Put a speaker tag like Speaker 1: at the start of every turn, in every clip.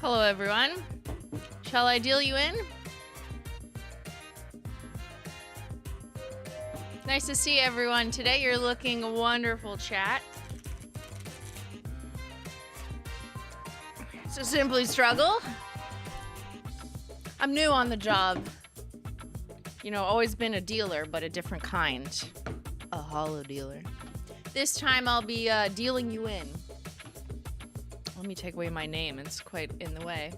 Speaker 1: Hello, everyone. Shall I deal you in? Nice to see everyone today. You're looking wonderful, chat. So Simply Struggle. I'm new on the job. You know, always been a dealer, but a different kind. A holo dealer. This time I'll be dealing you in. Let me take away my name. It's quite in the way.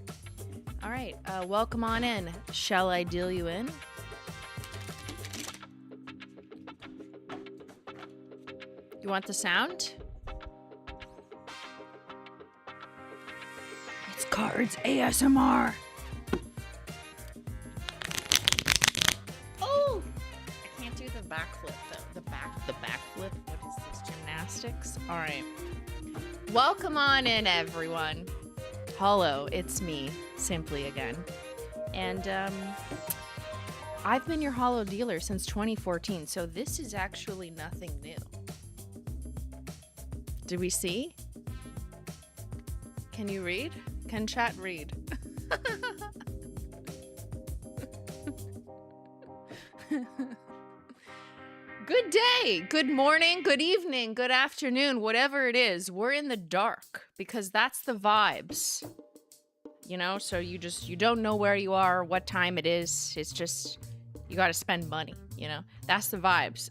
Speaker 1: All right, welcome on in. Shall I deal you in? You want the sound? It's cards ASMR. Oh, I can't do the backflip though. The backflip. What is this? Gymnastics. All right. Welcome on in, everyone. Holo, it's me, Simply again. And I've been your holo dealer since 2014, so this is actually nothing new. Do we see? Can you read? Can chat read? Good day, good morning, good evening, good afternoon, whatever it is. We're in the dark because that's the vibes. You know, so you don't know where you are, what time it is. It's just, you got to spend money, you know? That's the vibes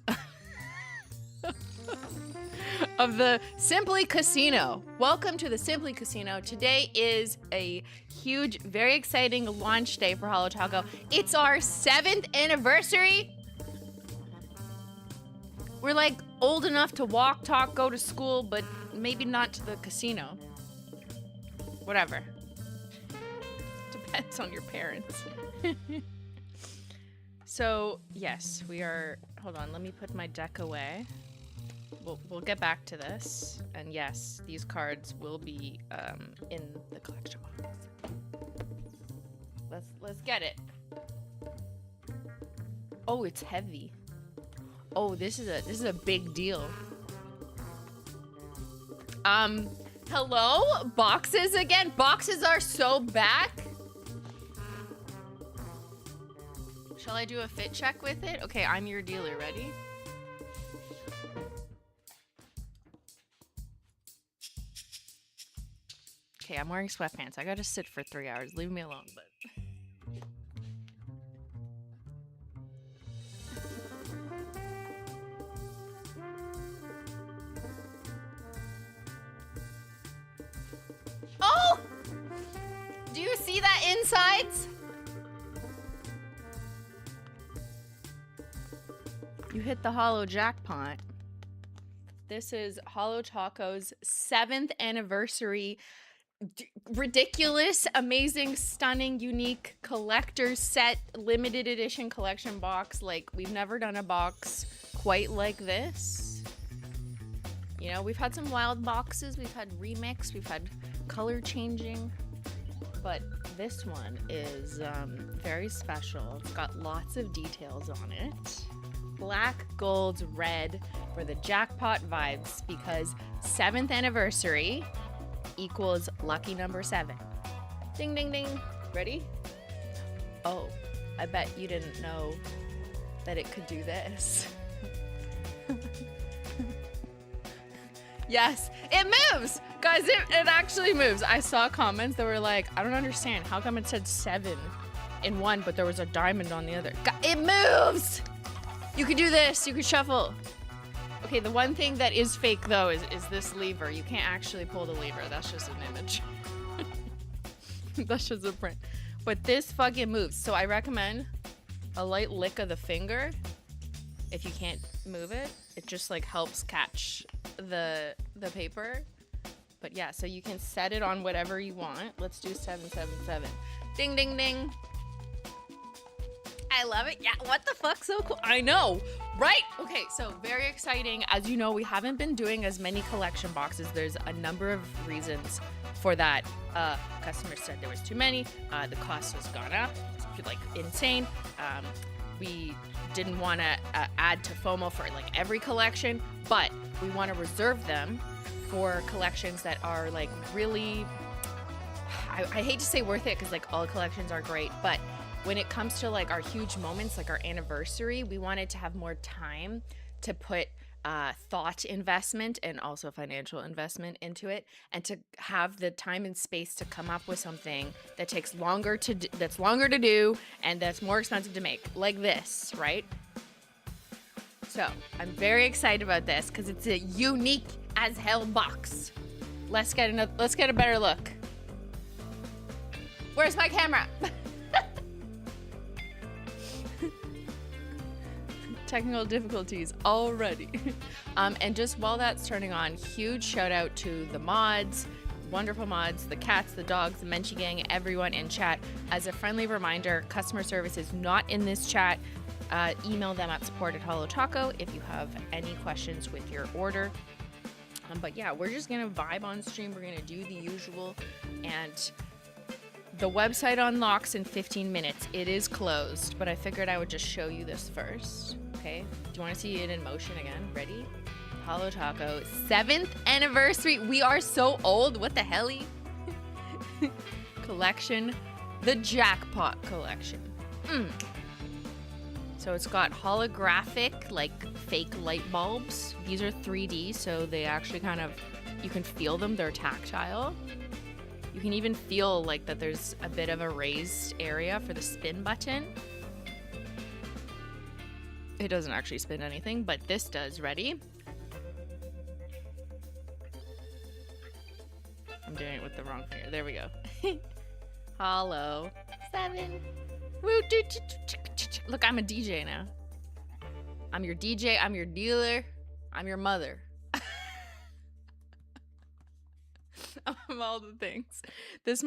Speaker 1: of the Simply Casino. Welcome to the Simply Casino. Today is a huge, very exciting launch day for Holo Taco. It's our 7th anniversary. We're like old enough to walk, talk, go to school, but maybe not to the casino. Whatever. Depends on your parents. So, yes, we are... Hold on, let me put my deck away. We'll get back to this. And yes, these cards will be in the collection box. Let's get it. Oh, it's heavy. Oh, this is a big deal. Hello? Boxes again? Boxes are so back? Shall I do a fit check with it? Okay, I'm your dealer. Ready? Okay, I'm wearing sweatpants. I gotta sit for 3 hours. Leave me alone, but... Oh! Do you see that insides? You hit the holo jackpot. This is Holo Taco's 7th anniversary. Ridiculous, amazing, stunning, unique collector's set, limited edition collection box. Like, we've never done a box quite like this. You know, we've had some wild boxes, we've had remix, we've had color changing, but this one is very special. It's got lots of details on it. Black, gold, red for the jackpot vibes, because 7th anniversary equals lucky number 7. Ding, ding, ding. Ready? Oh, I bet you didn't know that it could do this. Yes, it moves! Guys, it actually moves. I saw comments that were like, I don't understand. How come it said 7 in one, but there was a diamond on the other? It moves! You could do this. You could shuffle. Okay, the one thing that is fake, though, is this lever. You can't actually pull the lever. That's just an image. That's just a print. But this fucking moves. So I recommend a light lick of the finger. If you can't move it, it just like helps catch the paper. But yeah, so you can set it on whatever you want. Let's do 777. Ding, ding, ding. I love it. Yeah, what the fuck? So cool. I know, right? Okay, so very exciting. As you know, we haven't been doing as many collection boxes. There's a number of reasons for that. Customers said there was too many. The cost has gone up, like insane. We didn't want to add to FOMO for like every collection, but we want to reserve them for collections that are like really, I hate to say worth it because like all collections are great, but when it comes to like our huge moments, like our anniversary, we wanted to have more time to put thought investment and also financial investment into it, and to have the time and space to come up with something that takes longer to do, that's longer to do, and that's more expensive to make, like this, right? So I'm very excited about this because it's a unique as hell box. Let's get a better look. Where's my camera? Technical difficulties already. And just while that's turning on, huge shout out to the mods, wonderful mods, the cats, the dogs, the Menchie gang, everyone in chat. As a friendly reminder, customer service is not in this chat. Email them at support@HoloTaco if you have any questions with your order. But yeah, we're just gonna vibe on stream. We're gonna do the usual, and the website unlocks in 15 minutes. It is closed, but I figured I would just show you this first. Okay, do you want to see it in motion again? Ready? Holo Taco 7th anniversary. We are so old. What the hell? Collection, the Jackpot Collection. So it's got holographic, like fake light bulbs. These are 3D, so they actually kind of, you can feel them. They're tactile. You can even feel like that there's a bit of a raised area for the spin button. It doesn't actually spin anything, but this does. Ready? I'm doing it with the wrong finger. There we go. Holo 7. Woo, look, I'm a DJ now. I'm your DJ, I'm your dealer, I'm your mother. I'm all the things. This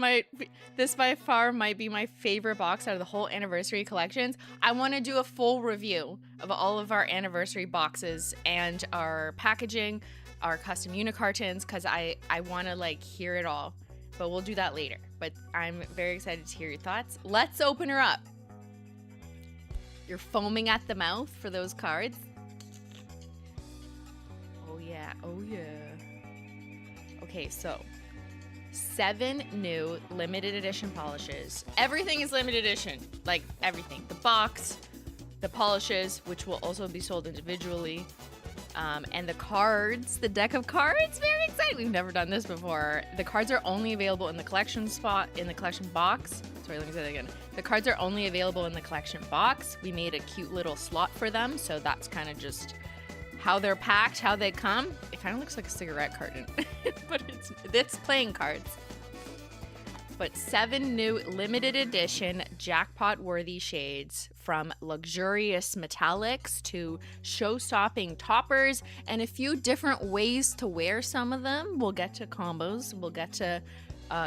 Speaker 1: by far might be my favorite box out of the whole anniversary collections. I want to do a full review of all of our anniversary boxes and our packaging, our custom unicartons, because I want to like hear it all. But we'll do that later. But I'm very excited to hear your thoughts. Let's open her up. You're foaming at the mouth for those cards. Oh yeah, oh yeah. Okay, so 7 new limited edition polishes. Everything is limited edition, like everything. The box, the polishes, which will also be sold individually, and the cards, the deck of cards. Very exciting. We've never done this before. The cards are only available in the collection box. Sorry, let me say that again. The cards are only available in the collection box. We made a cute little slot for them, so that's kind of just how they're packed, how they come. It kind of looks like a cigarette carton, but it's playing cards. But 7 new limited edition jackpot-worthy shades, from luxurious metallics to show-stopping toppers, and a few different ways to wear some of them. We'll get to combos. We'll get to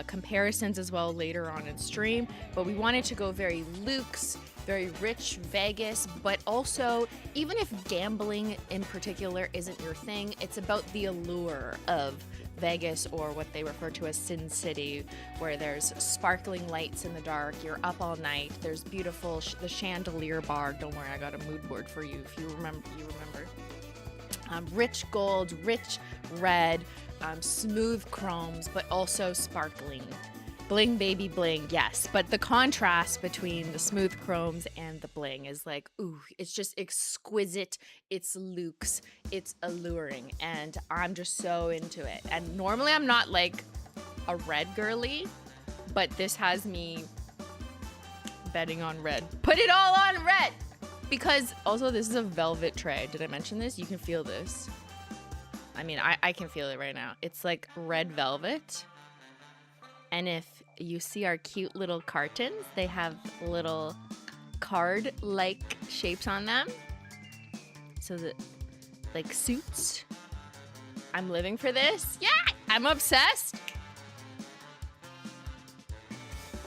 Speaker 1: comparisons as well later on in stream. But we wanted to go very luxe, very rich Vegas, but also, even if gambling in particular isn't your thing, it's about the allure of Vegas, or what they refer to as Sin City, where there's sparkling lights in the dark, you're up all night, there's beautiful, the Chandelier bar. Don't worry, I got a mood board for you if you remember. Rich gold, rich red, smooth chromes, but also sparkling. Bling, baby, bling, yes. But the contrast between the smooth chromes and the bling is like, ooh, it's just exquisite. It's luxe. It's alluring. And I'm just so into it. And normally I'm not like a red girly, but this has me betting on red. Put it all on red! Because also this is a velvet tray. Did I mention this? You can feel this. I mean, I can feel it right now. It's like red velvet. And if you see our cute little cartons, they have little card-like shapes on them. So that, like suits. I'm living for this. Yeah, I'm obsessed.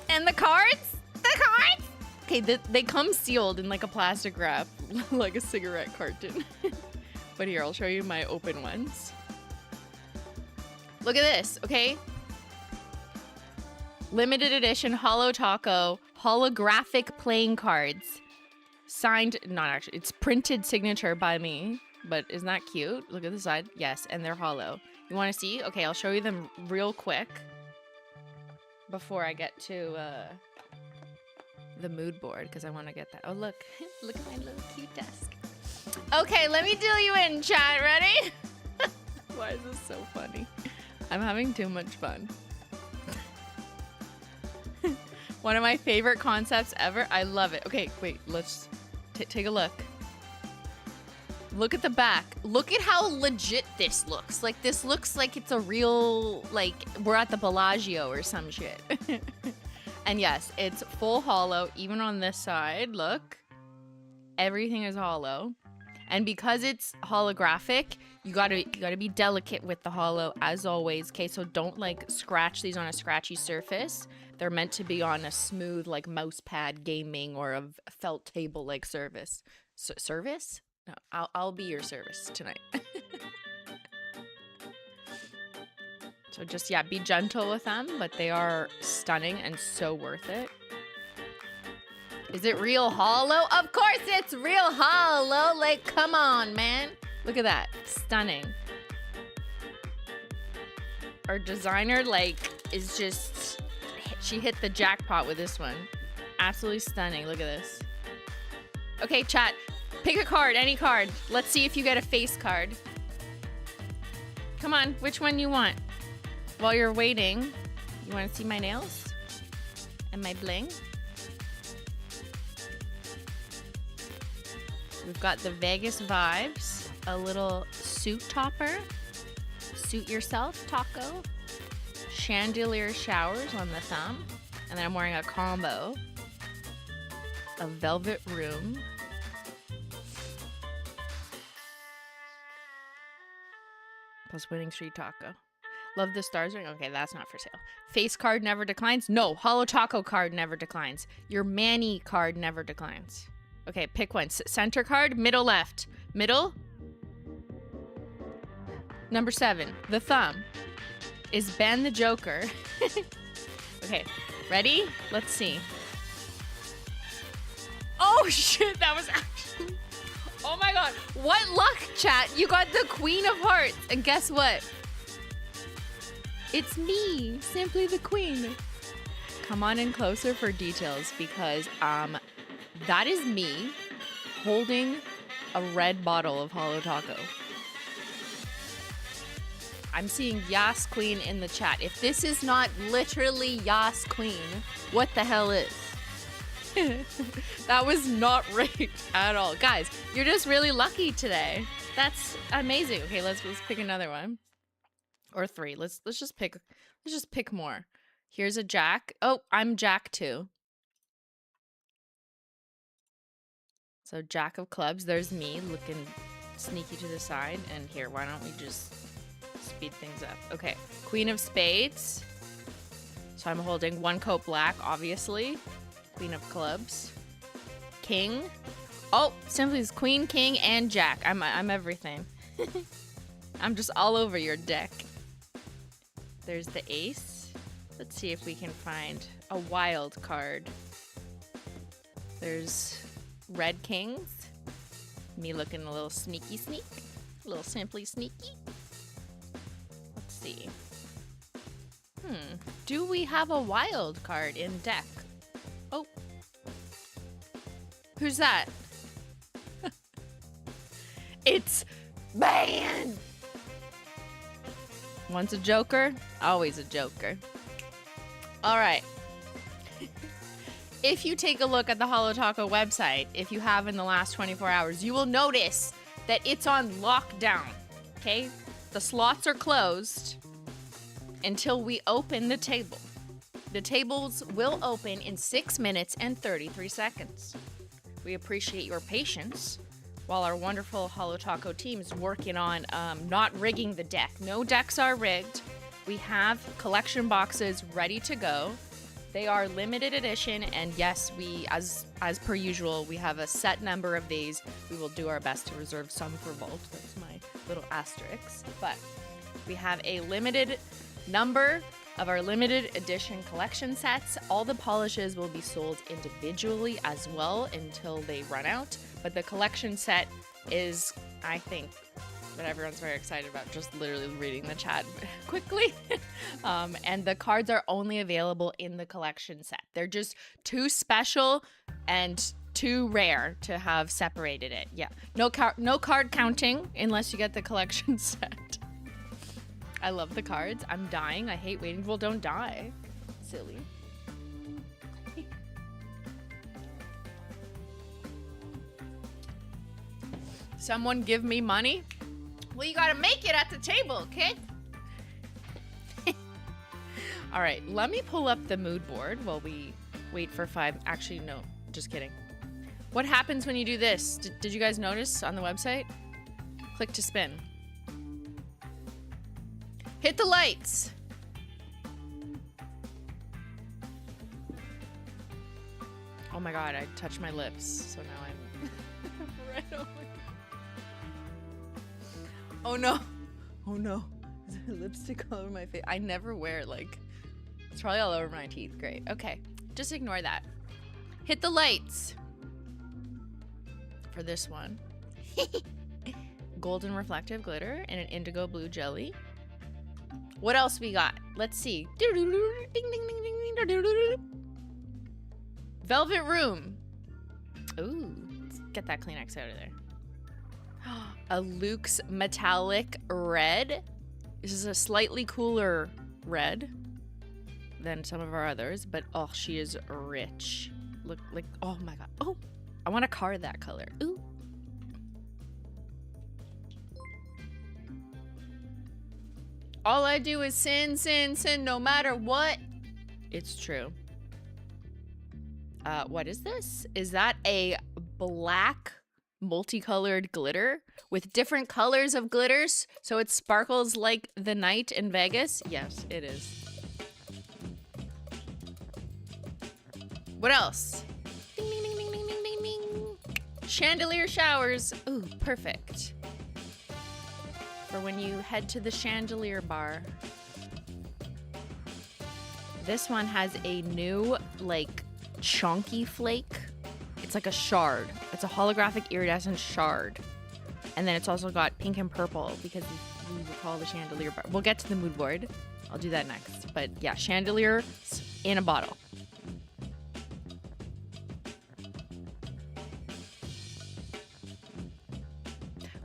Speaker 1: And the cards? The cards? Okay, they come sealed in like a plastic wrap, like a cigarette carton. But here, I'll show you my open ones. Look at this, okay? Limited edition Holo Taco holographic playing cards. Signed, not actually, it's printed signature by me. But isn't that cute? Look at the side. Yes, and they're hollow. You want to see? Okay, I'll show you them real quick. before I get to the mood board, because I want to get that. Oh, look. Look at my little cute desk. Okay, let me deal you in, chat. Ready? Why is this so funny? I'm having too much fun. One of my favorite concepts ever. I love it. Okay, wait. Let's take a look. Look at the back. Look at how legit this looks. Like, this looks like it's a real, like, we're at the Bellagio or some shit. And yes, it's full holo, even on this side. Look. Everything is holo. And because it's holographic, you gotta be delicate with the holo, as always. Okay, so don't, like, scratch these on a scratchy surface. They're meant to be on a smooth, like, mouse pad gaming or a felt table, like, service. Service? No, I'll be your service tonight. So just, yeah, be gentle with them, but they are stunning and so worth it. Is it real holo? Of course it's real holo. Like, come on, man. Look at that. Stunning. Our designer, like, is just... She hit the jackpot with this one. Absolutely stunning. Look at this. Okay, chat. Pick a card, any card. Let's see if you get a face card. Come on, which one you want? While you're waiting, you want to see my nails? And my bling? We've got the Vegas vibes, a little suit topper, suit yourself taco, Chandelier Showers on the thumb, and then I'm wearing a combo of velvet room, plus winning street taco. Love the stars ring. Okay, that's not for sale. Face card never declines. No, Holo Taco card never declines. Your Manny card never declines. Okay, pick one. Center card, middle left. Middle. Number 7, the thumb. Is Ben the Joker? Okay, ready? Let's see. Oh shit, that was actually... Oh my god, what luck, chat. You got the Queen of Hearts. And guess what? It's me, Simply the Queen. Come on in closer for details because that is me holding a red bottle of Holo Taco. I'm seeing Yas Queen in the chat. If this is not literally Yas Queen, what the hell is? That was not rigged at all. Guys, you're just really lucky today. That's amazing. Okay, let's pick another one. Or 3. Let's just pick more. Here's a Jack. Oh, I'm Jack too. So Jack of clubs. There's me looking sneaky to the side. And here, why don't we just speed things up? Okay, Queen of spades. So I'm holding 1 coat black, obviously. Queen of clubs. King. Oh, simply is Queen, King, and Jack. I'm everything. I'm just all over your deck. There's the ace. Let's see if we can find a wild card. There's red kings. Me looking a little sneaky sneak. A little simply sneaky. Let's see. Do we have a wild card in deck? Oh. Who's that? It's Beyyyn! Once a joker, always a joker. All right. If you take a look at the Holo Taco website, if you have in the last 24 hours, you will notice that it's on lockdown, okay? The slots are closed until we open the table. The tables will open in 6 minutes and 33 seconds. We appreciate your patience while our wonderful Holo Taco team is working on not rigging the deck. No decks are rigged. We have collection boxes ready to go. They are limited edition, and yes, we, as per usual, we have a set number of these. We will do our best to reserve some for Vault. That's my little asterisk. But we have a limited number of our limited edition collection sets. All the polishes will be sold individually as well until they run out. But the collection set is, I think, that everyone's very excited about. Just literally reading the chat quickly. And the cards are only available in the collection set. They're just too special and too rare to have separated it. Yeah, no card counting unless you get the collection set. I love the cards. I'm dying. I hate waiting. Well, don't die. Silly. Someone give me money? Well, you gotta make it at the table, kid. All right, let me pull up the mood board while we wait for 5. Actually, no, just kidding. What happens when you do this? Did you guys notice on the website? Click to spin. Hit the lights. Oh my god, I touched my lips, so now I'm red over. Oh no. Oh no. Is there lipstick all over my face? I never wear, like, it's probably all over my teeth. Great. Okay. Just ignore that. Hit the lights. For this one. Golden reflective glitter and an indigo blue jelly. What else we got? Let's see. Velvet room. Ooh. Let's get that Kleenex out of there. A Luke's metallic red. This is a slightly cooler red than some of our others, but oh, she is rich. Look like, oh my god. Oh, I want to card that color. Ooh. All I do is sin, sin, sin, no matter what. It's true. What is this? Is that a black multicolored glitter with different colors of glitters so it sparkles like the night in Vegas? Yes, it is. What else? Ding, ding, ding, ding, ding, ding, ding, ding. Chandelier showers. Ooh, perfect. For when you head to the chandelier bar. This one has a new, like, chunky flake. It's like a shard. It's a holographic iridescent shard. And then it's also got pink and purple because we recall the chandelier bar. We'll get to the mood board. I'll do that next. But yeah, chandelier in a bottle.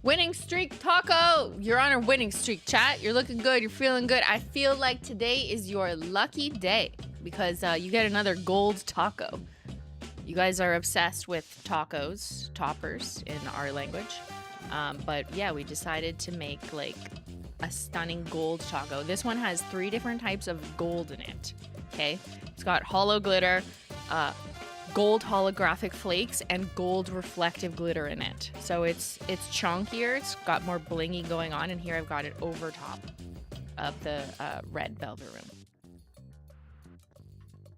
Speaker 1: Winning streak taco. You're on a winning streak, chat. You're looking good. You're feeling good. I feel like today is your lucky day because you get another gold taco. You guys are obsessed with tacos, toppers in our language. But yeah, we decided to make like a stunning gold taco. This one has 3 different types of gold in it. Okay. It's got hollow glitter, gold holographic flakes, and gold reflective glitter in it. So it's chunkier. It's got more blingy going on. And here I've got it over top of the red velvet room.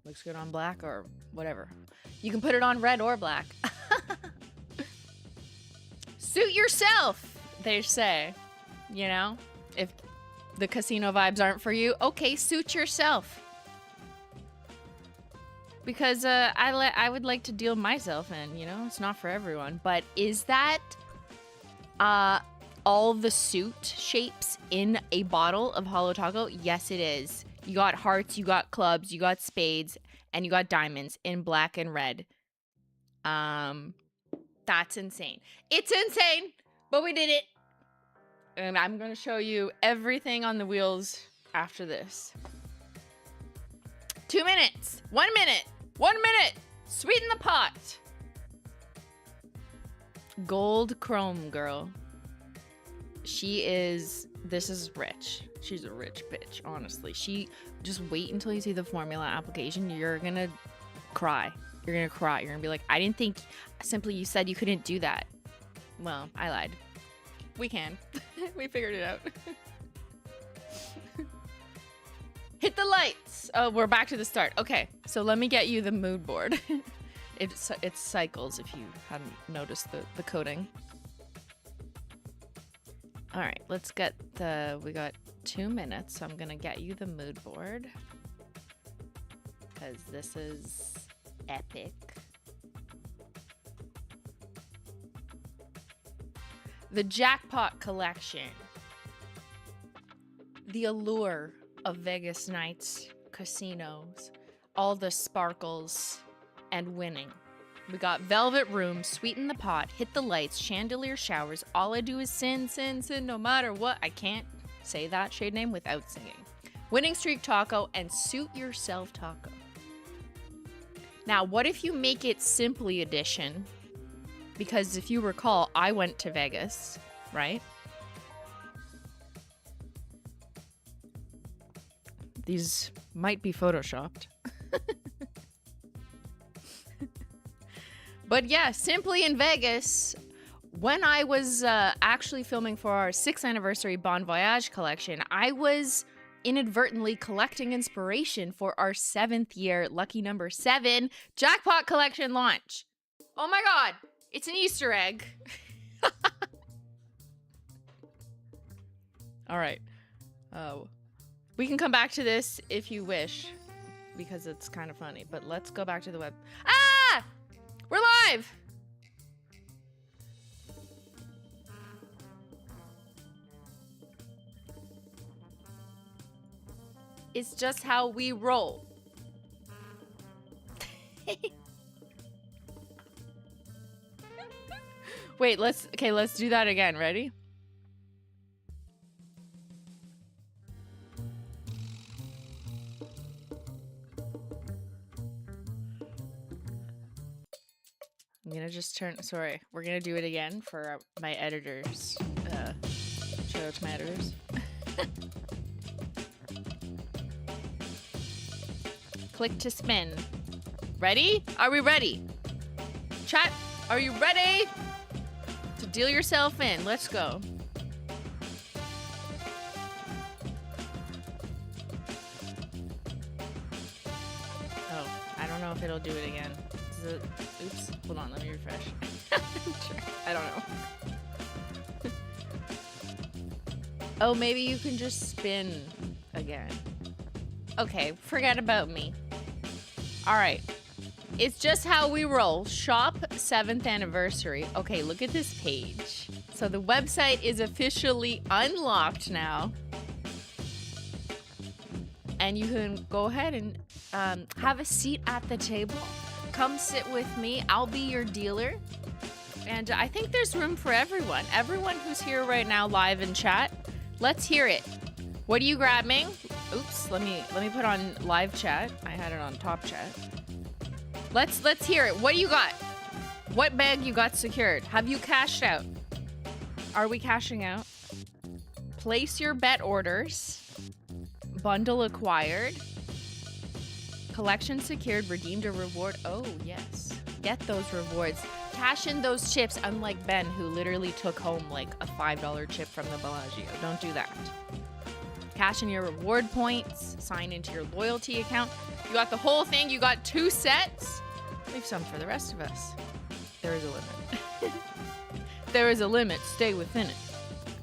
Speaker 1: Looks good on black or whatever. You can put it on red or black. Suit yourself, they say. You know, if the casino vibes aren't for you, okay, suit yourself. Because I would like to deal myself in, you know, it's not for everyone. But is that all the suit shapes in a bottle of Holo Taco? Yes, it is. You got hearts, you got clubs, you got spades, and you got diamonds in black and red. That's insane. It's insane, but we did it. And I'm going to show you everything on the wheels after this. 2 minutes. 1 minute. 1 minute. Sweeten the pot. Gold chrome girl. This is rich. She's a rich bitch, honestly. Just wait until you see the formula application. You're gonna cry. You're gonna cry. You're gonna be like, I didn't think, Simply, you said you couldn't do that. Well, I lied. We can. We figured it out. Hit the lights. Oh, we're back to the start. Okay, so let me get you the mood board. It cycles if you hadn't noticed the coding. All right, let's get we got 2 minutes, so I'm gonna get you the mood board because this is epic. The Jackpot Collection. The allure of Vegas nights, casinos, all the sparkles, and winning. We got Velvet Room, Sweeten the Pot, Hit the Lights, Chandelier Showers, All I Do Is Sin, Sin, Sin, no matter what. I can't say that shade name without singing. Winning Streak Taco, and Suit Yourself Taco. Now, what if you make it Simply Edition? Because if you recall, I went to Vegas, right? These might be photoshopped. But yeah, Simply in Vegas, when I was actually filming for our 6th anniversary Bon Voyage collection, I was inadvertently collecting inspiration for our 7th year, lucky number 7, Jackpot Collection launch. Oh my god, it's an Easter egg. All right. We can come back to this if you wish, because it's kind of funny, but let's go back to the web. Ah! We're live! It's just how we roll. Wait, let's do that again. Ready? I'm gonna just sorry, we're gonna do it again for my editors. Shout out to my editors. Click to spin. Ready? Are we ready? Chat, are you ready to deal yourself in? Let's go. Oh, I don't know if it'll do it again. Oops, hold on, let me refresh. I don't know. Oh, maybe you can just spin again. Okay, forget about me. All right, it's just how we roll. Shop 7th anniversary. Okay, look at this page. So the website is officially unlocked now. And you can go ahead and have a seat at the table. Come sit with me. I'll be your dealer. And I think there's room for everyone. Everyone who's here right now live in chat. Let's hear it. What are you grabbing? Oops, let me put on live chat. I had it on top chat. Let's hear it. What do you got? What bag you got secured? Have you cashed out? Are we cashing out? Place your bet orders. Bundle acquired. Collection secured, redeemed a reward. Oh, yes. Get those rewards. Cash in those chips, unlike Ben, who literally took home like a $5 chip from the Bellagio. Don't do that. Cash in your reward points. Sign into your loyalty account. You got the whole thing. You got 2 sets. Leave some for the rest of us. There is a limit. There is a limit. Stay within it.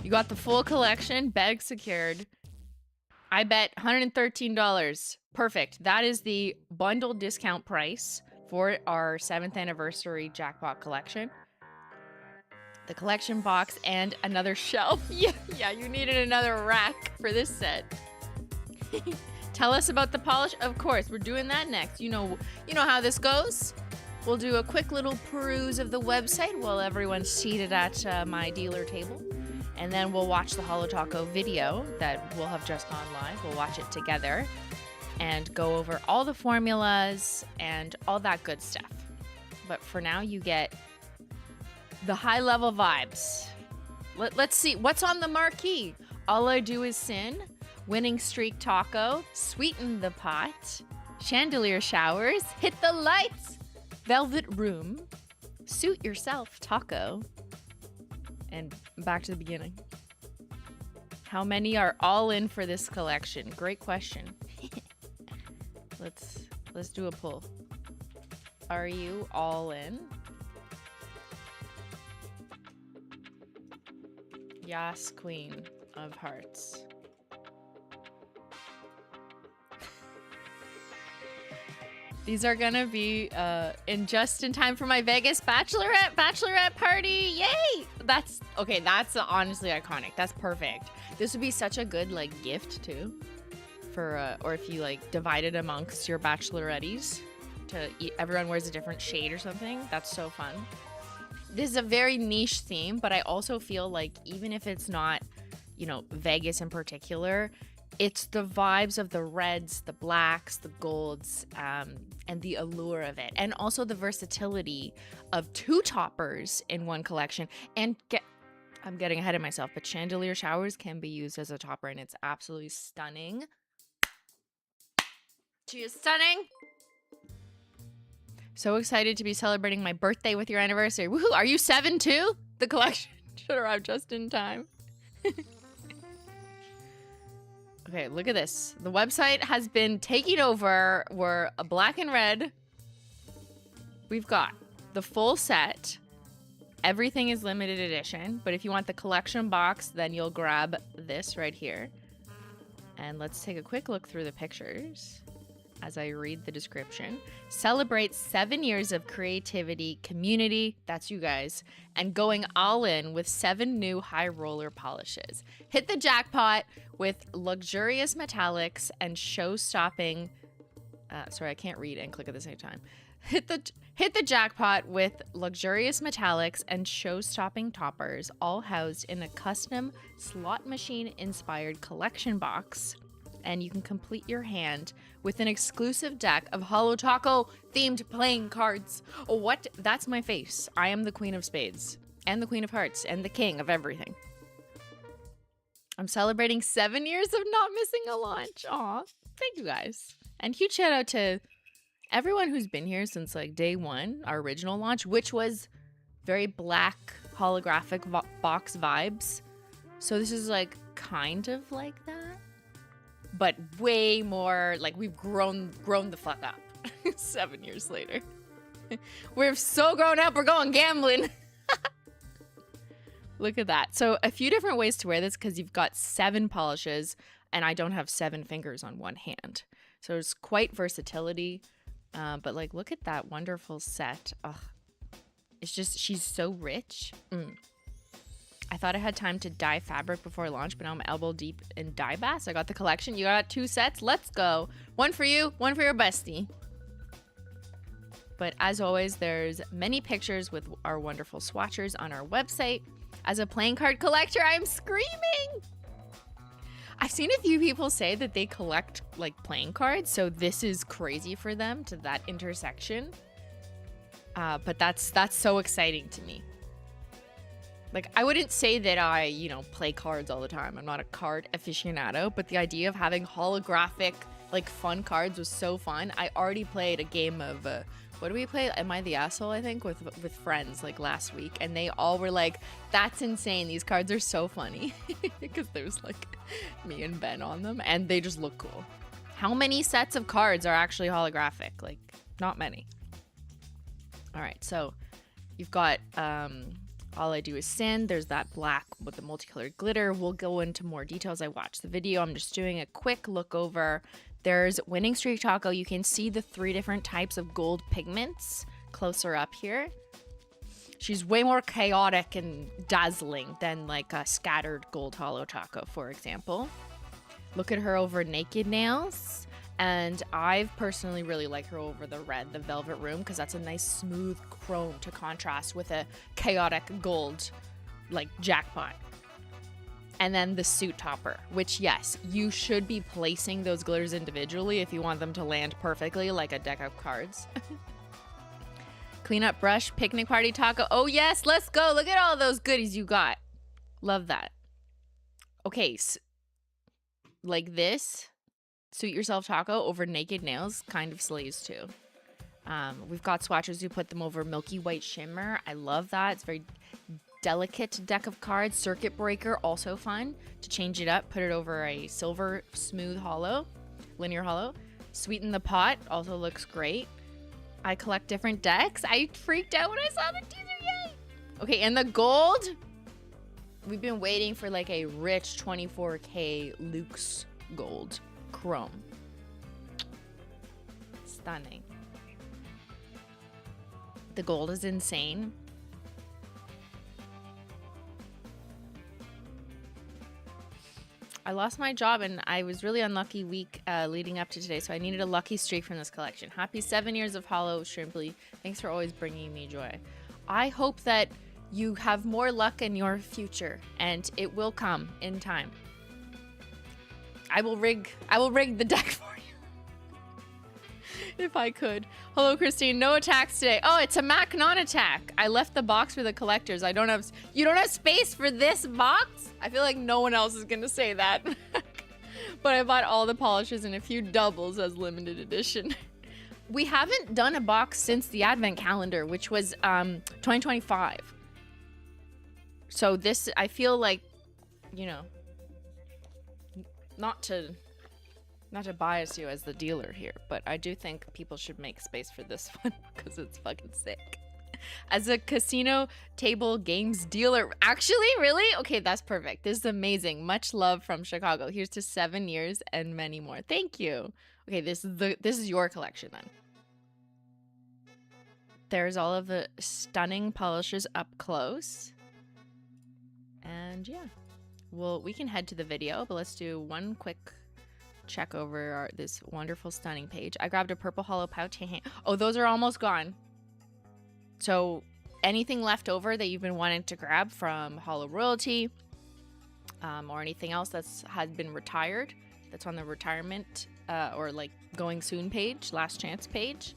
Speaker 1: You got the full collection. Bag secured. I bet $113. Perfect. That is the bundle discount price for our 7th anniversary Jackpot Collection. The collection box and another shelf. Yeah, you needed another rack for this set. Tell us about the polish. Of course, we're doing that next. You know how this goes. We'll do a quick little peruse of the website while everyone's seated at my dealer table. And then we'll watch the Holo Taco video that we'll have just gone live. We'll watch it together and go over all the formulas and all that good stuff. But for now, you get the high-level vibes. Let's see. What's on the marquee? All I Do Is Sin, Winning Streak Taco, Sweeten the Pot, Chandelier Showers, Hit the Lights, Velvet Room, Suit Yourself Taco, and back to the beginning. How many are all in for this collection? Great question. Let's do a poll. Are you all in? Yas, Queen of Hearts. These are gonna be just in time for my Vegas bachelorette party. Yay! That's okay. That's honestly iconic. That's perfect. This would be such a good like gift too, for or if you like divide it amongst your bacheloretties, everyone wears a different shade or something. That's so fun. This is a very niche theme, but I also feel like even if it's not, you know, Vegas in particular, it's the vibes of the reds, the blacks, the golds, and the allure of it. And also the versatility of 2 toppers in one collection. And I'm getting ahead of myself, but Chandelier Showers can be used as a topper, and it's absolutely stunning. She is stunning. So excited to be celebrating my birthday with your anniversary. Woohoo! Are you 7 too? The collection should arrive just in time. Okay, look at this. The website has been taking over. We're a black and red. We've got the full set. Everything is limited edition, but if you want the collection box, then you'll grab this right here. And let's take a quick look through the pictures as I read the description. Celebrate 7 years of creativity, community, that's you guys, and going all in with 7 new high roller polishes. Hit the jackpot with luxurious metallics and show-stopping, sorry, I can't read and click at the same time. Hit the jackpot with luxurious metallics and show-stopping toppers, all housed in a custom slot machine-inspired collection box. And you can complete your hand with an exclusive deck of Holo Taco-themed playing cards. Oh, what? That's my face. I am the Queen of Spades and the Queen of Hearts and the King of everything. I'm celebrating 7 years of not missing a launch. Aw, thank you guys. And huge shout out to everyone who's been here since like day one, our original launch, which was very black holographic box vibes. So this is like kind of like that. But way more, like, we've grown the fuck up 7 years later. We're so grown up, we're going gambling. Look at that. So a few different ways to wear this because you've got 7 polishes and I don't have 7 fingers on one hand. So it's quite versatility. But like, look at that wonderful set. Ugh. It's just, she's so rich. I thought I had time to dye fabric before launch, but now I'm elbow deep in dye baths. I got the collection. You got 2 sets. Let's go. One for you, one for your bestie. But as always, there's many pictures with our wonderful swatchers on our website. As a playing card collector, I'm screaming. I've seen a few people say that they collect like playing cards, so this is crazy for them to that intersection. But that's so exciting to me. Like, I wouldn't say that I, you know, play cards all the time. I'm not a card aficionado, but the idea of having holographic, like, fun cards was so fun. I already played a game of, what do we play? Am I the Asshole, I think, with friends, like, last week. And they all were like, that's insane. These cards are so funny. Because there's, like, me and Ben on them. And they just look cool. How many sets of cards are actually holographic? Like, not many. All right, so you've got, All I Do Is Sin. There's that black with the multicolored glitter. We'll go into more details. I watched the video. I'm just doing a quick look over. There's Winning Streak Taco. You can see the 3 different types of gold pigments closer up here. She's way more chaotic and dazzling than like a scattered gold Holo Taco, for example. Look at her over Naked Nails. And I personally really like her over the red, the Velvet Room, because that's a nice smooth chrome to contrast with a chaotic gold, like, Jackpot. And then the Suit Topper, which, yes, you should be placing those glitters individually if you want them to land perfectly, like a deck of cards. Cleanup Brush, Picnic Party Taco. Oh, yes, let's go. Look at all those goodies you got. Love that. Okay, so, like this. Suit Yourself Taco over Naked Nails kind of slays too. We've got swatchers who put them over Milky White Shimmer. I love that. It's very delicate deck of cards. Circuit Breaker, also fun to change it up. Put it over a silver smooth holo, linear holo. Sweeten the Pot also looks great. I collect different decks. I freaked out when I saw the teaser. Yay! Okay, and the gold. We've been waiting for like a rich 24K Luxe gold. Chrome. Stunning. The gold is insane. I lost my job and I was really unlucky week leading up to today, so I needed a lucky streak from this collection. Happy 7 years of Holo, Shrimply. Thanks for always bringing me joy. I hope that you have more luck in your future, and it will come in time. I will rig the deck for you. If I could. Hello, Christine. No attacks today. Oh, it's a Mac non-attack. I left the box for the collectors. You don't have space for this box? I feel like no one else is gonna say that. But I bought all the polishes and a few doubles as limited edition. We haven't done a box since the advent calendar, which was 2025. So this, I feel like, you know, not to bias you as the dealer here, but I do think people should make space for this one because it's fucking sick. As a casino table games dealer, actually, really? Okay, that's perfect. This is amazing. Much love from Chicago. Here's to 7 years and many more. Thank you. Okay, this is your collection then. There's all of the stunning polishes up close. And yeah, well, we can head to the video, but let's do one quick check over this wonderful, stunning page. I grabbed a purple holo pouch. Oh, those are almost gone. So anything left over that you've been wanting to grab from Holo Royalty, or anything else that's had been retired, that's on the retirement or like going soon page, last chance page.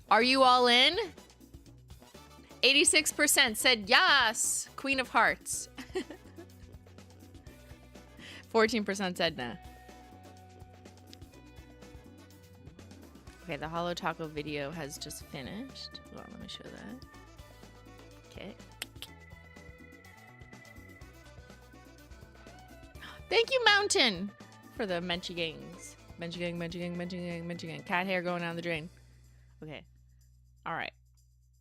Speaker 1: Are you all in? 86% said yes. Queen of Hearts. 14% said nah. Okay, the Holo Taco video has just finished. Hold on, let me show that. Okay. Thank you, Mountain, for the Menchie Gangs. Menchie Gang, Menchie Gang, Menchie Gang, Menchie Gang. Cat hair going down the drain. Okay. All right.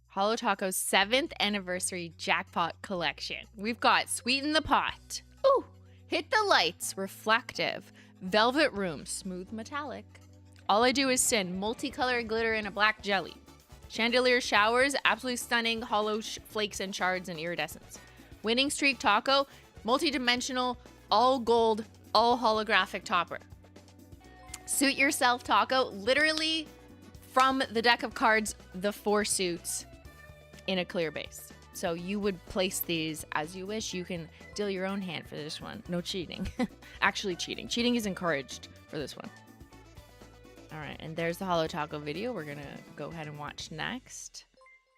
Speaker 1: Holo Taco's 7th anniversary Jackpot Collection. We've got Sweeten the Pot. Ooh. Hit the Lights, Reflective, Velvet Room, Smooth Metallic. All I Do Is Sin, Multicolored Glitter in a Black Jelly. Chandelier Showers, absolutely stunning hollow flakes and shards and iridescence. Winning Streak Taco, multi-dimensional, all gold, all holographic topper. Suit Yourself Taco, literally from the deck of cards, the 4 suits in a clear base. So you would place these as you wish. You can deal your own hand for this one. No cheating. Actually cheating. Cheating is encouraged for this one. All right, and there's the Holo Taco video we're gonna go ahead and watch next.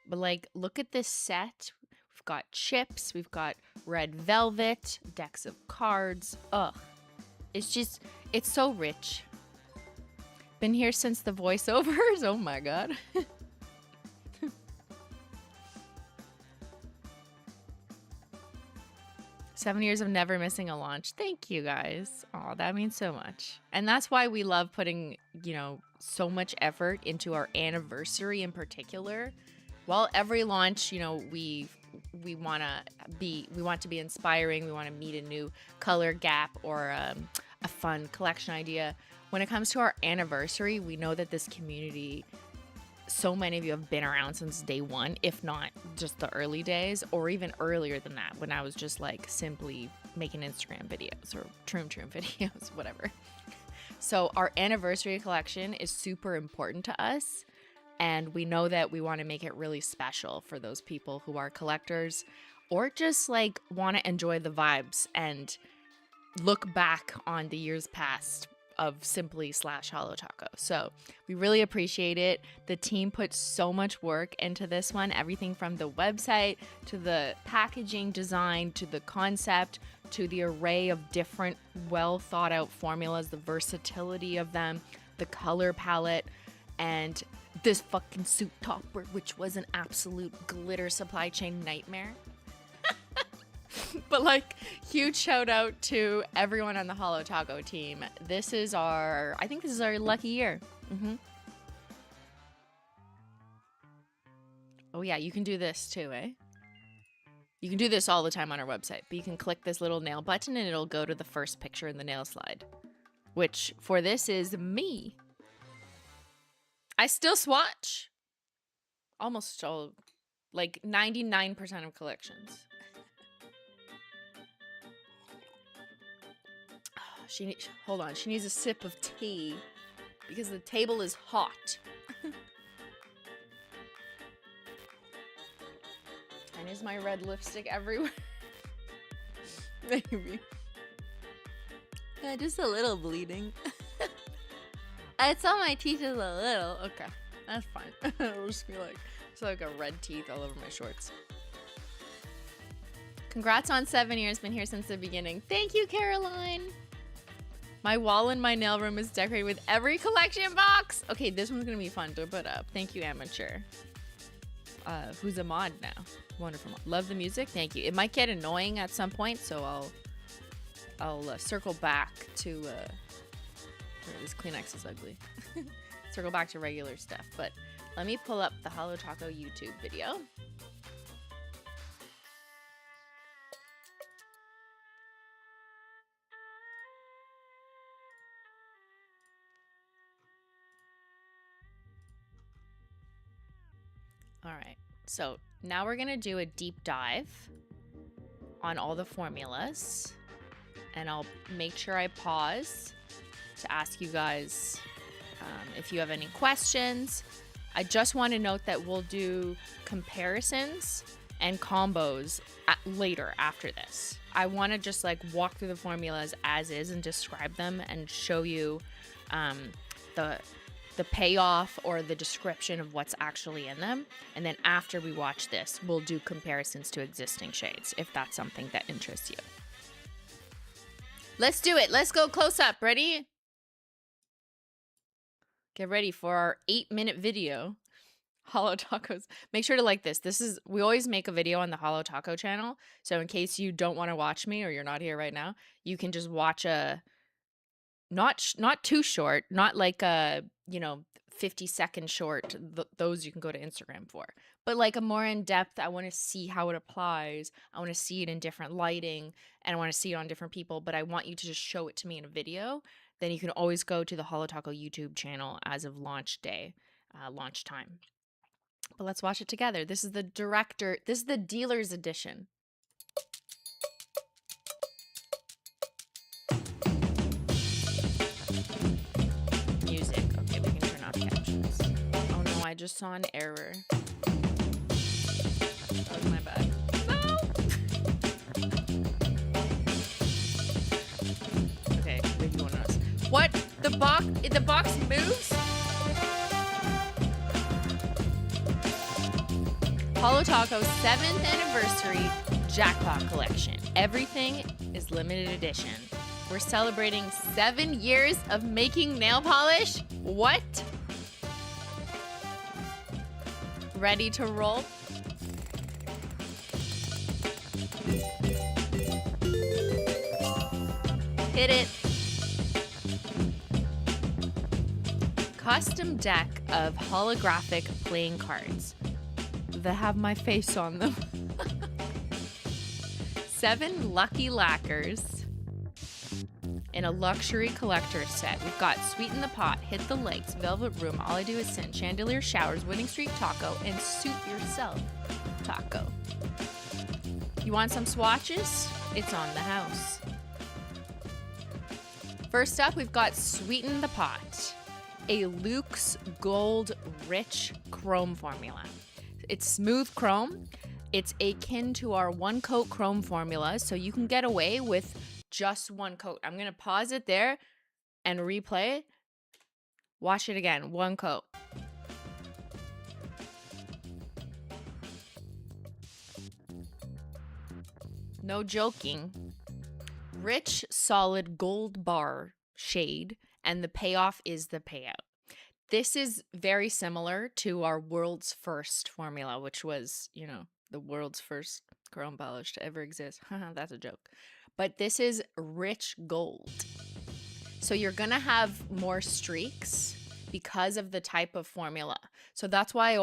Speaker 1: But like, look at this set. We've got chips, we've got red velvet, decks of cards. Ugh. It's so rich. Been here since the voiceovers. Oh my god. 7 years of never missing a launch. Thank you guys. Oh, that means so much. And that's why we love putting, you know, so much effort into our anniversary in particular. While every launch, you know, we want to be inspiring. We want to meet a new color gap or a fun collection idea. When it comes to our anniversary, we know that this community, so many of you have been around since day one, if not just the early days, or even earlier than that, when I was just like simply making Instagram videos or Troom videos, whatever. So our anniversary collection is super important to us, and we know that we want to make it really special for those people who are collectors or just like want to enjoy the vibes and look back on the years past of Simply/Holo Taco. So we really appreciate it. The team put so much work into this one, everything from the website to the packaging design to the concept to the array of different well thought out formulas, the versatility of them, the color palette, and this fucking suit topper, which was an absolute glitter supply chain nightmare. But like, huge shout out to everyone on the Holo Taco team. I think this is our lucky year. Oh yeah, you can do this too, eh? You can do this all the time on our website, but you can click this little nail button and it'll go to the first picture in the nail slide, which for this is me. I still swatch almost all, like 99% of collections. hold on. She needs a sip of tea because the table is hot. And is my red lipstick everywhere? Maybe. Just a little bleeding. I saw my teeth is a little. Okay, that's fine. It'll just be like, it's like a red teeth all over my shorts. Congrats on 7 years. Been here since the beginning. Thank you, Caroline. My wall in my nail room is decorated with every collection box. Okay, this one's gonna be fun to put up. Thank you, Amateur. Who's a mod now? Wonderful mod. Love the music. Thank you. It might get annoying at some point, so I'll circle back to this Kleenex is ugly. Circle back to regular stuff. But let me pull up the Holo Taco YouTube video. All right, so now we're gonna do a deep dive on all the formulas, and I'll make sure I pause to ask you guys if you have any questions. I just want to note that we'll do comparisons and combos later after this. I want to just like walk through the formulas as is and describe them and show you the payoff or the description of what's actually in them. And then after we watch this, we'll do comparisons to existing shades if that's something that interests you. Let's do it. Let's go close up. Ready? Get ready for our 8-minute video. Holo Tacos. Make sure to like this. We always make a video on the Holo Taco channel. So in case you don't want to watch me or you're not here right now, you can just watch a not too short, not like a, 50-second short. Those you can go to Instagram for. But like a more in-depth, I want to see how it applies. I want to see it in different lighting, and I want to see it on different people, but I want you to just show it to me in a video. Then you can always go to the Holo Taco YouTube channel as of launch day, launch time. But let's watch it together. This is the dealer's edition. Music. Okay, we can turn off captions. Oh no, I just saw an error. That was my bad. No! Okay, maybe you want to know. What? The box moves? Holo Taco's 7th anniversary Jackpot Collection. Everything is limited edition. We're celebrating 7 years of making nail polish. What? Ready to roll? Hit it. Custom deck of holographic playing cards that have my face on them. 7 lucky lacquers in a luxury collector set. We've got Sweeten the Pot, Hit the Lakes, Velvet Room, All I Do Is Sin, Chandelier Showers, Winning Streak Taco, and Suit Yourself Taco. You want some swatches? It's on the house. First up, we've got Sweeten the Pot, a Luxe Gold Rich Chrome formula. It's smooth chrome. It's akin to our one coat chrome formula, so you can get away with just one coat. I'm going to pause it there and replay it. Watch it again. One coat. No joking. Rich, solid gold bar shade, and the payoff is the payout. This is very similar to our world's first formula, which was, the world's first chrome polish to ever exist. That's a joke. But this is rich gold. So you're going to have more streaks because of the type of formula. So that's why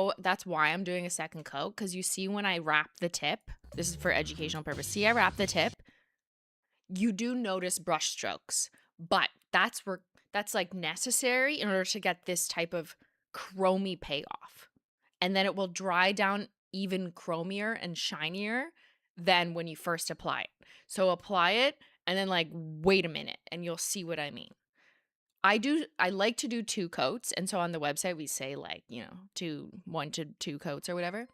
Speaker 1: I'm doing a second coat, because you see when I wrap the tip, this is for educational purpose. See, I wrap the tip. You do notice brush strokes, but that's like necessary in order to get this type of chromy payoff. And then it will dry down even chromier and shinier than when you first apply it. So apply it and then like wait a minute and you'll see what I mean. I like to do 2 coats, and so on the website we say like, 1 to 2 coats or whatever.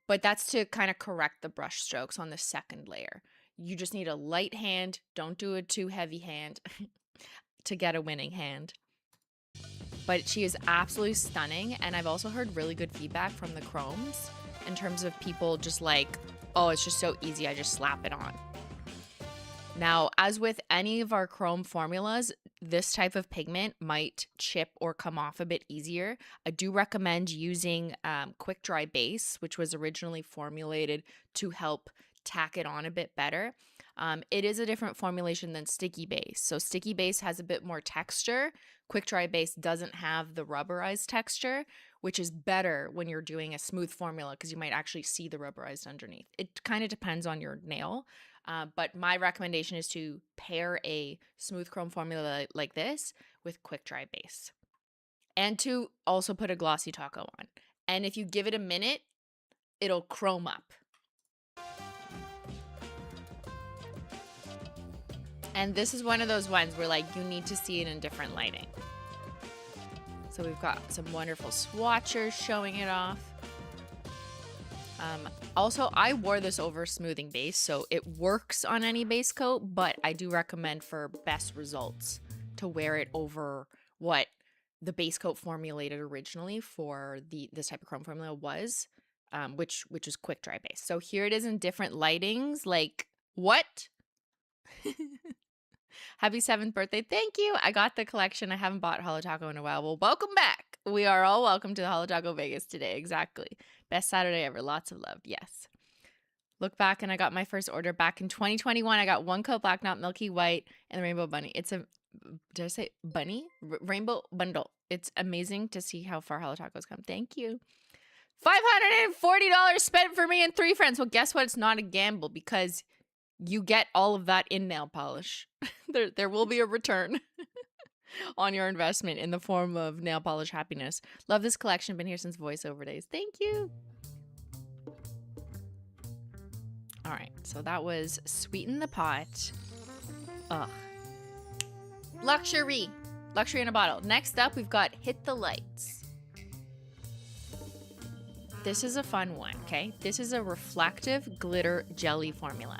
Speaker 1: But that's to kind of correct the brush strokes on the second layer. You just need a light hand, don't do a too heavy hand to get a winning hand. But she is absolutely stunning, and I've also heard really good feedback from the chromes in terms of people just like, oh, it's just so easy, I just slap it on. Now, as with any of our chrome formulas, this type of pigment might chip or come off a bit easier. I do recommend using Quick Dry Base, which was originally formulated to help tack it on a bit better. It is a different formulation than Sticky Base. So Sticky Base has a bit more texture. Quick Dry Base doesn't have the rubberized texture, which is better when you're doing a smooth formula because you might actually see the rubberized underneath. It kind of depends on your nail. But my recommendation is to pair a smooth chrome formula like this with Quick Dry Base. And to also put a glossy taco on. And if you give it a minute, it'll chrome up. And this is one of those ones where like you need to see it in different lighting. So we've got some wonderful swatchers showing it off. Also, I wore this over smoothing base, so it works on any base coat, but I do recommend for best results to wear it over what the base coat formulated originally for this type of chrome formula was, which is Quick Dry Base. So here it is in different lightings. Like, what? Happy 7th birthday. Thank you. I got the collection. I haven't bought Holo Taco in a while. Well, welcome back. We are all welcome to the Holo Taco Vegas today. Exactly. Best Saturday ever. Lots of love. Yes. Look back, and I got my first order back in 2021. I got 1 coat black knot, milky white, and the rainbow bunny. It's a, did I say bunny? Rainbow bundle. It's amazing to see how far Holo Tacos come. Thank you. $540 spent for me and 3 friends. Well, guess what? It's not a gamble because you get all of that in nail polish. There will be a return on your investment in the form of nail polish happiness. Love this collection. Been here since voiceover days. Thank you. All right, so that was Sweeten the Pot. Ugh. Luxury in a bottle. Next up, we've got Hit the Lights. This is a fun one, okay? This is a reflective glitter jelly formula.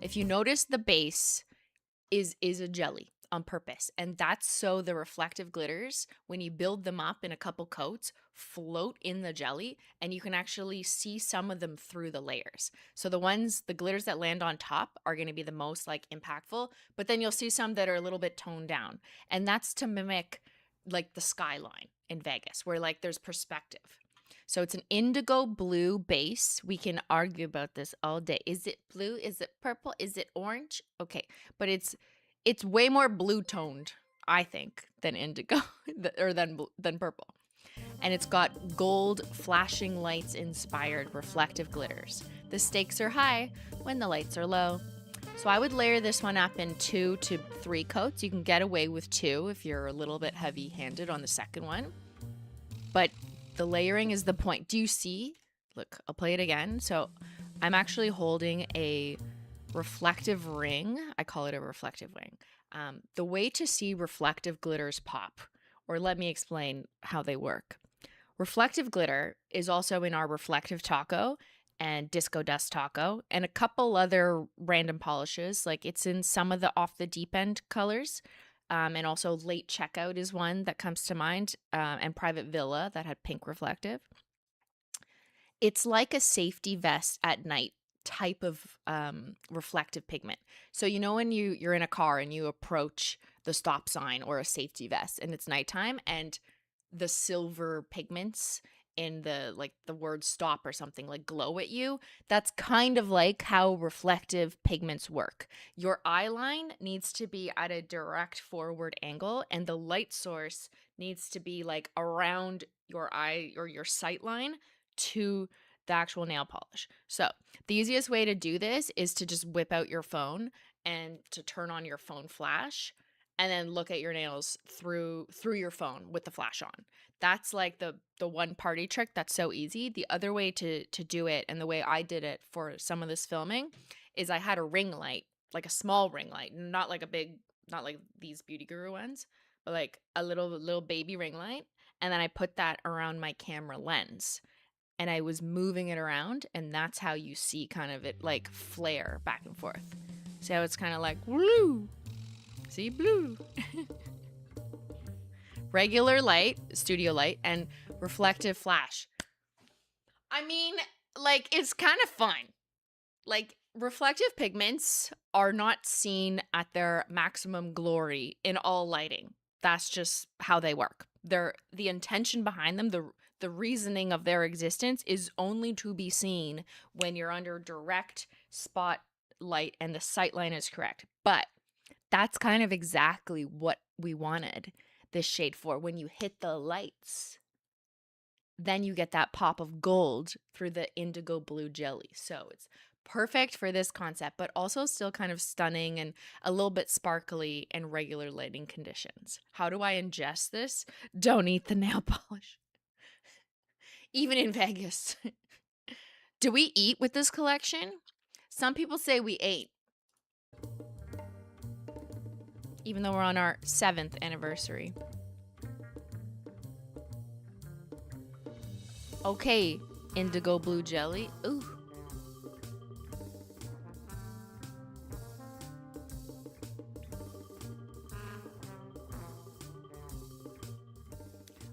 Speaker 1: If you notice, the base is a jelly on purpose, and that's so the reflective glitters, when you build them up in a couple coats, float in the jelly, and you can actually see some of them through the layers. So the glitters that land on top are going to be the most like impactful, but then you'll see some that are a little bit toned down, and that's to mimic like the skyline in Vegas, where like there's perspective. So it's an indigo blue base. We can argue about this all day. Is it blue? Is it purple? Is it orange? Okay, but it's way more blue toned, I think, than indigo or than purple. And it's got gold flashing lights inspired reflective glitters. The stakes are high when the lights are low. So I would layer this one up in 2 to 3 coats. You can get away with 2 if you're a little bit heavy handed on the second one. But the layering is the point. Do you see? Look, I'll play it again. So I'm actually holding a reflective ring. I call it a reflective ring. The way to see reflective glitters pop, or let me explain how they work. Reflective glitter is also in our reflective taco and disco dust taco and a couple other random polishes. Like it's in some of the off the deep end colors. And also Late Checkout is one that comes to mind, and Private Villa that had pink reflective. It's like a safety vest at night type of reflective pigment. So you know when you're in a car and you approach the stop sign or a safety vest and it's nighttime and the silver pigments in the word stop or something like glow at you, that's kind of like how reflective pigments work. Your eye line needs to be at a direct forward angle and the light source needs to be like around your eye or your sight line to the actual nail polish. So the easiest way to do this is to just whip out your phone and to turn on your phone flash and then look at your nails through your phone with the flash on. That's like the one party trick that's so easy. The other way to do it, and the way I did it for some of this filming, is I had a ring light like a small ring light, not like a big, not like these Beauty Guru ones, but like a little baby ring light. And then I put that around my camera lens and I was moving it around, and that's how you see kind of it like flare back and forth. See how it's kind of like blue. See, blue. Regular light, studio light, and reflective flash. I mean, like, it's kind of fun. Like, reflective pigments are not seen at their maximum glory in all lighting. That's just how they work. The intention behind them, the reasoning of their existence is only to be seen when you're under direct spotlight and the sight line is correct. But that's kind of exactly what we wanted this shade for. When you hit the lights, then you get that pop of gold through the indigo blue jelly. So it's perfect for this concept, but also still kind of stunning and a little bit sparkly in regular lighting conditions. How do I ingest this? Don't eat the nail polish. Even in Vegas. Do we eat with this collection? Some people say we ate. Even though we're on our 7th anniversary. Okay, indigo blue jelly. Ooh.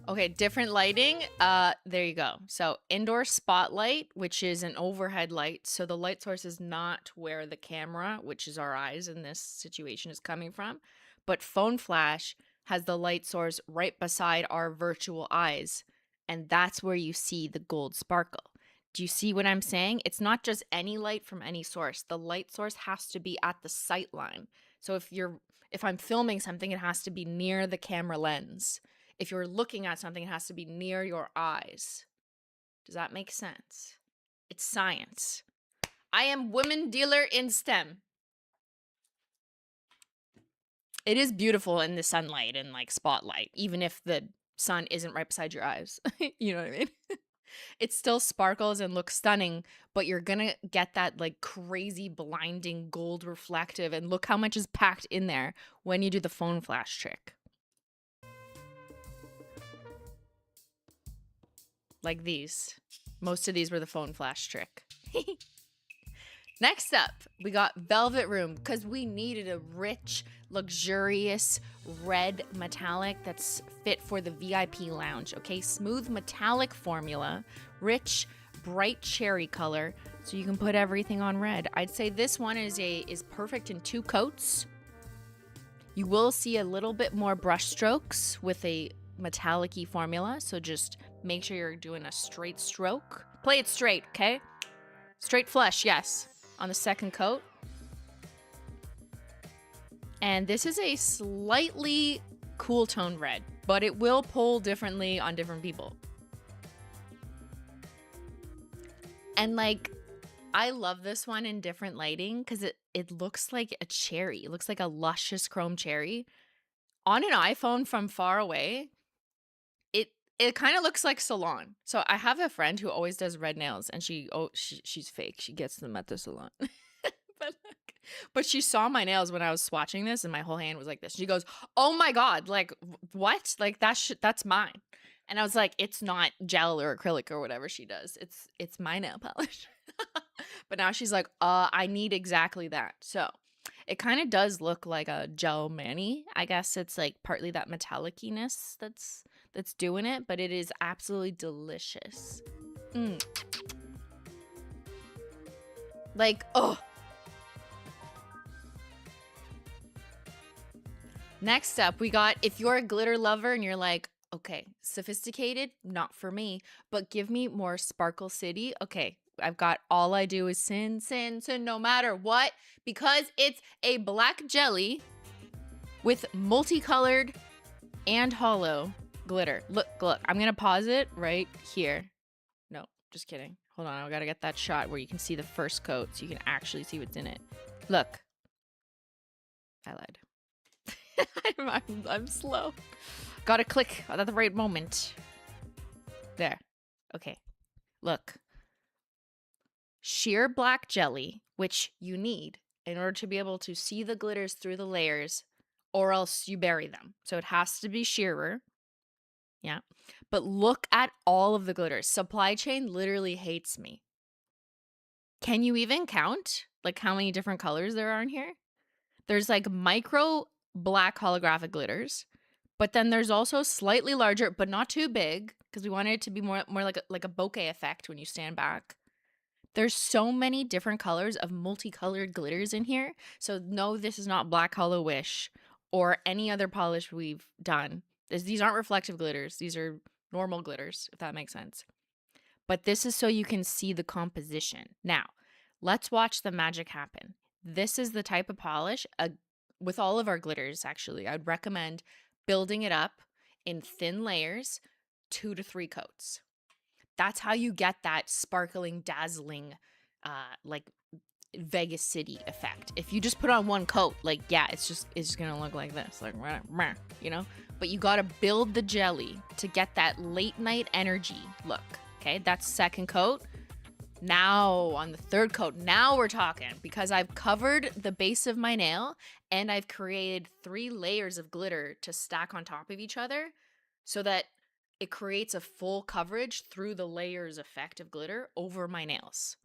Speaker 1: Okay, different lighting. There you go. So indoor spotlight, which is an overhead light. So the light source is not where the camera, which is our eyes in this situation, is coming from. But phone flash has the light source right beside our virtual eyes. And that's where you see the gold sparkle. Do you see what I'm saying? It's not just any light from any source. The light source has to be at the sight line. So if I'm filming something, it has to be near the camera lens. If you're looking at something, it has to be near your eyes. Does that make sense? It's science. I am woman dealer in STEM. It is beautiful in the sunlight and like spotlight, even if the sun isn't right beside your eyes. You know what I mean? It still sparkles and looks stunning, but you're gonna get that like crazy blinding gold reflective, and look how much is packed in there when you do the phone flash trick. Like these. Most of these were the phone flash trick. Next up, we got Velvet Room, because we needed a rich, luxurious red metallic that's fit for the VIP lounge. Okay, smooth metallic formula, rich, bright cherry color, so you can put everything on red. I'd say this one is perfect in 2 coats. You will see a little bit more brush strokes with a metallic-y formula, so just make sure you're doing a straight stroke. Play it straight, okay? Straight flush, yes, on the 2nd coat. And this is a slightly cool tone red, but it will pull differently on different people. And like, I love this one in different lighting because it looks like a cherry. It looks like a luscious chrome cherry. On an iPhone from far away, it kind of looks like salon. So I have a friend who always does red nails, and she's fake. She gets them at the salon. But she saw my nails when I was swatching this, and my whole hand was like this. She goes, "Oh my God, like what? Like that's mine." And I was like, "It's not gel or acrylic or whatever she does. It's my nail polish." But now she's like, I need exactly that." So it kind of does look like a gel mani. I guess it's like partly that metallic-iness that's doing it, but it is absolutely delicious. Like, oh. Next up, we got, if you're a glitter lover and you're like, okay, sophisticated, not for me, but give me more Sparkle City. Okay, I've got All I Do Is Sin, Sin, Sin, no matter what, because it's a black jelly with multicolored and hollow glitter. Look, I'm gonna pause it right here. No, just kidding. Hold on, I gotta get that shot where you can see the first coat so you can actually see what's in it. Look. I lied. I'm slow. Gotta click at the right moment. There. Okay. Look. Sheer black jelly, which you need in order to be able to see the glitters through the layers, or else you bury them. So it has to be sheerer. Yeah. But look at all of the glitters. Supply chain literally hates me. Can you even count like how many different colors there are in here? There's like micro black holographic glitters, but then there's also slightly larger, but not too big, because we wanted it to be more like a bokeh effect when you stand back. There's so many different colors of multicolored glitters in here. So no, this is not Black Hollow Wish or any other polish we've done. These aren't reflective glitters. These are normal glitters, if that makes sense. But this is so you can see the composition. Now, let's watch the magic happen. This is the type of polish, with all of our glitters, actually, I'd recommend building it up in thin layers, 2 to 3 coats. That's how you get that sparkling, dazzling, like Vegas City effect. If you just put on one coat, like, yeah, it's just gonna look like this, like, you know? But you gotta build the jelly to get that late night energy look, okay? That's second coat. Now on the third coat, now we're talking, because I've covered the base of my nail and I've created 3 layers of glitter to stack on top of each other so that it creates a full coverage through the layers effect of glitter over my nails.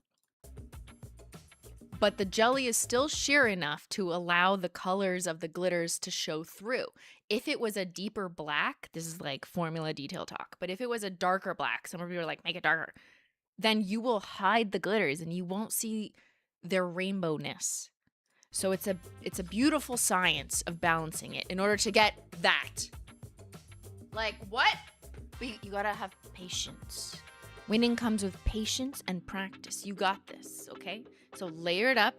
Speaker 1: But the jelly is still sheer enough to allow the colors of the glitters to show through. If it was a deeper black, this is like formula detail talk, but if it was a darker black, some of you are like, make it darker, then you will hide the glitters and you won't see their rainbowness. So it's a beautiful science of balancing it in order to get that. Like, what? But you gotta have patience. Winning comes with patience and practice. You got this, okay? So layer it up.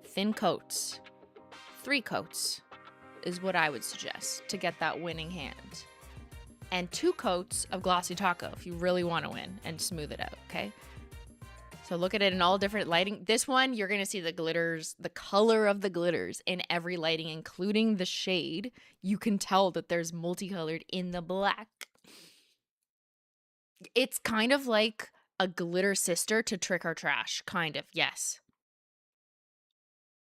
Speaker 1: Thin coats. 3 coats is what I would suggest to get that winning hand. And 2 coats of Glossy Taco if you really want to win and smooth it out, okay? So look at it in all different lighting. This one, you're going to see the glitters, the color of the glitters in every lighting, including the shade. You can tell that there's multicolored in the black. It's kind of like a glitter sister to Trick or Trash, kind of, yes.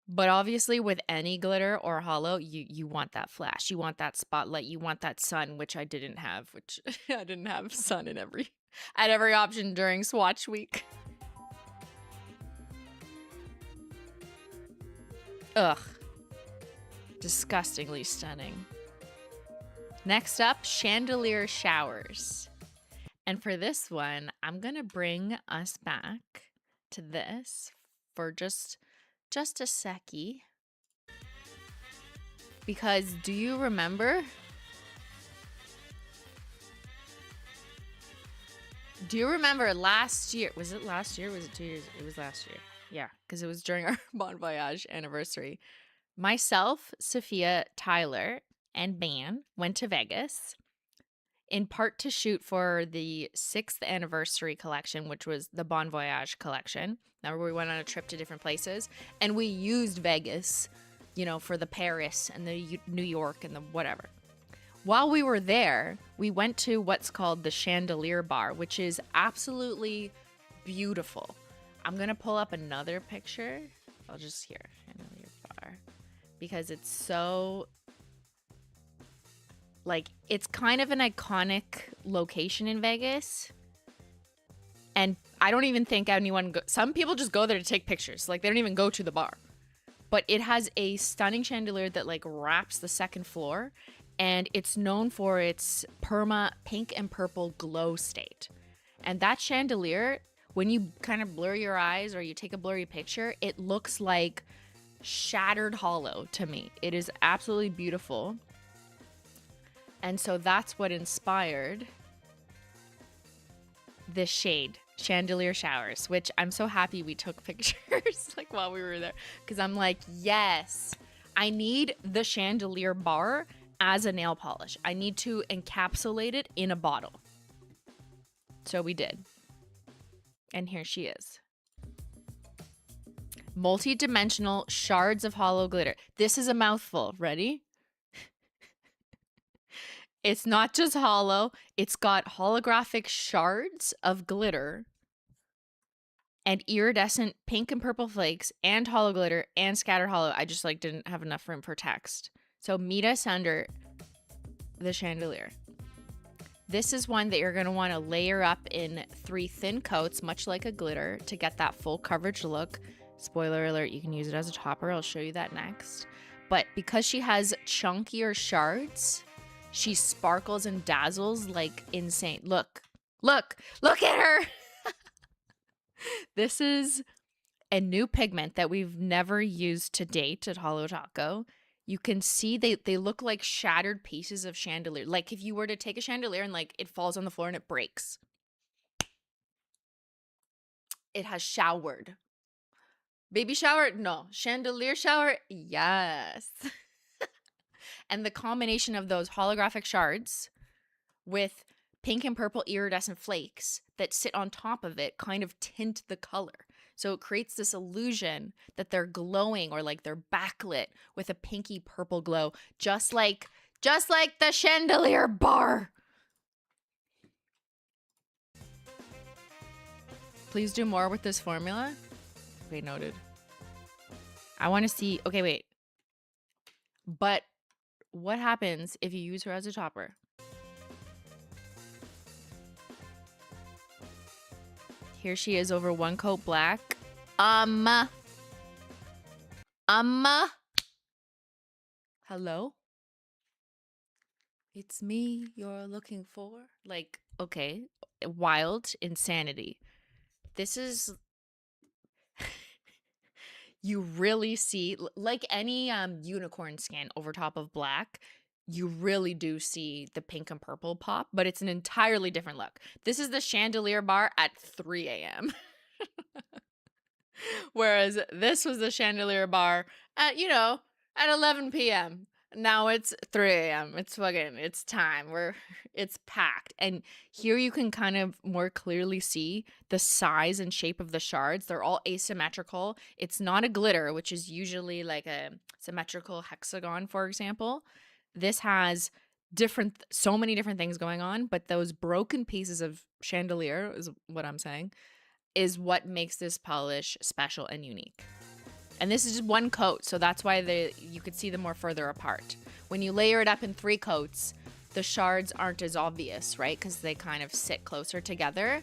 Speaker 1: But obviously with any glitter or holo, you want that flash. You want that spotlight. You want that sun, which I didn't have, which I didn't have sun at every option during swatch week. Ugh. Disgustingly stunning. Next up, Chandelier Showers. And for this one, I'm going to bring us back to this for just a seckie. Because do you remember? Do you remember last year? Was it last year? Was it 2 years? It was last year. Yeah, because it was during our Bon Voyage anniversary. Myself, Sophia, Tyler, and Beyyyn went to Vegas in part to shoot for the 6th anniversary collection, which was the Bon Voyage collection. Now we went on a trip to different places, and we used Vegas, you know, for the Paris and the New York and the whatever. While we were there, we went to what's called the Chandelier Bar, which is absolutely beautiful. I'm going to pull up another picture. I'll just here, Chandelier Bar, because it's so, like, it's kind of an iconic location in Vegas. And I don't even think anyone, some people just go there to take pictures. Like, they don't even go to the bar. But it has a stunning chandelier that, like, wraps the second floor. And it's known for its perma pink and purple glow state. And that chandelier, when you kind of blur your eyes or you take a blurry picture, it looks like shattered hollow to me. It is absolutely beautiful. And so that's what inspired this shade, Chandelier Showers, which I'm so happy we took pictures like while we were there. Because I'm like, yes, I need the Chandelier Bar as a nail polish. I need to encapsulate it in a bottle. So we did. And here she is. Multi-dimensional shards of holo glitter. This is a mouthful. Ready? It's not just holo. It's got holographic shards of glitter and iridescent pink and purple flakes and holo glitter and scattered holo. I just like didn't have enough room for text. So meet us under the chandelier. This is one that you're going to want to layer up in 3 thin coats, much like a glitter, to get that full coverage look. Spoiler alert, you can use it as a topper. I'll show you that next. But because she has chunkier shards, she sparkles and dazzles like insane. Look at her. This is a new pigment that we've never used to date at Holo Taco. You can see they look like shattered pieces of chandelier. Like if you were to take a chandelier and like it falls on the floor and it breaks. It has showered. Baby shower? No. Chandelier shower? Yes. And the combination of those holographic shards with pink and purple iridescent flakes that sit on top of it kind of tint the color. So it creates this illusion that they're glowing or like they're backlit with a pinky purple glow, just like the chandelier bar. Please do more with this formula. Okay, noted. I want to see. Okay, wait. But what happens if you use her as a topper? Here she is over 1 coat black. Hello? It's me you're looking for? Like, okay. Wild insanity. This is... You really see, like any unicorn skin over top of black, you really do see the pink and purple pop, but it's an entirely different look. This is the chandelier bar at 3 a.m. Whereas this was the chandelier bar at, at 11 p.m. Now it's 3 a.m. It's time. It's packed. And here you can kind of more clearly see the size and shape of the shards. They're all asymmetrical. It's not a glitter, which is usually like a symmetrical hexagon, for example. This has so many different things going on, but those broken pieces of chandelier is what I'm saying, is what makes this polish special and unique. And this is just 1 coat, so that's why you could see them more further apart. When you layer it up in 3 coats, the shards aren't as obvious, right? Because they kind of sit closer together.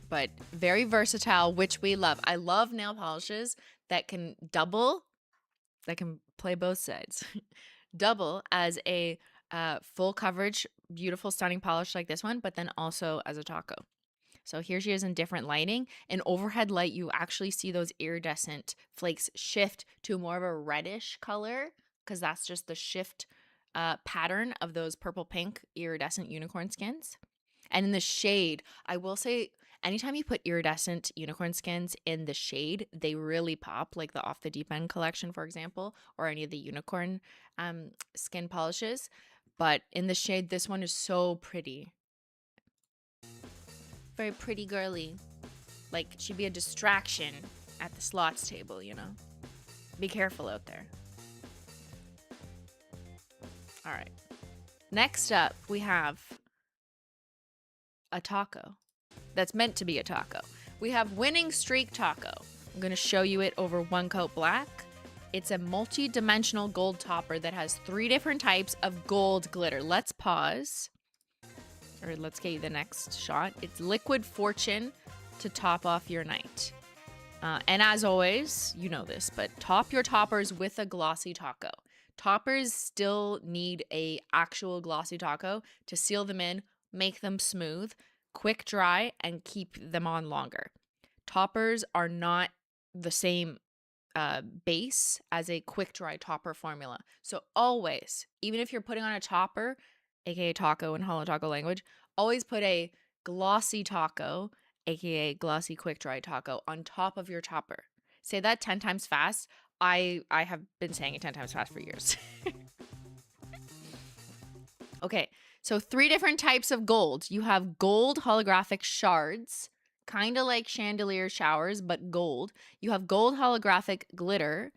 Speaker 1: But very versatile, which we love. I love nail polishes that can that can play both sides. Double as a full coverage, beautiful, stunning polish like this one, but then also as a taco. So here she is in different lighting. In overhead light, you actually see those iridescent flakes shift to more of a reddish color because that's just the shift pattern of those purple pink iridescent unicorn skins. And in the shade, I will say, anytime you put iridescent unicorn skins in the shade, they really pop, like the Off the Deep End collection, for example, or any of the unicorn skin polishes. But in the shade, this one is so pretty. Very pretty girly. Like, she'd be a distraction at the slots table, Be careful out there. All right. Next up, we have a taco that's meant to be a taco. We have Winning Streak Taco. I'm going to show you it over 1 coat black. It's a multi-dimensional gold topper that has 3 different types of gold glitter. Let's pause. Or let's get you the next shot. It's Liquid Fortune to top off your night. And as always, you know this, but top your toppers with a glossy taco. Toppers still need a actual glossy taco to seal them in, make them smooth, quick dry, and keep them on longer. Toppers are not the same base as a quick dry topper formula. So always, even if you're putting on a topper, aka taco in Holo Taco language, always put a glossy taco, aka glossy quick dry taco, on top of your topper. Say that 10 times fast. I have been saying it 10 times fast for years. Okay, so 3 different types of gold. You have gold holographic shards, kind of like Chandelier Showers, but gold. You have gold holographic glitter,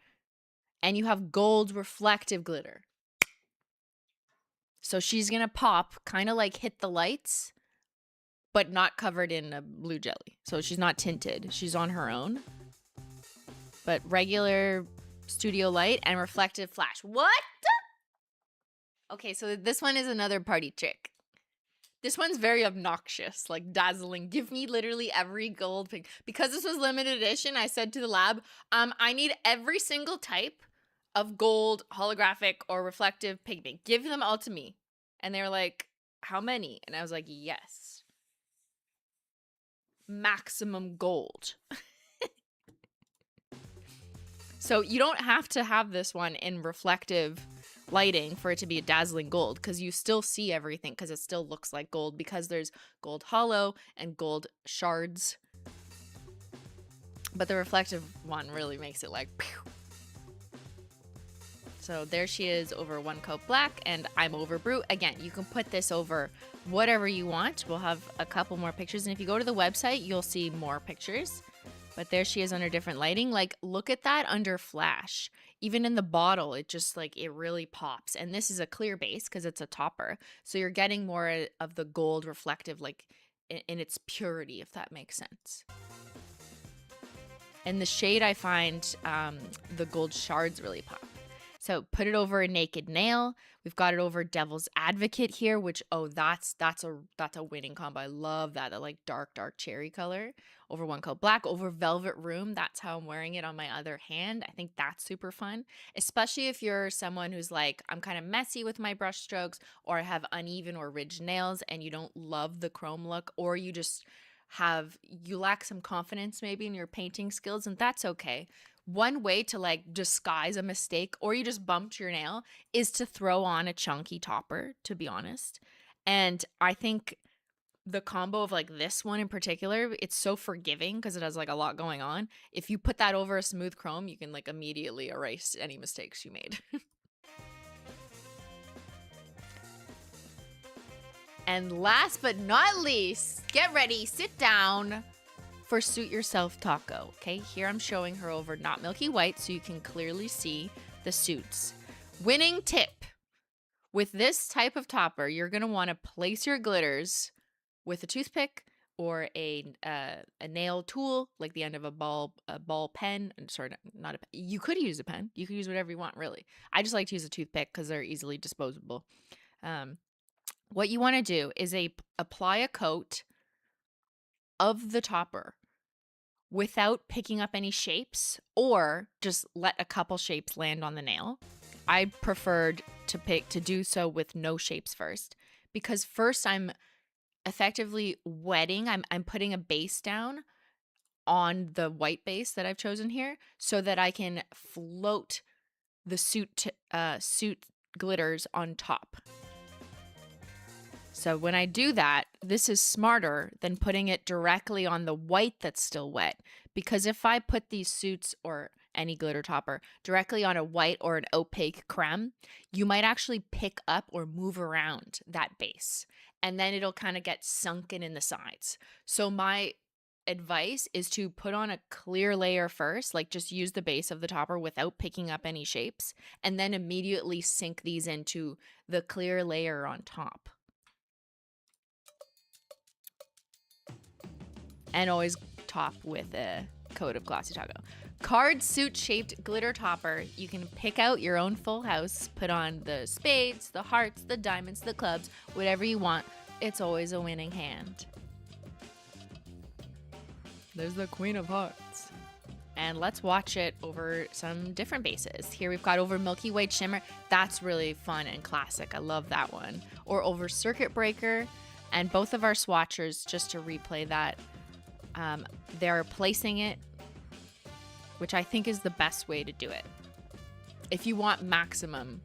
Speaker 1: and you have gold reflective glitter. So she's going to pop, kind of like Hit the Lights, but not covered in a blue jelly. So she's not tinted. She's on her own. But regular studio light and reflective flash. What? Okay, so this one is another party trick. This one's very obnoxious, like dazzling. Give me literally every gold pig. Because this was limited edition, I said to the lab, I need every single type of gold, holographic, or reflective pigment. Give them all to me. And they were like, how many? And I was like, yes. Maximum gold. So you don't have to have this one in reflective lighting for it to be a dazzling gold, because you still see everything, because it still looks like gold, because there's gold hollow and gold shards. But the reflective one really makes it like pew. So there she is over one coat black, and I'm over brute. Again, you can put this over whatever you want. We'll have a couple more pictures, and if you go to the website, you'll see more pictures. But there she is under different lighting. Like, look at that under flash. Even in the bottle, it just like, it really pops. And this is a clear base because it's a topper. So you're getting more of the gold reflective, like in its purity, if that makes sense. And the shade, I find the gold shards really pop. So put it over a naked nail. We've got it over Devil's Advocate here, which, oh, that's a winning combo. I love that. That like dark cherry color over one coat black, over Velvet Room. That's how I'm wearing it on my other hand. I think that's super fun, especially if you're someone who's like, I'm kind of messy with my brush strokes, or I have uneven or ridged nails and you don't love the chrome look, or you just you lack some confidence maybe in your painting skills, and that's okay. One way to like disguise a mistake, or you just bumped your nail, is to throw on a chunky topper, to be honest. And I think the combo of like this one in particular, it's so forgiving because it has like a lot going on. If you put that over a smooth chrome, you can like immediately erase any mistakes you made. And last but not least, get ready, sit down for Suit Yourself Taco. Okay, here I'm showing her over not milky white so you can clearly see the suits. Winning tip. With this type of topper, you're going to want to place your glitters with a toothpick or a nail tool, like the end of a ball pen. Sorry, not a pen. You could use a pen. You could use whatever you want, really. I just like to use a toothpick because they're easily disposable. What you want to do is apply a coat of the topper without picking up any shapes, or just let a couple shapes land on the nail. I preferred to do so with no shapes first, because first I'm effectively wetting, I'm putting a base down on the white base that I've chosen here so that I can float the suit glitters on top. So when I do that, this is smarter than putting it directly on the white that's still wet, because if I put these suits or any glitter topper directly on a white or an opaque creme, you might actually pick up or move around that base, and then it'll kind of get sunken in the sides. So my advice is to put on a clear layer first, like just use the base of the topper without picking up any shapes, and then immediately sink these into the clear layer on top. And always top with a coat of Glossy Taco. Card suit shaped glitter topper. You can pick out your own full house, put on the spades, the hearts, the diamonds, the clubs, whatever you want. It's always a winning hand. There's the Queen of Hearts. And let's watch it over some different bases. Here we've got over Milky White Shimmer. That's really fun and classic. I love that one. Or over Circuit Breaker. And both of our swatchers, just to replay that, they're placing it, which I think is the best way to do it if you want maximum,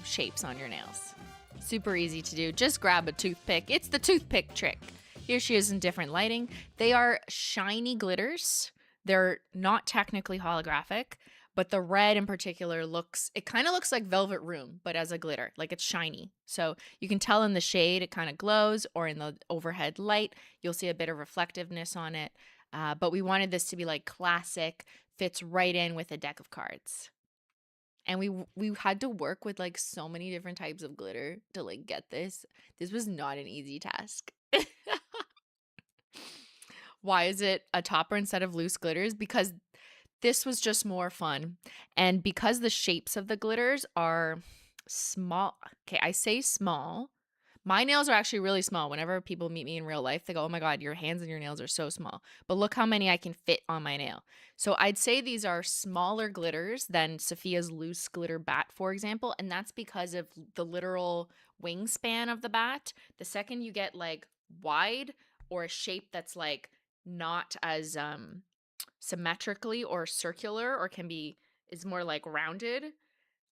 Speaker 1: shapes on your nails. Super easy to do. Just grab a toothpick. It's the toothpick trick. Here she is in different lighting. They are shiny glitters. They're not technically holographic, but the red in particular it kind of looks like Velvet Room, but as a glitter, like it's shiny. So you can tell in the shade, it kind of glows, or in the overhead light, you'll see a bit of reflectiveness on it. But we wanted this to be like classic, fits right in with a deck of cards. And we had to work with like so many different types of glitter to like get this. This was not an easy task. Why is it a topper instead of loose glitters? Because this was just more fun. And because the shapes of the glitters are small. Okay, I say small. My nails are actually really small. Whenever people meet me in real life, they go, oh my God, your hands and your nails are so small. But look how many I can fit on my nail. So I'd say these are smaller glitters than Sophia's loose glitter bat, for example. And that's because of the literal wingspan of the bat. The second you get like wide or a shape that's like not as symmetrically or circular or is more like rounded,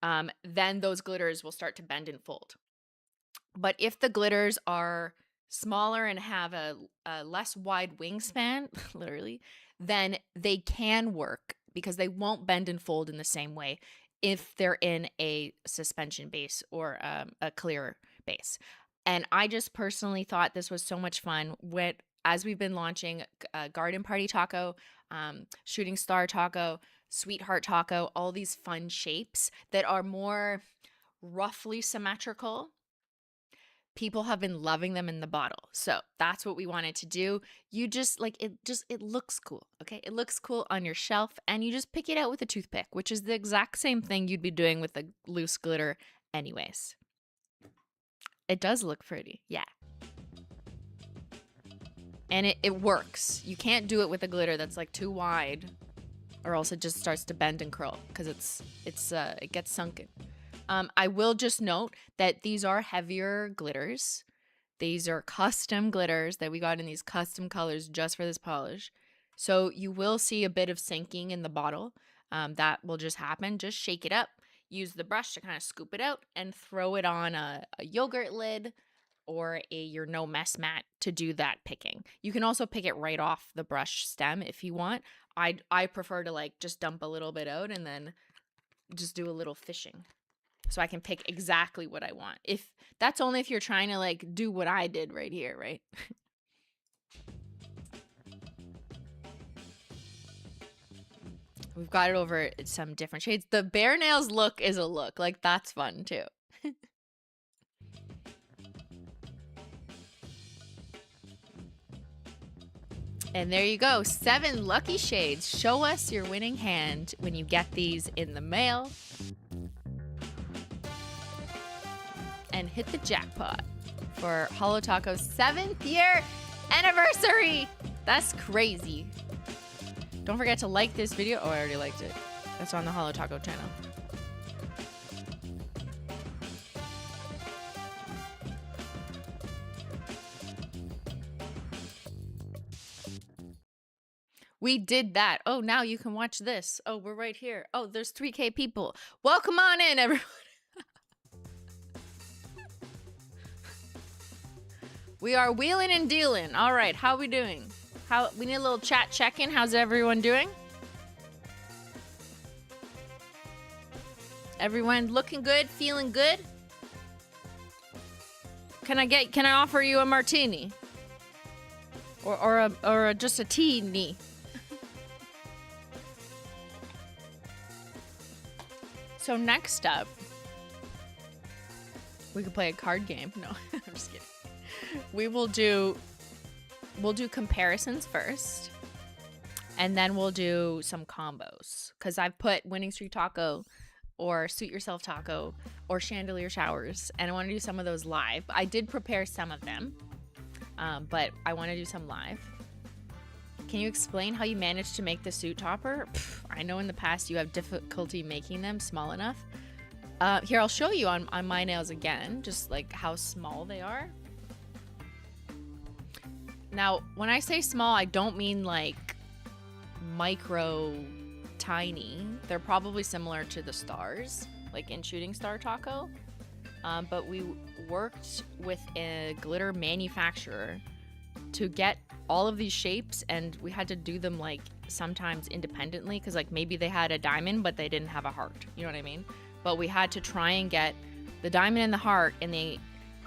Speaker 1: then those glitters will start to bend and fold. But if the glitters are smaller and have a less wide wingspan, literally, then they can work because they won't bend and fold in the same way if they're in a suspension base or a clear base. And I just personally thought this was so much fun as we've been launching Garden Party Taco, Shooting Star Taco, Sweetheart Taco, all these fun shapes that are more roughly symmetrical. People have been loving them in the bottle. So that's what we wanted to do. You just like it looks cool. Okay. It looks cool on your shelf and you just pick it out with a toothpick, which is the exact same thing you'd be doing with a loose glitter anyways. It does look pretty. Yeah. And it works. You can't do it with a glitter that's like too wide or else it just starts to bend and curl because it gets sunken. I will just note that these are heavier glitters. These are custom glitters that we got in these custom colors just for this polish. So you will see a bit of sinking in the bottle. That will just happen. Just shake it up. Use the brush to kind of scoop it out and throw it on a yogurt lid or your no mess mat to do that picking. You can also pick it right off the brush stem if you want. I prefer to like just dump a little bit out and then just do a little fishing. So I can pick exactly what I want. If that's only if you're trying to like do what I did right here, right? We've got it over some different shades. The bare nails look is a look. Like that's fun too. And there you go. 7 lucky shades. Show us your winning hand when you get these in the mail. And hit the jackpot for Holo Taco's 7th year anniversary. That's crazy. Don't forget to like this video. Oh, I already liked it. That's on the Holo Taco channel. We did that. Oh, now you can watch this. Oh, we're right here. Oh, there's 3K people. Welcome on in, everyone. We are wheeling and dealing. All right, how we doing? We need a little chat check-in. How's everyone doing? Everyone looking good, feeling good? Can I offer you a martini? Or just a teeny? So next up, we could play a card game. No, I'm just kidding. We'll do comparisons first, and then we'll do some combos. Because I've put Winning Streak Taco, or Suit Yourself Taco, or Chandelier Showers, and I want to do some of those live. I did prepare some of them, but I want to do some live. Can you explain how you managed to make the suit topper? I know in the past you have difficulty making them small enough. Here, I'll show you on my nails again, just like how small they are. Now, when I say small, I don't mean like micro tiny. They're probably similar to the stars, like in Shooting Star Taco. But we worked with a glitter manufacturer to get all of these shapes, and we had to do them like sometimes independently because like maybe they had a diamond but they didn't have a heart. You know what I mean? But we had to try and get the diamond and the heart in the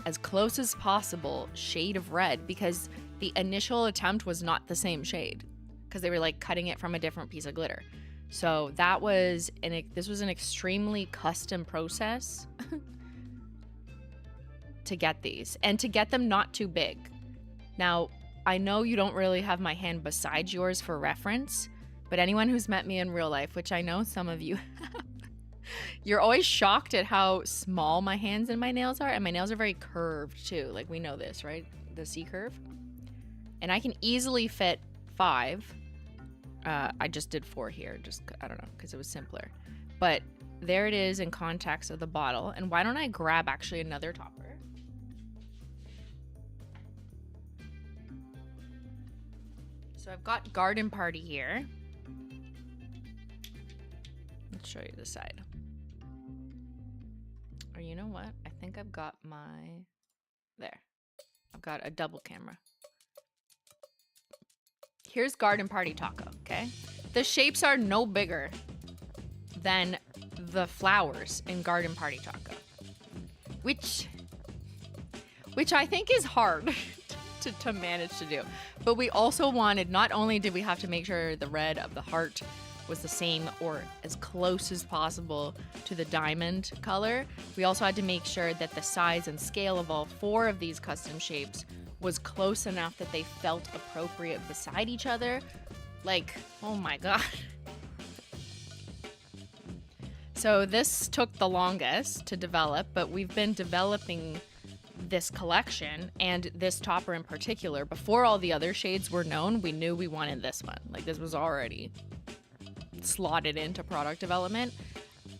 Speaker 1: as close as possible shade of red, because the initial attempt was not the same shade because they were like cutting it from a different piece of glitter. So that was this was an extremely custom process to get these and to get them not too big. Now, I know you don't really have my hand beside yours for reference, but anyone who's met me in real life, which I know some of you have, you're always shocked at how small my hands and my nails are, and my nails are very curved too. Like, we know this, right? The C curve. And I can easily fit 5. I just did 4 here, just, I don't know, because it was simpler. But there it is in context of the bottle. And why don't I grab actually another topper? So I've got Garden Party here. Let's show you the side. Or you know what? I think I've got my... There. I've got a double camera. Here's Garden Party Taco, okay? The shapes are no bigger than the flowers in Garden Party Taco. Which I think is hard to manage to do. But we also wanted, not only did we have to make sure the red of the heart was the same or as close as possible to the diamond color, we also had to make sure that the size and scale of all 4 of these custom shapes was close enough that they felt appropriate beside each other. Like, oh my god. So this took the longest to develop, but we've been developing this collection and this topper in particular. Before all the other shades were known, we knew we wanted this one. Like, this was already slotted into product development.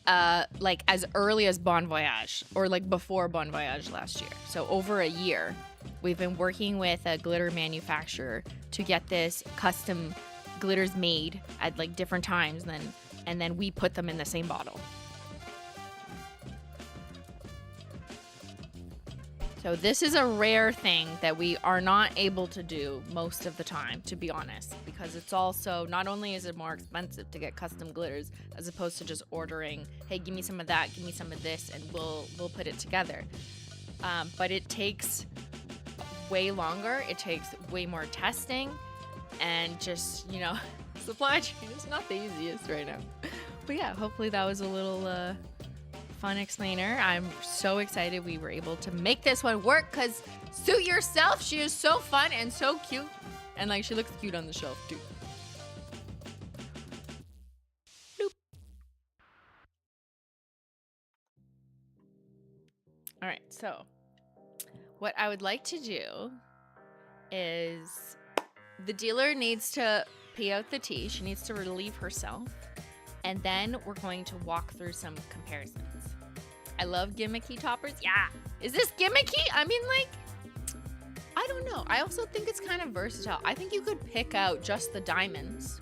Speaker 1: Like as early as Bon Voyage, or like before Bon Voyage last year. So over a year, we've been working with a glitter manufacturer to get this custom glitters made at like different times, and then we put them in the same bottle. So this is a rare thing that we are not able to do most of the time, to be honest, because it's also, not only is it more expensive to get custom glitters as opposed to just ordering, hey, give me some of that, give me some of this, and we'll put it together. But it takes way longer. It takes way more testing, and just, you know, supply chain is not the easiest right now. But yeah, hopefully that was a little fun explainer. I'm so excited we were able to make this one work, because Suit Yourself, she is so fun and so cute, and like she looks cute on the shelf too. Bloop. All right, so what I would like to do is the dealer needs to pay out the tea. She needs to relieve herself, and then we're going to walk through some comparisons. I love gimmicky toppers. Yeah. Is this gimmicky? I mean, like, I don't know. I also think it's kind of versatile. I think you could pick out just the diamonds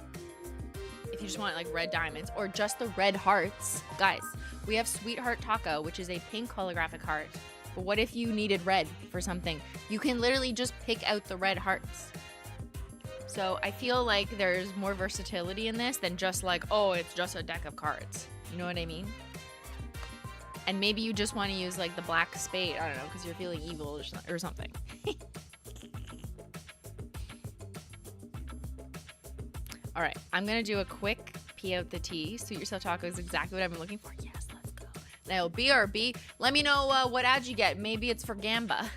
Speaker 1: if you just want like red diamonds, or just the red hearts. Guys, we have Sweetheart Taco, which is a pink holographic heart. But what if you needed red for something? You can literally just pick out the red hearts. So I feel like there's more versatility in this than just like, oh, it's just a deck of cards. You know what I mean? And maybe you just want to use like the black spade, I don't know, because you're feeling evil or something. All right, I'm going to do a quick pee out the tea. Suit Yourself Taco is exactly what I've been looking for. Yes, let's go. Now, BRB, let me know what ad you get. Maybe it's for Gamba.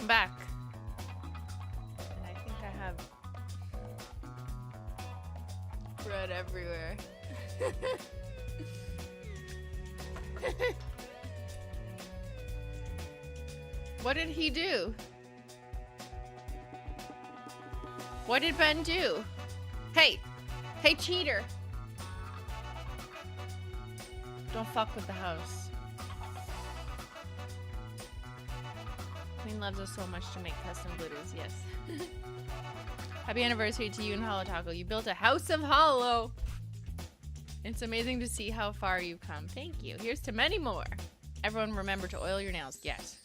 Speaker 1: come back. And I think I have bread everywhere. What did he do? What did Ben do? Hey! Hey, cheater! Don't fuck with the house. Queen loves us so much to make custom glitters, yes. Happy anniversary to you and Holo Taco. You built a house of Holo. It's amazing to see how far you've come. Thank you. Here's to many more. Everyone remember to oil your nails. Yes.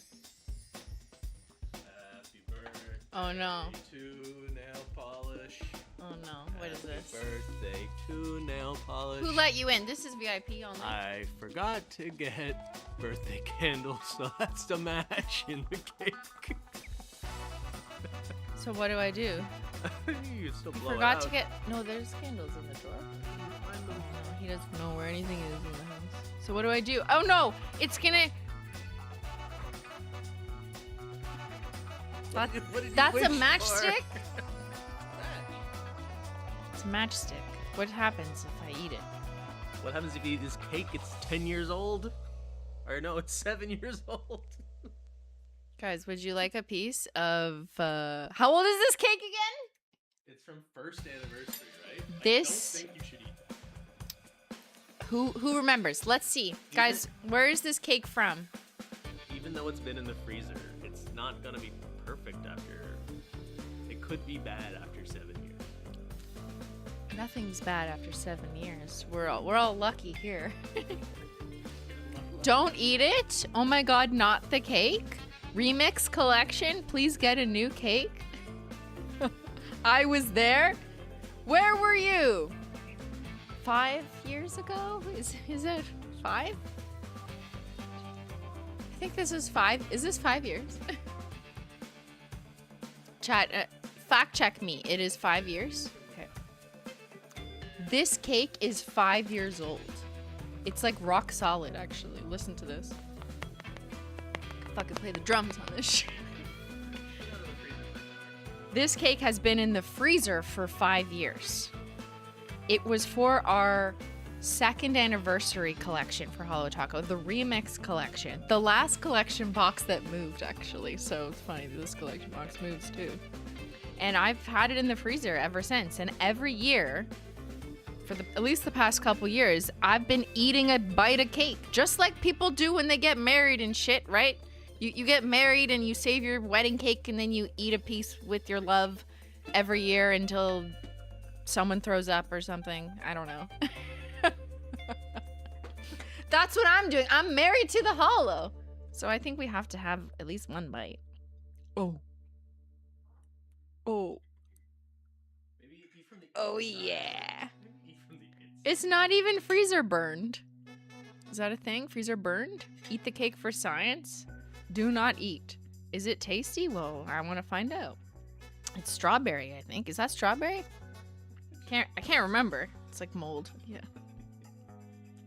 Speaker 2: Happy birthday.
Speaker 1: Oh no.
Speaker 2: To nail polish.
Speaker 1: Oh no. What is this?
Speaker 2: Happy birthday to nail polish.
Speaker 1: Who let you in? This is VIP only.
Speaker 2: I forgot to get birthday candles, so that's the mash in the cake.
Speaker 1: So what do I do?
Speaker 2: You can still
Speaker 1: You
Speaker 2: blow it
Speaker 1: forgot
Speaker 2: out.
Speaker 1: to get... No, there's candles in the drawer. No, he doesn't know where anything is in the house. So what do I do? Oh no! It's gonna...
Speaker 2: What did you
Speaker 1: That's a
Speaker 2: wish
Speaker 1: matchstick?
Speaker 2: for?
Speaker 1: It's a matchstick. What happens if I eat it?
Speaker 2: What happens if you eat this cake? It's 10 years old? Or no, it's 7 years old.
Speaker 1: Guys, would you like a piece of... How old is this cake again?
Speaker 2: It's from first anniversary, right?
Speaker 1: This-
Speaker 2: I don't think you should eat that.
Speaker 1: Who remembers? Let's see. Guys, where is this cake from?
Speaker 2: Even though it's been in the freezer, it's not gonna be perfect after... It could be bad after 7 years.
Speaker 1: Nothing's bad after 7 years. We're all lucky here. Don't eat it. Oh my god, not the cake. Remix collection, please get a new cake. I was there. Where were you? 5 years ago? Is it 5? I think this is 5. Is this 5 years? Chat, fact check me. It is 5 years. Okay. This cake is 5 years old. It's like rock solid, actually. Listen to this. Fucking play the drums on this shit. This cake has been in the freezer for 5 years. It was for our 2nd anniversary collection for Holo Taco, the remix collection. The last collection box that moved, actually. So it's funny, this collection box moves too. And I've had it in the freezer ever since. And every year, for at least the past couple years, I've been eating a bite of cake. Just like people do when they get married and shit, right? You get married and you save your wedding cake and then you eat a piece with your love every year until someone throws up or something. I don't know. That's what I'm doing. I'm married to the Holo. So I think we have to have at least one bite. Oh. Oh.
Speaker 2: Maybe eat from the
Speaker 1: Oh,
Speaker 2: inside.
Speaker 1: yeah.
Speaker 2: Maybe eat from the inside.
Speaker 1: It's not even freezer burned. Is that a thing? Freezer burned? Eat the cake for science? Do not eat. Is it tasty? Well, I want to find out. It's strawberry, I think. Is that strawberry? I can't remember. It's like mold. Yeah.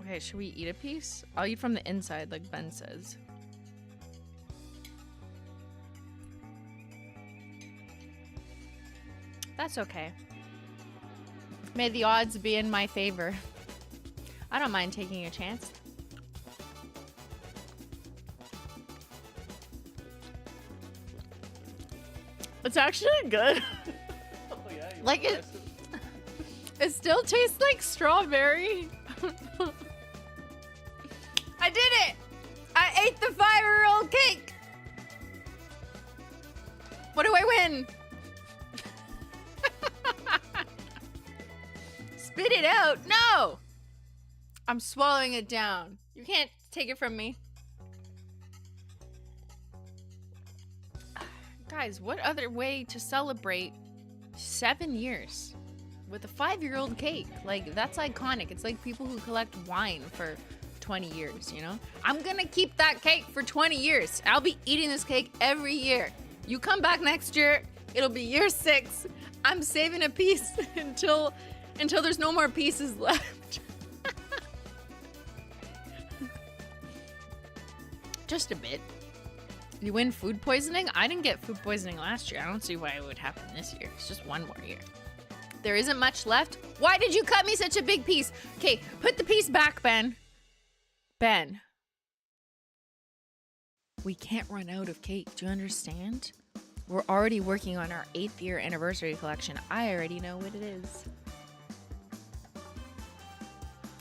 Speaker 1: Okay, should we eat a piece? I'll eat from the inside, like Ben says. That's okay. May the odds be in my favor. I don't mind taking a chance. It's actually good.
Speaker 2: Oh, yeah, you
Speaker 1: Like
Speaker 2: want
Speaker 1: it-
Speaker 2: the rest of
Speaker 1: It still tastes like strawberry. I did it! I ate the 5-year-old cake! What do I win? Spit it out! No! I'm swallowing it down. You can't take it from me. Guys, what other way to celebrate 7 years with a 5-year-old cake? Like, that's iconic. It's like people who collect wine for 20 years, you know? I'm gonna keep that cake for 20 years. I'll be eating this cake every year. You come back next year, it'll be year 6. I'm saving a piece until there's no more pieces left. Just a bit. You win food poisoning? I didn't get food poisoning last year. I don't see why it would happen this year. It's just one more year. There isn't much left. Why did you cut me such a big piece? Okay, put the piece back, Ben. Ben. We can't run out of cake. Do you understand? We're already working on our 8th year anniversary collection. I already know what it is.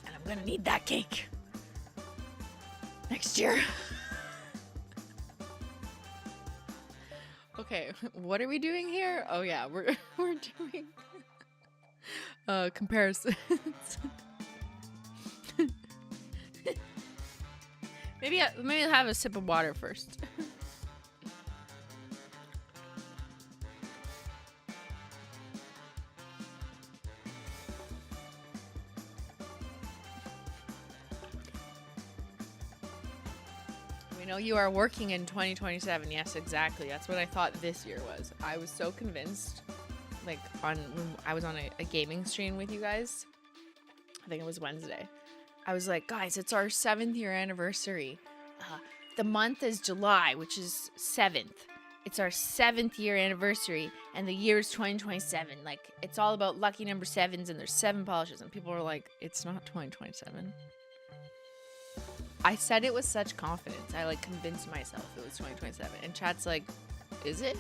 Speaker 1: And I'm gonna need that cake next year. Okay, what are we doing here? Oh yeah, we're doing comparisons. maybe I'll have a sip of water first. We know you are working in 2027. Yes, exactly. That's what I thought this year was. I was so convinced, like when I was on a gaming stream with you guys. I think it was Wednesday. I was like, guys, it's our 7th year anniversary. The month is July, which is 7th. It's our 7th year anniversary, and the year is 2027. Like, it's all about lucky number 7s, and there's 7 polishes. And people were like, it's not 2027. I said it with such confidence. I like convinced myself it was 2027. And chat's like, is it?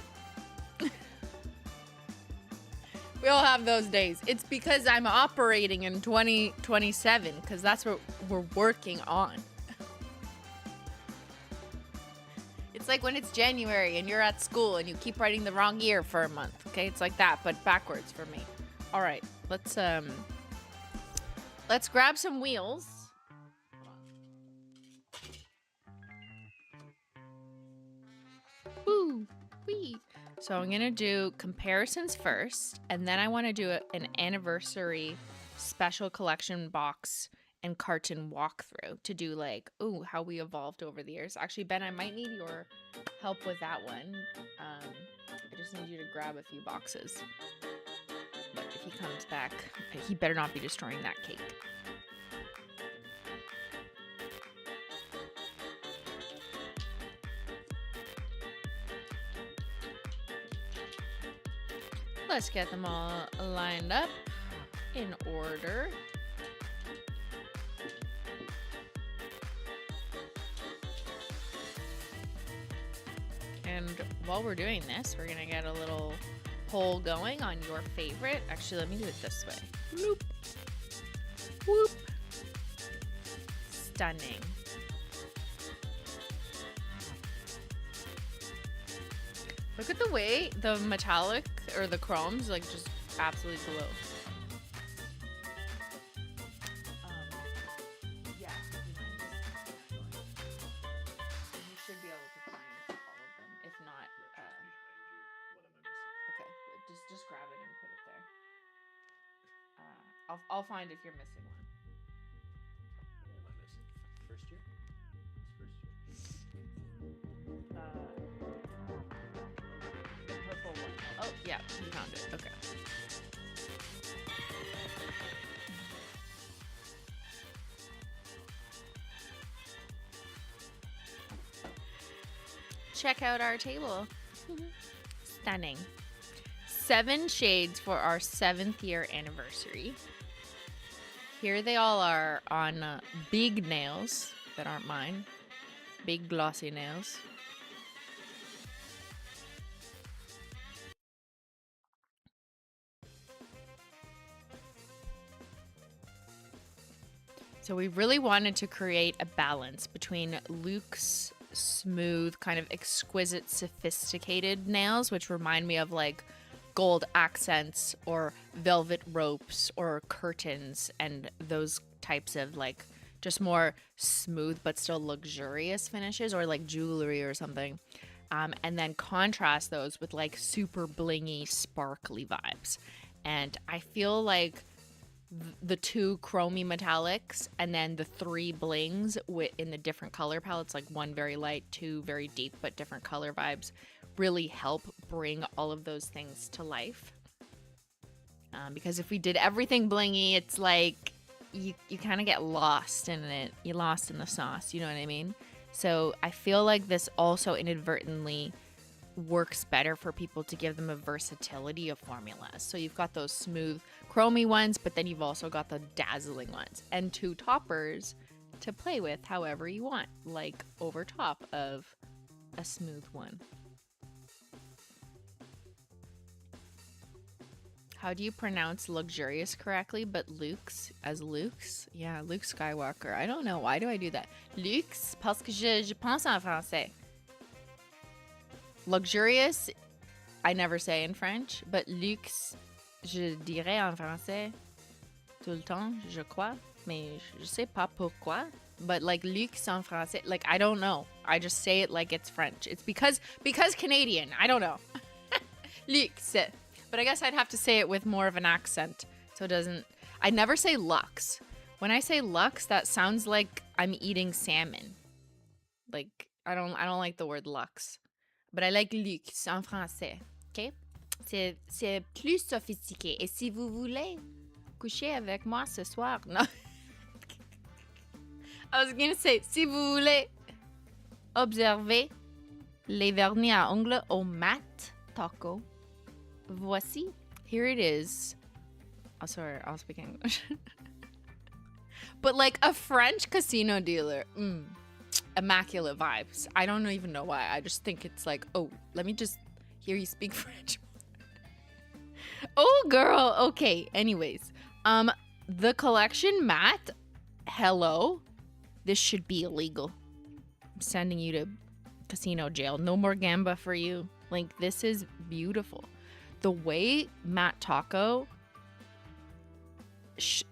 Speaker 1: We all have those days. It's because I'm operating in 2027, because that's what we're working on. It's like when it's January and you're at school and you keep writing the wrong year for a month. Okay, it's like that, but backwards for me. All right, let's grab some wheels. Woo, wee. So I'm gonna do comparisons first, and then I want to do an anniversary special collection box and carton walkthrough to do like, ooh, how we evolved over the years. Actually, Ben, I might need your help with that one. I just need you to grab a few boxes. But if he comes back, he better not be destroying that cake. Let's get them all lined up in order. And while we're doing this, we're gonna get a little poll going on your favorite. Actually, let me do it this way. Whoop. Whoop. Stunning. Look at the way the metallic or the chrome's like just absolutely glow. Yeah. You should be able to find all of them. If not, okay, just grab it and put it there. I'll find if you're missing one.
Speaker 2: What am I missing? First year? It's first year.
Speaker 1: The purple one. Oh, yeah, you found it. Okay. Check out our table. Stunning. 7 shades for our 7th year anniversary. Here they all are on big nails that aren't mine. Big glossy nails. So we really wanted to create a balance between Luke's smooth, kind of exquisite, sophisticated nails, which remind me of like gold accents or velvet ropes or curtains and those types of like just more smooth but still luxurious finishes, or like jewelry or something. And then contrast those with like super blingy, sparkly vibes. And I feel like the 2 chromy metallics and then the 3 blings in the different color palettes, like 1 very light, 2 very deep but different color vibes, really help bring all of those things to life. Because if we did everything blingy, it's like you kind of get lost in it. You're lost in the sauce, you know what I mean? So I feel like this also inadvertently works better for people to give them a versatility of formulas. So you've got those smooth, chromy ones, but then you've also got the dazzling ones and 2 toppers to play with however you want, like over top of a smooth one. How do you pronounce luxurious correctly, but Luke's as Luke's? Yeah, Luke Skywalker. I don't know. Why do I do that? Luke's, parce que je pense en français. Luxurious, I never say in French, but luxe, je dirais en français tout le temps, je crois, mais je sais pas pourquoi. But like luxe en français, like I don't know. I just say it like it's French. It's because Canadian. I don't know. Luxe. But I guess I'd have to say it with more of an accent, so it doesn't. I never say luxe. When I say luxe, that sounds like I'm eating salmon. Like I don't like the word luxe. But I like luxe en français, ok? C'est plus sophistiqué. Et si vous voulez coucher avec moi ce soir, non. I was gonna say, si vous voulez observer les vernis à ongles au mat taco, voici. Here it is. Oh, sorry, I'll speak English. But like a French casino dealer. Immaculate vibes. I don't even know why. I just think it's like, oh, let me just hear you speak French. Oh, girl. Okay. Anyways, the collection mat. Hello. This should be illegal. I'm sending you to casino jail. No more gamba for you. Like, this is beautiful. The way Matt Taco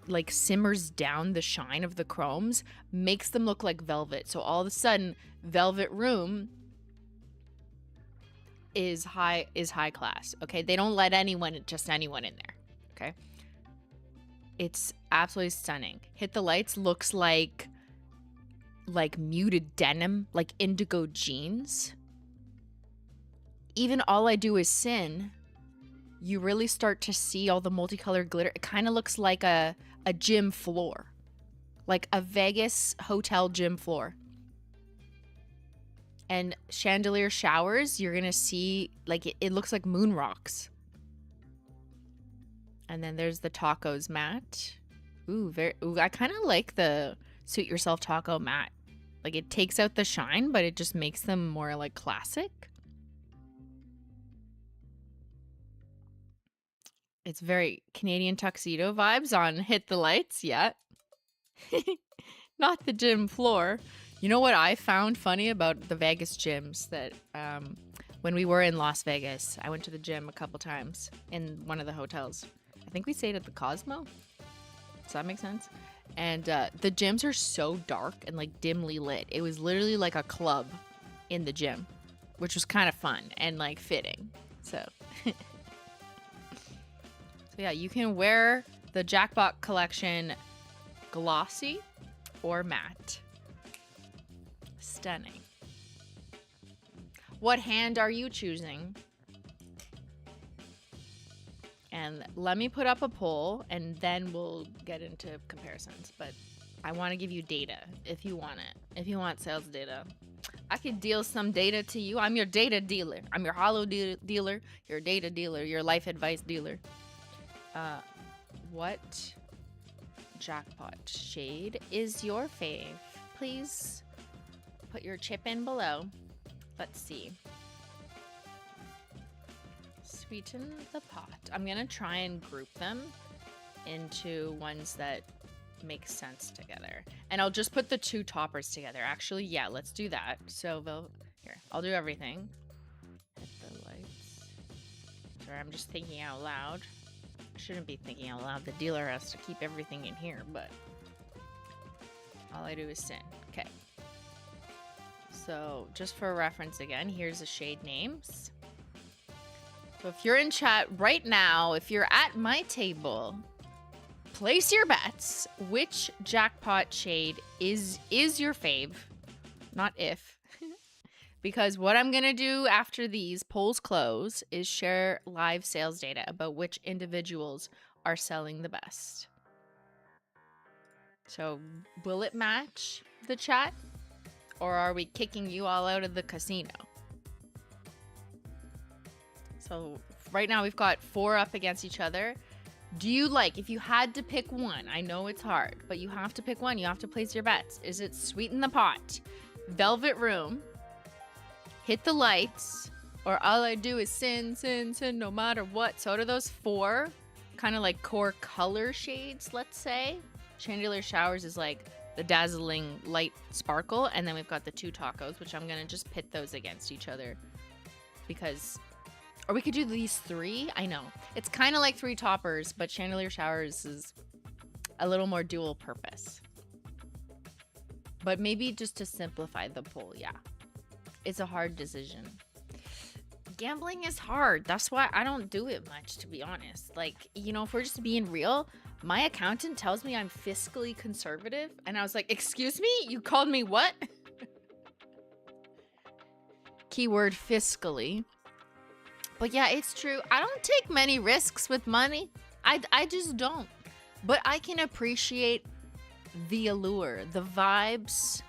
Speaker 1: like simmers down the shine of the chromes makes them look like velvet. So all of a sudden, Velvet Room is high class. Okay, they don't let anyone in there. Okay, it's absolutely stunning. Hit the Lights looks like muted denim, like indigo jeans. Even All I Do Is Sin, you really start to see all the multicolored glitter. It kind of looks like a gym floor, like a Vegas hotel gym floor. And Chandelier Showers, you're gonna see like it looks like moon rocks. And then there's the tacos mat. I kind of like the Suit Yourself taco mat. Like it takes out the shine, but it just makes them more like classic. It's very Canadian tuxedo vibes on Hit the Lights, yeah. Not the gym floor. You know what I found funny about the Vegas gyms? That when we were in Las Vegas, I went to the gym a couple times in one of the hotels. I think we stayed at the Cosmo. Does that make sense? And the gyms are so dark and like dimly lit. It was literally like a club in the gym, which was kind of fun and like fitting. So... So yeah, you can wear the Jackpot Collection glossy or matte. Stunning. What hand are you choosing? And let me put up a poll and then we'll get into comparisons. But I want to give you data if you want it. If you want sales data. I could deal some data to you. I'm your data dealer. I'm your holo dealer, your data dealer, your life advice dealer. What Jackpot shade is your fave? Please put your chip in below. Let's see. Sweeten the pot. I'm gonna try and group them into ones that make sense together. And I'll just put the 2 toppers together. Actually, yeah, let's do that. So here, I'll do everything. Hit the lights. Sorry, I'm just thinking out loud. I shouldn't be thinking out loud. The dealer has to keep everything in here, but All I Do Is Sin. Okay. So just for reference again, here's the shade names. So if you're in chat right now, if you're at my table, place your bets. Which Jackpot shade is your fave? Not if. Because what I'm going to do after these polls close is share live sales data about which individuals are selling the best. So will it match the chat? or are we kicking you all out of the casino? So right now we've got 4 up against each other. Do you like, if you had to pick one, I know it's hard, but you have to pick one. You have to place your bets. Is it Sweeten the Pot, Velvet Room, Hit the Lights, or All I Do Is Sin, Sin, Sin, no matter what? So out of those 4 kind of like core color shades, let's say, Chandelier Showers is like the dazzling light sparkle, and then we've got the 2 tacos, which I'm gonna just pit those against each other because, or we could do these 3. I know it's kind of like 3 toppers, but Chandelier Showers is a little more dual purpose. But maybe just to simplify the poll, yeah, it's a hard decision. Gambling is hard. That's why I don't do it much, to be honest. Like, you know, if we're just being real, my accountant tells me I'm fiscally conservative, and I was like, excuse me, you called me what? Keyword fiscally. But yeah, it's true. I don't take many risks with money. I just don't. But I can appreciate the allure, the vibes,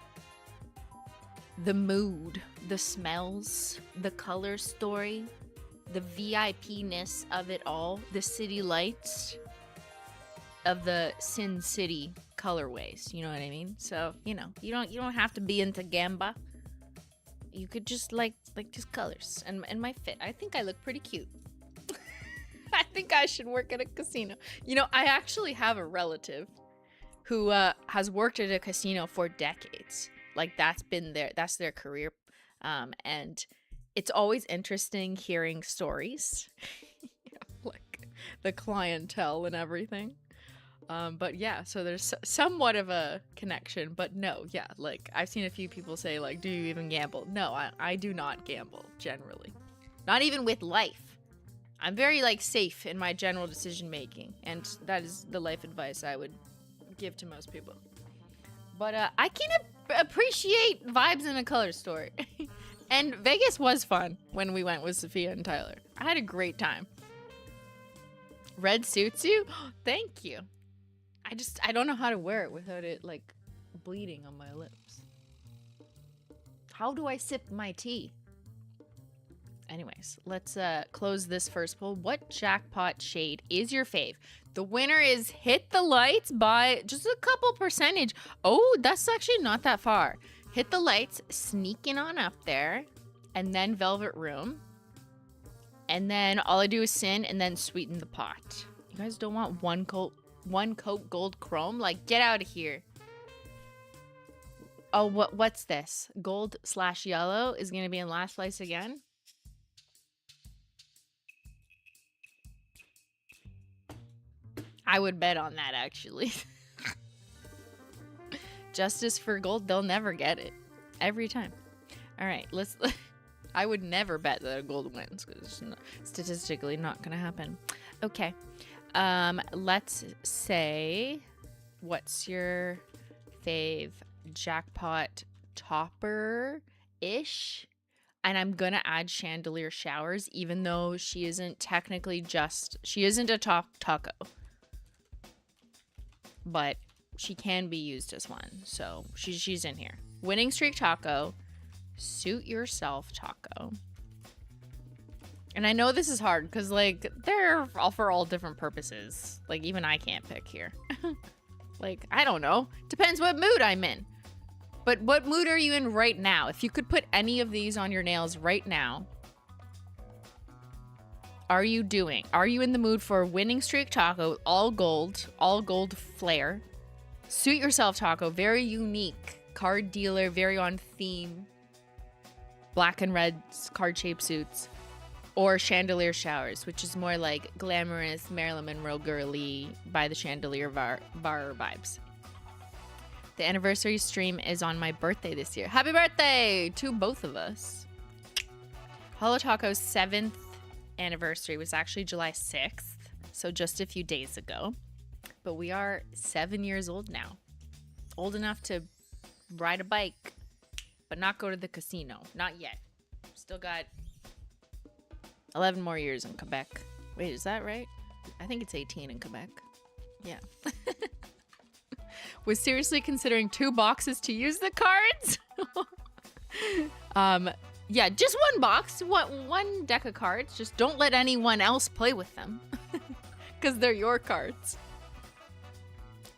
Speaker 1: the mood, the smells, the color story, the VIP-ness of it all, the city lights of the Sin City colorways. You know what I mean? So, you know, you don't have to be into gamba. You could just like just colors and my fit. I think I look pretty cute. I think I should work at a casino. You know, I actually have a relative who has worked at a casino for decades. Like that's their career. And it's always interesting hearing stories, like the clientele and everything. But yeah, so there's somewhat of a connection, but no, yeah, like I've seen a few people say like, do you even gamble? No, I do not gamble generally. Not even with life. I'm very like safe in my general decision making, and that is the life advice I would give to most people. But I can appreciate vibes in a color story. And Vegas was fun when we went with Sophia and Tyler. I had a great time. Red suits you? Thank you. I don't know how to wear it without it like bleeding on my lips. How do I sip my tea? Anyways, let's close this first poll. What jackpot shade is your fave? The winner is Hit the Lights by just a couple percentage. Oh, that's actually not that far. Hit the Lights, sneaking on up there, and then Velvet Room, and then All I Do Is Sin, and then Sweeten the Pot. You guys don't want one coat gold chrome? Like, get out of here. Oh, what's this? Gold/yellow is gonna be in last place again. I would bet on that, actually. Justice for gold, they'll never get it. Every time. All right, I would never bet that a gold wins, because it's statistically not going to happen. Okay. Let's say, what's your fave jackpot topper-ish? And I'm going to add Chandelier Showers, even though she isn't technically she isn't a taco. But she can be used as one, so she's in here. Winning Streak Taco, Suit Yourself Taco. And I know this is hard because like they're all for all different purposes. Like even I can't pick here. Like I don't know. Depends what mood I'm in. But what mood are you in right now? If you could put any of these on your nails right now, are you in the mood for Winning Streak Taco, all gold flare, Suit Yourself Taco, very unique, card dealer, very on theme, black and red card-shaped suits, or Chandelier Showers, which is more like glamorous Marilyn Monroe girly by the Chandelier bar vibes. The anniversary stream is on my birthday this year. Happy birthday to both of us. Holo Taco's 7th anniversary was actually July 6th, so just a few days ago. But we are 7 years old now. Old enough to ride a bike, but not go to the casino. Not yet. Still got 11 more years in Quebec. Wait, is that right? I think it's 18 in Quebec. Yeah. Was seriously considering 2 boxes to use the cards? Yeah, just one box, one deck of cards. Just don't let anyone else play with them because they're your cards.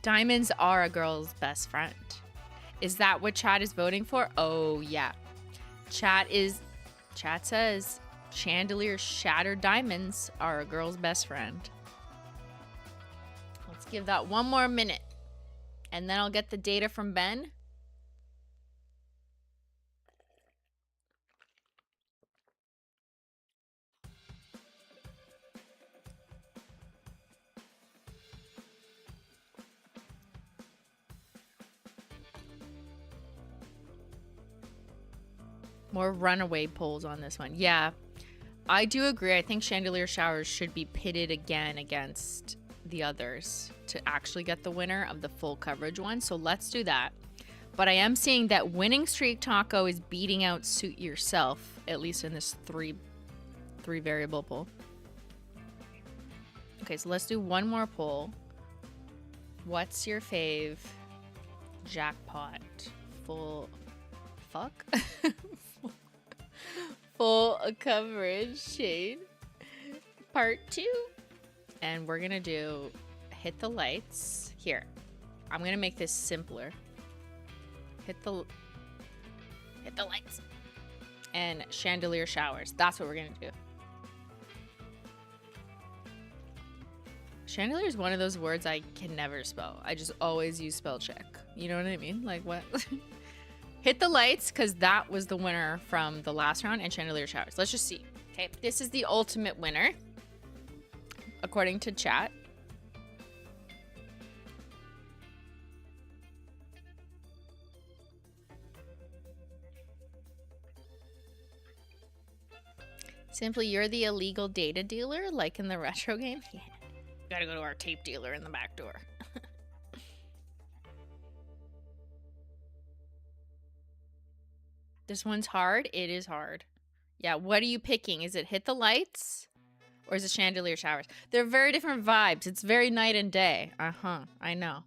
Speaker 1: Diamonds are a girl's best friend. Is that what chat is voting for? Oh, yeah. Chat says Chandelier Shattered Diamonds are a girl's best friend. Let's give that one more minute. And then I'll get the data from Ben. More runaway polls on this one. Yeah, I do agree. I think Chandelier Showers should be pitted again against the others to actually get the winner of the full coverage one. So let's do that. But I am seeing that Winning Streak Taco is beating out Suit Yourself, at least in this three variable poll. Okay, so let's do one more poll. What's your fave jackpot full fuck? Full coverage shade part 2, and we're gonna do hit the lights. Here, I'm gonna make this simpler. Hit the lights and Chandelier Showers. That's what we're gonna do. Chandelier is one of those words I can never spell. I just always use spell check. You know what I mean? Like what? Hit the lights, because that was the winner from the last round, and Chandelier Showers. Let's just see. Okay, this is the ultimate winner, according to chat. Simply, you're the illegal data dealer, like in the retro game? Yeah. Gotta go to our tape dealer in the back door. This one's hard. It is hard. Yeah, what are you picking? Is it Hit the Lights or is it Chandelier Showers? They're very different vibes. It's very night and day. I know.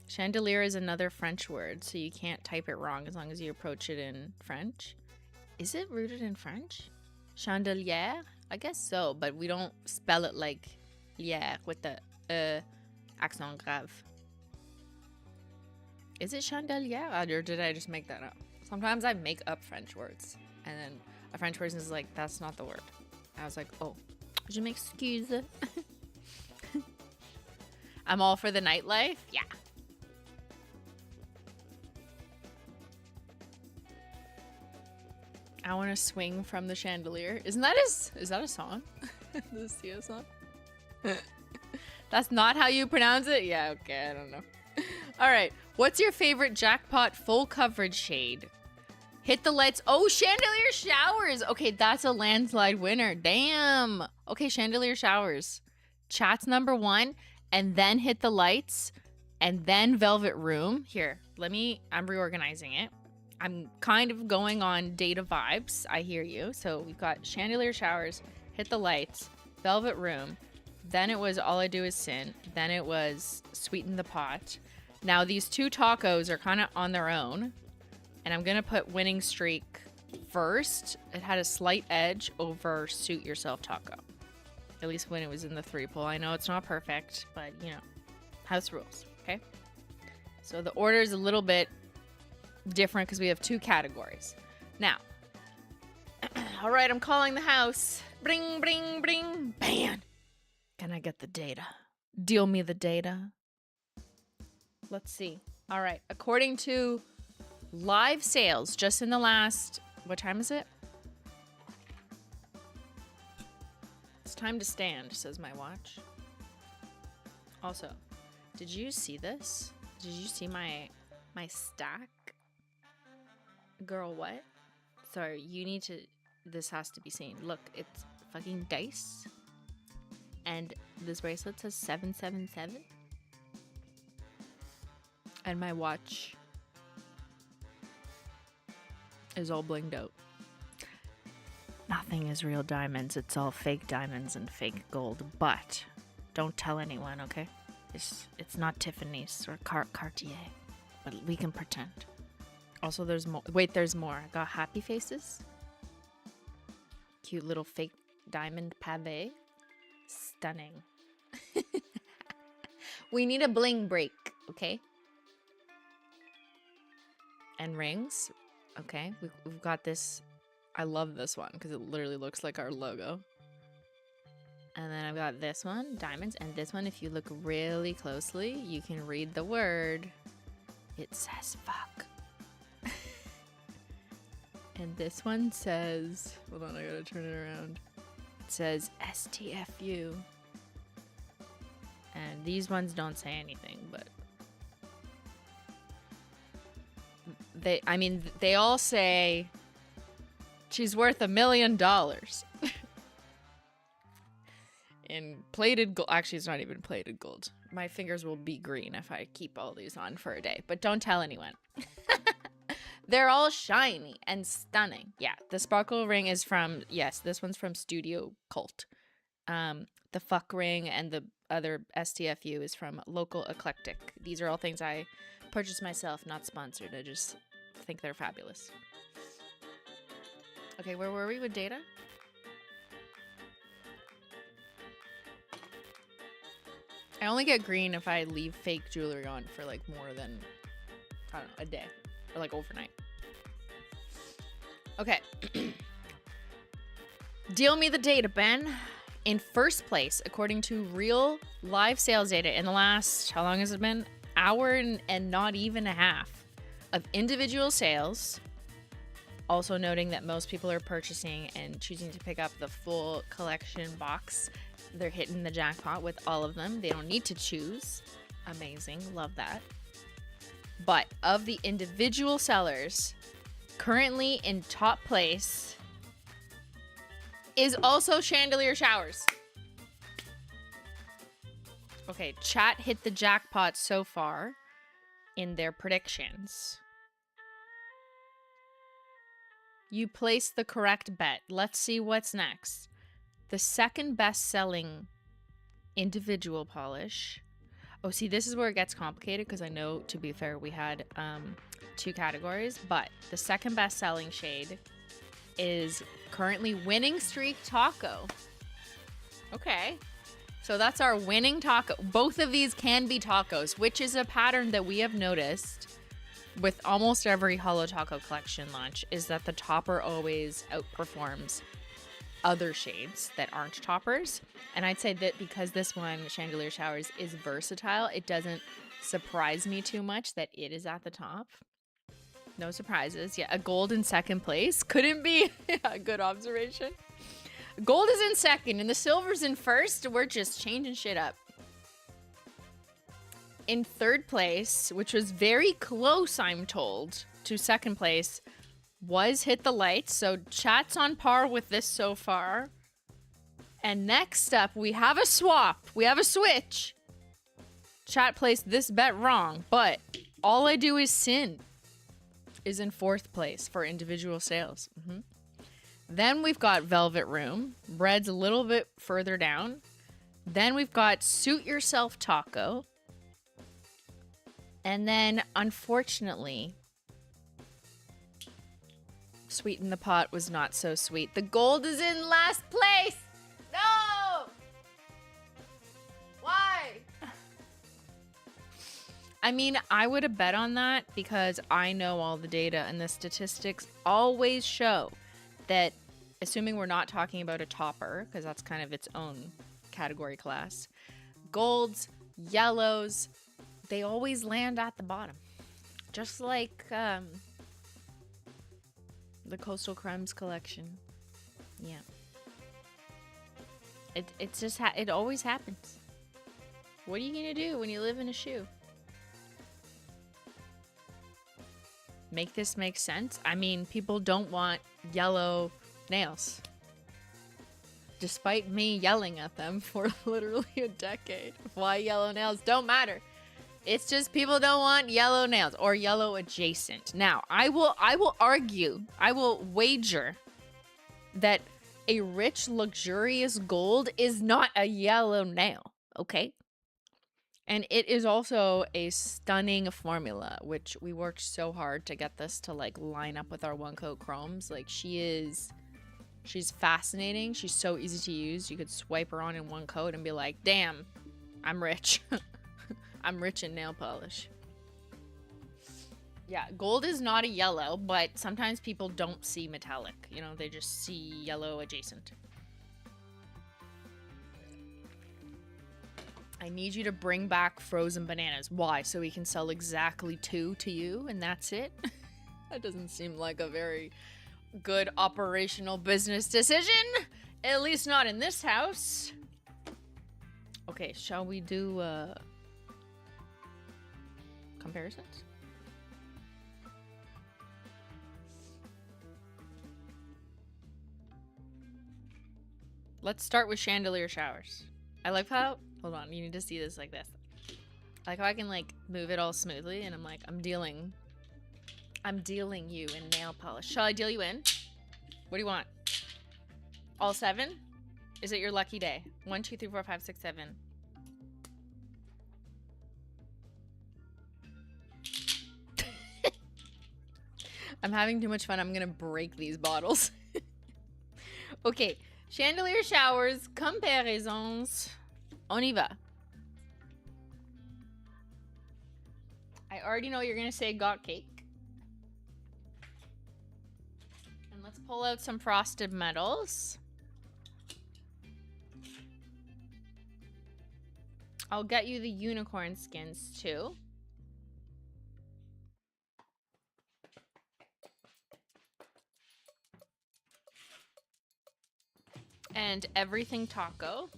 Speaker 1: Chandelier is another French word, so you can't type it wrong as long as you approach it in French. Is it rooted in French? Chandelier? I guess so, but we don't spell it like lière with the accent grave. Is it chandelier, or did I just make that up? Sometimes I make up French words, and then a French person is like, that's not the word. I was like, oh, je m'excuse. I'm all for the nightlife? Yeah. I want to swing from the chandelier. Is that a song? The Sia song? That's not how you pronounce it? Yeah, okay, I don't know. All right, what's your favorite jackpot full coverage shade? Hit the lights. Oh, Chandelier Showers. Okay, that's a landslide winner. Damn. Okay, Chandelier Showers. Chat's #1, and then Hit the Lights, and then Velvet Room. Here, I'm reorganizing it. I'm kind of going on data vibes. I hear you. So we've got Chandelier Showers, Hit the Lights, Velvet Room. Then it was All I Do Is Sin. Then it was Sweeten the Pot. Now these two tacos are kind of on their own. And I'm going to put Winning Streak first. It had a slight edge over Suit Yourself Taco. At least when it was in the 3 poll. I know it's not perfect, but you know, house rules, okay? So the order is a little bit different because we have 2 categories. Now, all right, I'm calling the house. Bring, bring, bring, Beyyyn. Can I get the data? Deal me the data. Let's see. All right, according to live sales, just in the last, what time is it? It's time to stand, says my watch. Also, did you see this? Did you see my stack? Girl, what? Sorry, you need to, this has to be seen. Look, it's fucking dice. And this bracelet says 777. And my watch is all blinged out. Nothing is real diamonds. It's all fake diamonds and fake gold. But don't tell anyone, okay? It's not Tiffany's or Cartier. but we can pretend. Also, there's more. Wait, there's more. I got happy faces. Cute little fake diamond pave. Stunning. We need a bling break, okay? And rings. Okay, we've got this. I love this one because it literally looks like our logo. And then I've got this one, diamonds. And this one, if you look really closely, you can read the word. It says fuck. And this one says, hold on, I gotta turn it around. It says STFU. And these ones don't say anything, but they all say she's worth $1 million. In plated gold. Actually, it's not even plated gold. My fingers will be green if I keep all these on for a day, but don't tell anyone. They're all shiny and stunning. Yeah, the sparkle ring is from, yes, this one's from Studio Cult. The fuck ring and the other STFU is from Local Eclectic. These are all things I purchased myself, not sponsored. I just think they're fabulous. Okay, where were we with data? I only get green if I leave fake jewelry on for like more than, I don't know, a day. Or like overnight. Okay. Deal me the data, Ben. In first place, according to real live sales data in the last, how long has it been? Hour and not even a half of individual sales. Also noting that most people are purchasing and choosing to pick up the full collection box. They're hitting the jackpot with all of them. They don't need to choose. Amazing. Love that. But of the individual sellers, currently in top place is also Chandelier Showers. Okay, chat hit the jackpot so far in their predictions. You placed the correct bet. Let's see what's next. The second best-selling individual polish. Oh, see, this is where it gets complicated because I know, to be fair, we had 2 categories, but the second best-selling shade is currently Winning Streak Taco. Okay. So that's our winning taco. Both of these can be tacos, which is a pattern that we have noticed with almost every Holo Taco collection launch, is that the topper always outperforms other shades that aren't toppers. And I'd say that because this one, Chandelier Showers, is versatile, it doesn't surprise me too much that it is at the top. No surprises. Yeah, a gold in second place. Couldn't be a good observation. Gold is in second and the silver's in first. We're just changing shit up. In third place, which was very close, I'm told, to second place, was Hit the Lights. So chat's on par with this so far. And next up, we have a swap. We have a switch. Chat placed this bet wrong, but All I Do Is Sin is in fourth place for individual sales. Then we've got Velvet Room. Bread's a little bit further down. Then we've got Suit Yourself Taco. And then, unfortunately, Sweeten the Pot was not so sweet. The gold is in last place! No! Why? I mean, I would have bet on that because I know all the data and the statistics always show that, assuming we're not talking about a topper, because that's kind of its own category class, golds, yellows, they always land at the bottom. Just like the Coastal Crumbs collection. Yeah. It's just, it always happens. What are you gonna do when you live in a shoe? Make this make sense? I mean, people don't want yellow nails. Despite me yelling at them for literally a decade. Why yellow nails don't matter. It's just people don't want yellow nails or yellow adjacent. Now, I will argue, I will wager that a rich, luxurious gold is not a yellow nail, okay? And it is also a stunning formula, which we worked so hard to get this to like line up with our one coat chromes. Like she's fascinating. She's so easy to use. You could swipe her on in one coat and be like, damn, I'm rich. I'm rich in nail polish. Yeah, gold is not a yellow, but sometimes people don't see metallic. You know, they just see yellow adjacent. I need you to bring back frozen bananas. Why? So we can sell exactly 2 to you and that's it? That doesn't seem like a very good operational business decision. At least not in this house. Okay, shall we do comparisons? Let's start with Chandelier Showers. I like how, hold on, you need to see this like this. I like how I can like move it all smoothly and I'm like, I'm dealing you in nail polish. Shall I deal you in? What do you want? All 7? Is it your lucky day? 1, 2, 3, 4, 5, 6, 7. I'm having too much fun. I'm gonna break these bottles. Okay, Chandelier Showers, comparisons. On y va. I already know you're gonna say got cake. And let's pull out some frosted metals. I'll get you the unicorn skins too. And everything taco.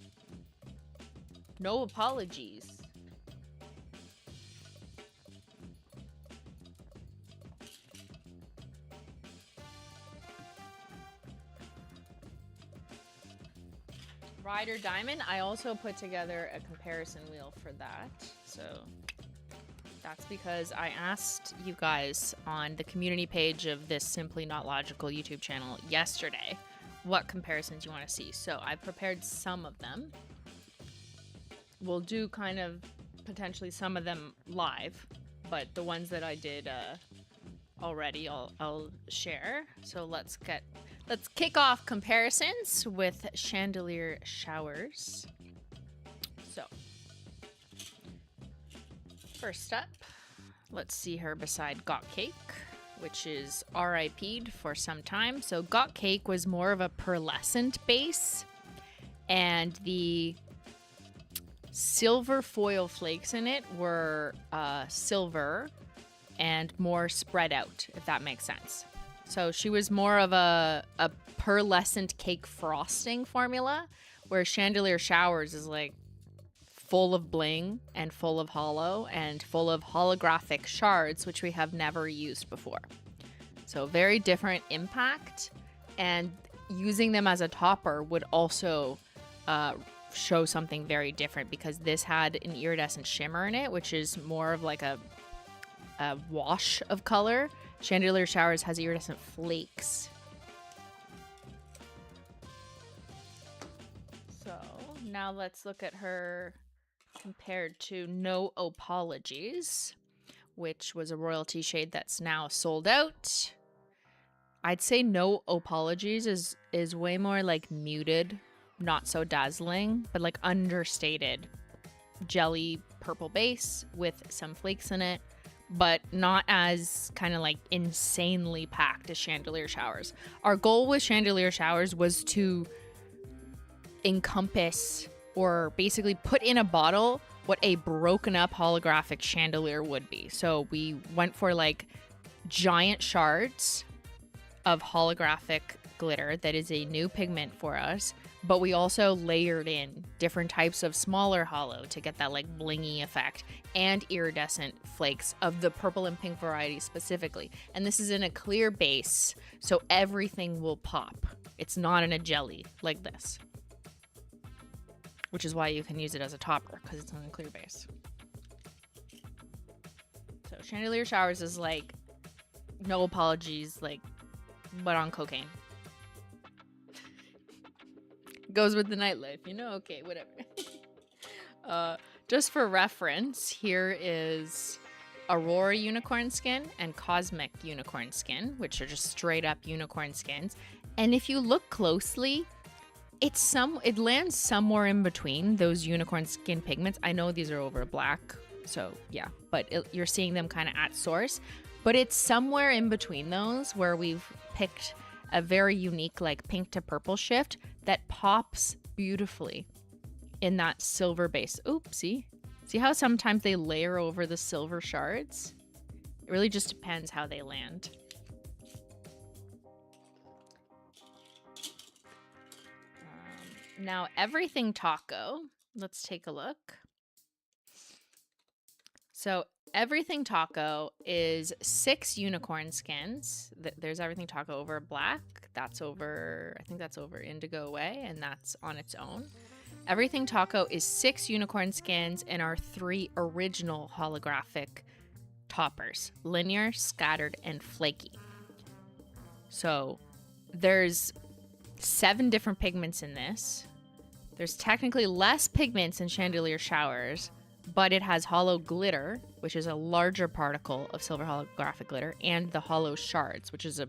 Speaker 1: No apologies. Rider Diamond, I also put together a comparison wheel for that. So that's because I asked you guys on the community page of this Simply Not Logical YouTube channel yesterday what comparisons you want to see. So I prepared some of them. We'll do kind of potentially some of them live, but the ones that I did already I'll share. So let's kick off comparisons with Chandelier Showers. So first up, let's see her beside Got Cake, which is RIP'd for some time. So Got Cake was more of a pearlescent base, and the silver foil flakes in it were silver and more spread out, if that makes sense. So she was more of a pearlescent cake frosting formula, where Chandelier Showers is like full of bling and full of holo and full of holographic shards, which we have never used before. So very different impact, and using them as a topper would also show something very different, because this had an iridescent shimmer in it, which is more of like a wash of color. Chandelier Showers has iridescent flakes. So now let's look at her compared to No Apologies, which was a royalty shade that's now sold out. I'd say No Apologies is way more like muted, not so dazzling, but like understated jelly purple base with some flakes in it, but not as kind of like insanely packed as Chandelier Showers. Our goal with Chandelier Showers was to encompass, or basically put in a bottle, what a broken up holographic chandelier would be. So we went for like giant shards of holographic glitter that is a new pigment for us, but we also layered in different types of smaller holo to get that like blingy effect, and iridescent flakes of the purple and pink variety specifically. And this is in a clear base, so everything will pop. It's not in a jelly like this, which is why you can use it as a topper, because it's on a clear base. So Chandelier Showers is like No Apologies, like, but on cocaine. Goes with the nightlife, you know? Okay, whatever. Just for reference, here is Aurora unicorn skin and Cosmic unicorn skin, which are just straight up unicorn skins. And if you look closely, it lands somewhere in between those unicorn skin pigments. I know these are over black, so yeah, but you're seeing them kind of at source. But it's somewhere in between those where we've picked a very unique like pink to purple shift that pops beautifully in that silver base. Oopsie. See how sometimes they layer over the silver shards? It really just depends how they land. Now, Everything Taco. Let's take a look. So, Everything Taco is 6 unicorn skins. There's Everything Taco over black. That's over, I think that's over Indigo Way, and that's on its own. Everything Taco is 6 unicorn skins and our 3 original holographic toppers: linear, scattered, and flaky. So there's 7 different pigments in this. There's technically less pigments in Chandelier Showers, but it has holo glitter, which is a larger particle of silver holographic glitter, and the holo shards, which is a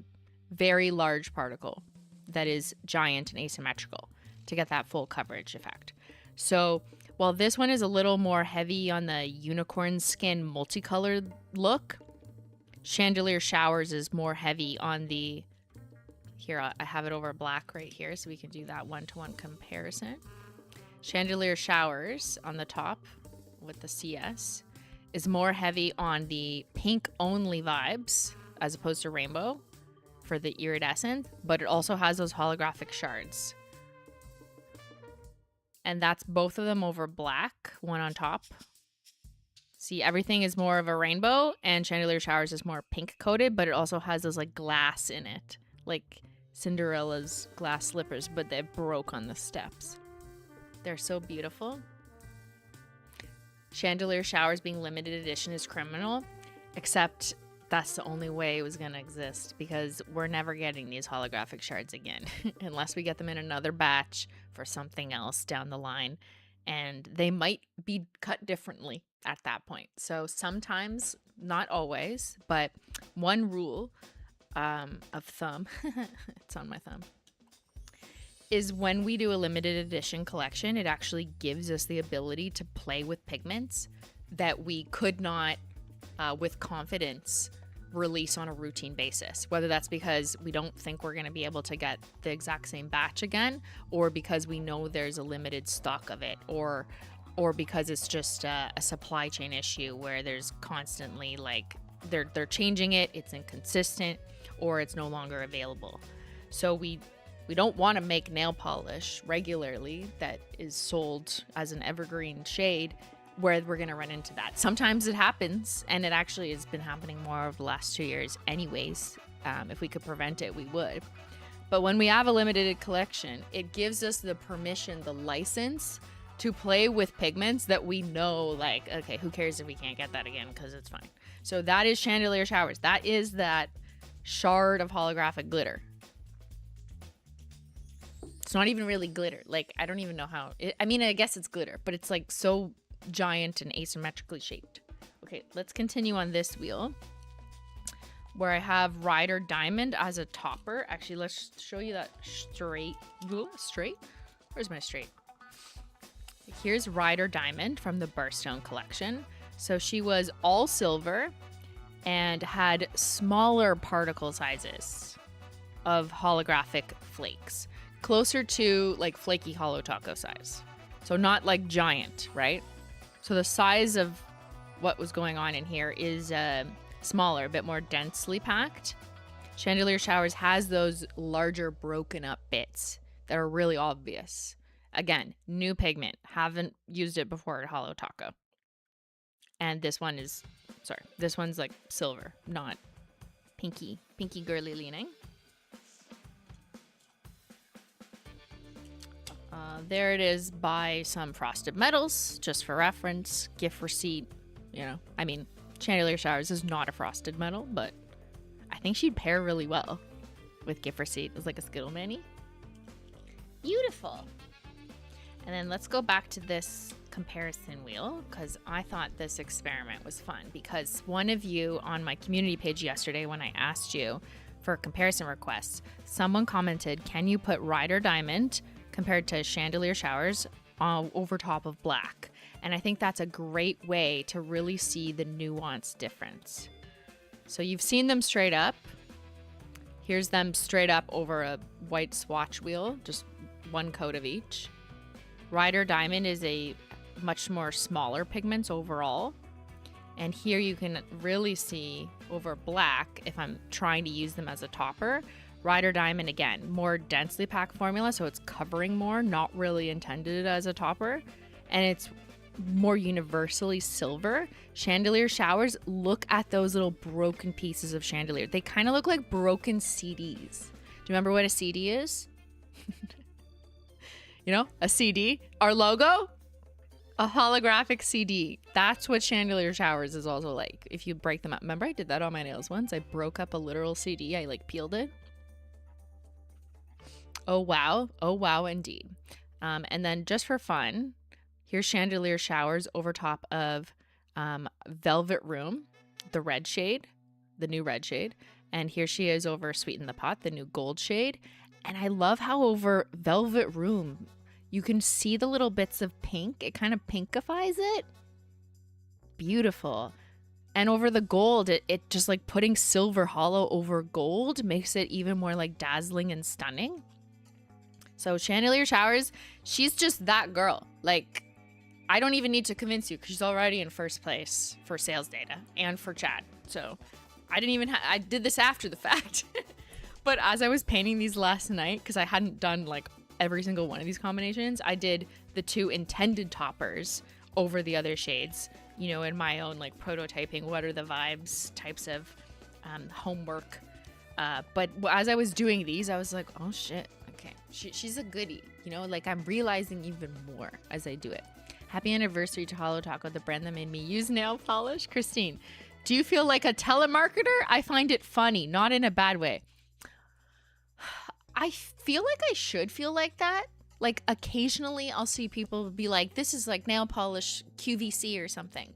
Speaker 1: very large particle that is giant and asymmetrical to get that full coverage effect. So while this one is a little more heavy on the unicorn skin multicolored look, Chandelier Showers is more heavy on the, here I have it over black right here so we can do that one-to-one comparison. Chandelier Showers on the top with the CS is more heavy on the pink only vibes as opposed to rainbow for the iridescent, but it also has those holographic shards. And that's both of them over black, one on top. See, Everything is more of a rainbow and Chandelier Showers is more pink coated, but it also has those like glass in it, like Cinderella's glass slippers, but they broke on the steps. They're so beautiful. Chandelier Showers being limited edition is criminal, except that's the only way it was going to exist because we're never getting these holographic shards again unless we get them in another batch for something else down the line, and they might be cut differently at that point. So sometimes, not always, but one rule of thumb, it's on my thumb, is when we do a limited edition collection, it actually gives us the ability to play with pigments that we could not with confidence release on a routine basis, whether that's because we don't think we're going to be able to get the exact same batch again, or because we know there's a limited stock of it, or because it's just a supply chain issue where there's constantly like they're changing it, it's inconsistent, or it's no longer available. So we don't want to make nail polish regularly that is sold as an evergreen shade where we're going to run into that. Sometimes it happens, and it actually has been happening more over the last 2 years anyways. If we could prevent it, we would. But when we have a limited collection, it gives us the permission, the license to play with pigments that we know, like, okay, who cares if we can't get that again because it's fine. So that is Chandelier Showers. That is that shard of holographic glitter. It's not even really glitter. Like, I don't even know how. I mean, I guess it's glitter, but it's like so giant and asymmetrically shaped. Okay, let's continue on this wheel where I have Rider Diamond as a topper. Actually, let's show you that straight. Where's my straight? Here's Rider Diamond from the Birthstone collection. So she was all silver and had smaller particle sizes of holographic flakes, closer to like flaky Holo Taco size. So not like giant, right? So the size of what was going on in here is smaller, a bit more densely packed. Chandelier Showers has those larger broken up bits that are really obvious. Again, new pigment. Haven't used it before at Holo Taco. And this one's like silver, not pinky girly leaning. There it is by some Frosted Metals, just for reference. Gift receipt, I mean, Chandelier Showers is not a Frosted Metal, but I think she'd pair really well with gift receipt as like a Skittle Mini. Beautiful. And then let's go back to this comparison wheel because I thought this experiment was fun, because one of you on my community page yesterday, when I asked you for comparison requests, someone commented, can you put Rider Diamond compared to Chandelier Showers over top of black? And I think that's a great way to really see the nuance difference. So you've seen them straight up. Here's them straight up over a white swatch wheel, just one coat of each. Rider Diamond is a much more smaller pigments overall. And here you can really see over black, if I'm trying to use them as a topper. Rider Diamond, again, more densely packed formula, so it's covering more, not really intended as a topper. And it's more universally silver. Chandelier Showers, look at those little broken pieces of chandelier. They kind of look like broken CDs. Do you remember what a CD is? You know, a CD, our logo, a holographic CD. That's what Chandelier Showers is also like. If you break them up. Remember I did that on my nails once? I broke up a literal CD. I like peeled it. Oh, wow. Oh, wow, indeed. And then just for fun, here's Chandelier Showers over top of Velvet Room, the red shade, the new red shade. And here she is over Sweeten the Pot, the new gold shade. And I love how over Velvet Room, you can see the little bits of pink. It kind of pinkifies it. Beautiful. And over the gold, it just like putting silver hollow over gold makes it even more like dazzling and stunning. So Chandelier Showers, she's just that girl. Like, I don't even need to convince you because she's already in first place for sales data and for chat. So I didn't even I did this after the fact. But as I was painting these last night, because I hadn't done like every single one of these combinations, I did the two intended toppers over the other shades, you know, in my own like prototyping, what are the vibes types of homework. But as I was doing these, I was like, oh shit, okay, she's a goodie, you know, like I'm realizing even more as I do it. Happy anniversary to Holo Taco, the brand that made me use nail polish. Christine, do you feel like a telemarketer? I find it funny, not in a bad way. I feel like I should feel like that. Like occasionally I'll see people be like, this is like nail polish QVC or something.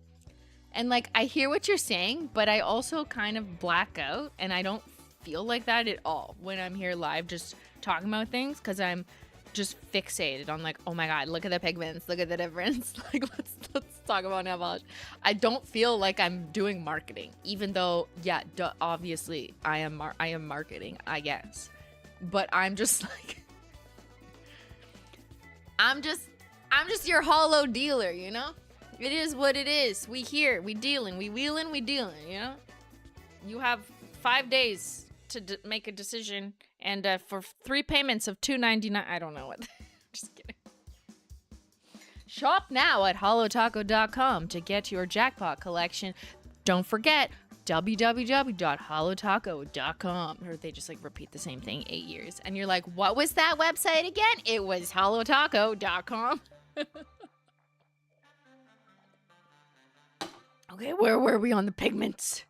Speaker 1: And like, I hear what you're saying, but I also kind of black out and I don't feel like that at all when I'm here live just talking about things, because I'm just fixated on like, oh my God, look at the pigments, look at the difference. Like, let's talk about nail polish. I don't feel like I'm doing marketing, even though, yeah, obviously I am marketing, I guess. But I'm just like, I'm just your holo dealer, you know? It is what it is. We here, we dealing, we wheeling, we dealing, you know? You have 5 days to make a decision, and for 3 payments of $2.99, I don't know what. Just kidding. Shop now at holotaco.com to get your Jackpot Collection. Don't forget, www.holotaco.com. Or they just like repeat the same thing 8 years. And you're like, what was that website again? It was holotaco.com. Okay, where were we on the pigments?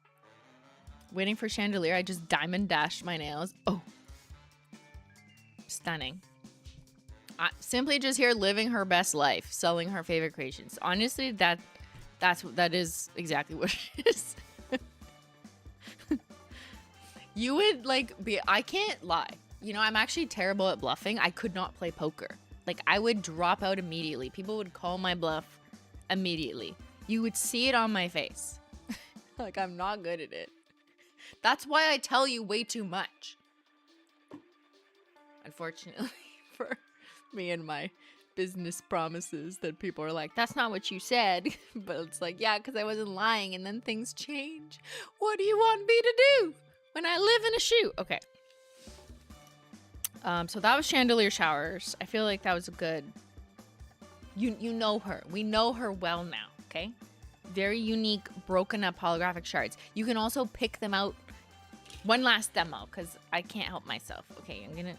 Speaker 1: Waiting for Chandelier. I just diamond dashed my nails. Oh. Stunning. Simply just here living her best life, selling her favorite creations. Honestly, that is exactly what it is. You would like be, I can't lie. You know, I'm actually terrible at bluffing. I could not play poker. Like, I would drop out immediately. People would call my bluff immediately. You would see it on my face. Like, I'm not good at it. That's why I tell you way too much. Unfortunately for me and my business promises that people are like, that's not what you said. But it's like, yeah, because I wasn't lying and then things change. What do you want me to do when I live in a shoe? Okay. So that was Chandelier Showers. I feel like that was a good... You know her. We know her well now, okay? Very unique, broken up holographic shards. You can also pick them out. One last demo, because I can't help myself. Okay, I'm gonna...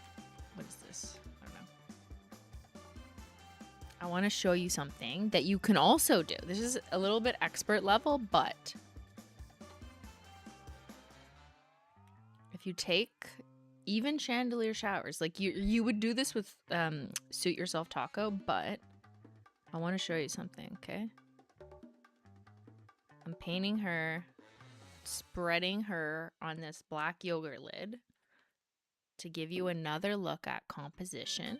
Speaker 1: What is this? I don't know. I want to show you something that you can also do. This is a little bit expert level, but... If you take even Chandelier Showers, like you would do this with Suit Yourself Taco, but I want to show you something, okay? I'm painting her, spreading her on this black yogurt lid to give you another look at composition.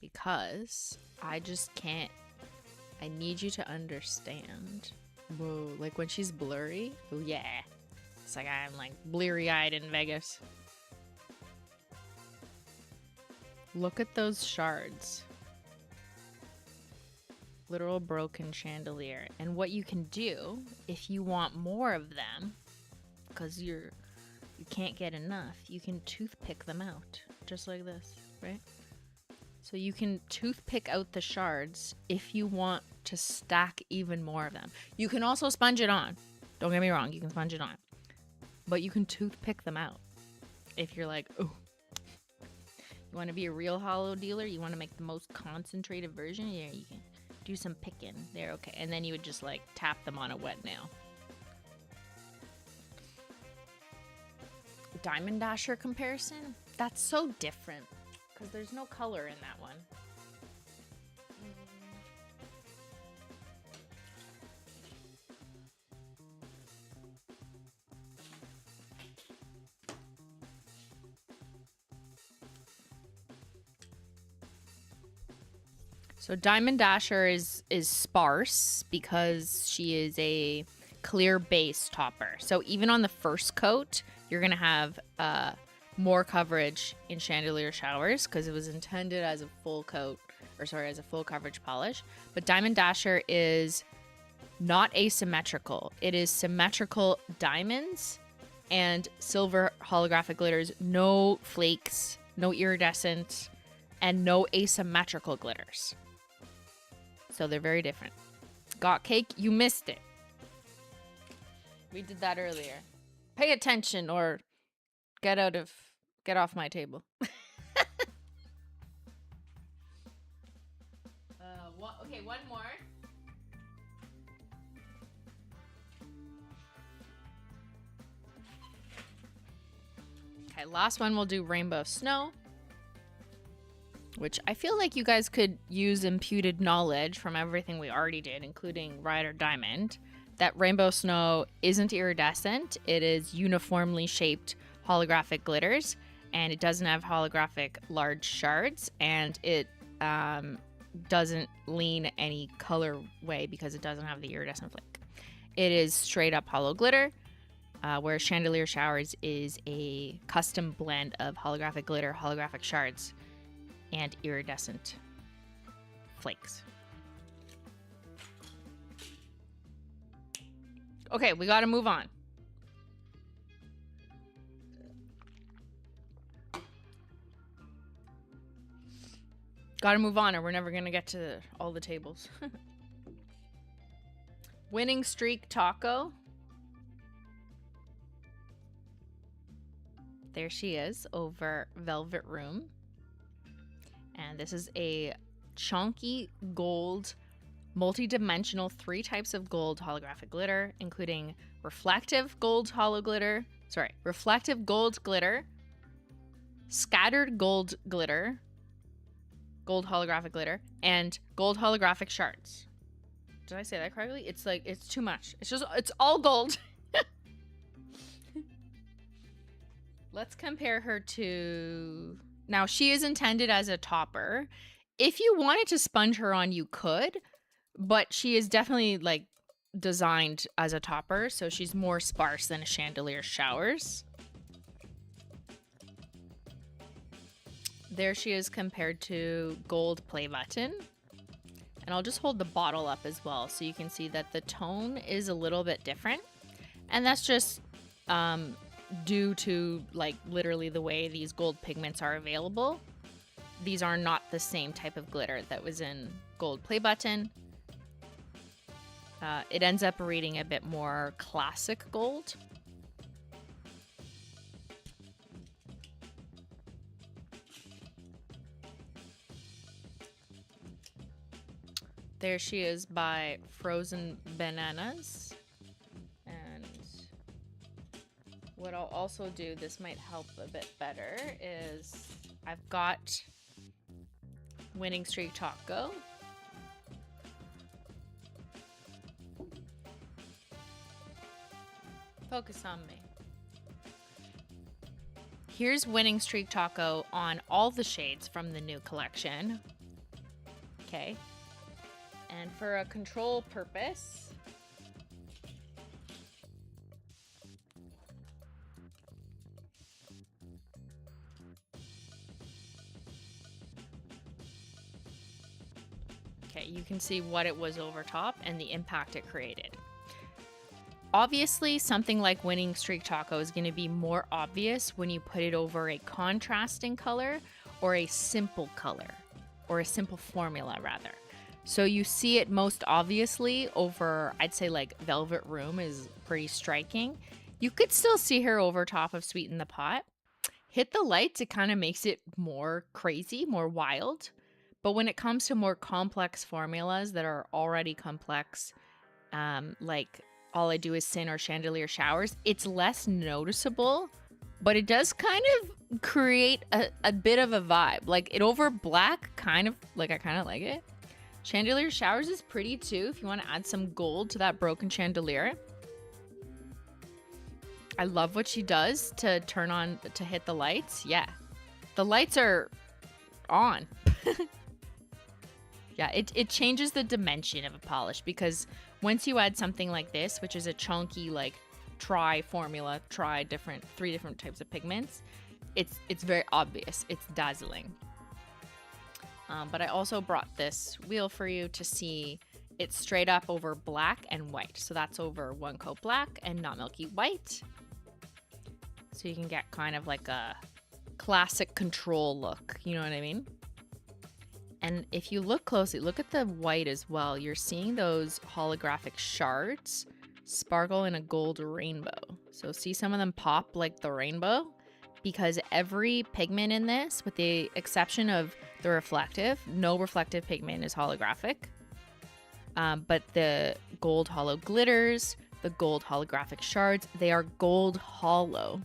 Speaker 1: Because I just can't, I need you to understand. Whoa, like when she's blurry, oh yeah. It's like I'm like bleary-eyed in Vegas. Look at those shards. Literal broken chandelier. And what you can do, if you want more of them, because you can't get enough, you can toothpick them out. Just like this, right? So you can toothpick out the shards if you want to stack even more of them. You can also sponge it on. Don't get me wrong, you can sponge it on. But you can toothpick them out. If you're like, oh, you want to be a real holo dealer? You want to make the most concentrated version? Yeah, you can do some picking. There, okay. And then you would just like tap them on a wet nail. Diamond Dasher comparison? That's so different. Because there's no color in that one. So Diamond Dasher is sparse because she is a clear base topper. So even on the first coat, you're going to have more coverage in Chandelier Showers because it was intended as a full coat, or sorry, as a full coverage polish. But Diamond Dasher is not asymmetrical. It is symmetrical diamonds and silver holographic glitters, no flakes, no iridescent, and no asymmetrical glitters. So they're very different. Got cake? You missed it. We did that earlier. Pay attention or get off my table. Okay, one more. Okay, last one we'll do Rainbow Snow, which I feel like you guys could use imputed knowledge from everything we already did, including Rider Diamond, that Rainbow Snow isn't iridescent. It is uniformly shaped holographic glitters, and it doesn't have holographic large shards, and it doesn't lean any color way because it doesn't have the iridescent flake. It is straight up holo glitter, whereas Chandelier Showers is a custom blend of holographic glitter, holographic shards, and iridescent flakes. Okay, we gotta move on. Gotta move on or we're never gonna get to all the tables. Winning Streak Taco. There she is over Velvet Room. And this is a chunky gold, multi-dimensional 3 types of gold holographic glitter, including reflective gold reflective gold glitter, scattered gold glitter, gold holographic glitter, and gold holographic shards. Did I say that correctly? It's like, it's too much. It's all gold. Let's compare her to... Now, she is intended as a topper. If you wanted to sponge her on, you could, but she is definitely, like, designed as a topper, so she's more sparse than a Chandelier Showers. There she is compared to Gold Play Button. And I'll just hold the bottle up as well so you can see that the tone is a little bit different. And that's just due to, like, literally the way these gold pigments are available. These are not the same type of glitter that was in Gold Play Button. It ends up reading a bit more classic gold. There she is by Frozen Bananas. And what I'll also do, this might help a bit better, is I've got Winning Streak Taco. Focus on me. Here's Winning Streak Taco on all the shades from the new collection. Okay. And for a control purpose, okay, you can see what it was over top and the impact it created. Obviously, something like Winning Streak Taco is going to be more obvious when you put it over a contrasting color or a simple color, or a simple formula rather. So you see it most obviously over, I'd say like Velvet Room is pretty striking. You could still see her over top of Sweeten the Pot. Hit the Lights, it kind of makes it more crazy, more wild. But when it comes to more complex formulas that are already complex, like All I Do Is Sin or Chandelier Showers, it's less noticeable, but it does kind of create a bit of a vibe. Like it over black, kind of like, I kind of like it. Chandelier Showers is pretty too if you want to add some gold to that broken chandelier. I love what she does to turn on, to hit the lights. Yeah, the lights are on. Yeah, it changes the dimension of a polish, because once you add something like this, which is a chunky, like, try formula, try three different types of pigments, it's very obvious. It's dazzling. But I also brought this wheel for you to see it straight up over black and white. So that's over One Coat Black and Not Milky White. So you can get kind of like a classic control look. You know what I mean? And if you look closely, look at the white as well. You're seeing those holographic shards sparkle in a gold rainbow. So see some of them pop like the rainbow, because every pigment in this, with the exception of the reflective, no reflective pigment is holographic. But the gold holo glitters, the gold holographic shards, they are gold holo.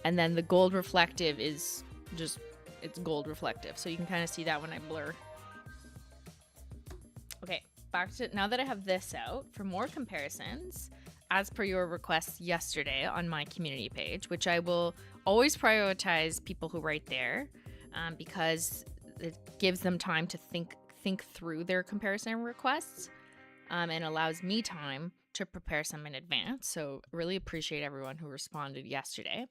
Speaker 1: And then the gold reflective is just, it's gold reflective. So you can kind of see that when I blur. Okay, back to, now that I have this out, for more comparisons, as per your request yesterday on my community page, which I will always prioritize people who write there, because it gives them time to think through their comparison requests, and allows me time to prepare some in advance. So really appreciate everyone who responded yesterday.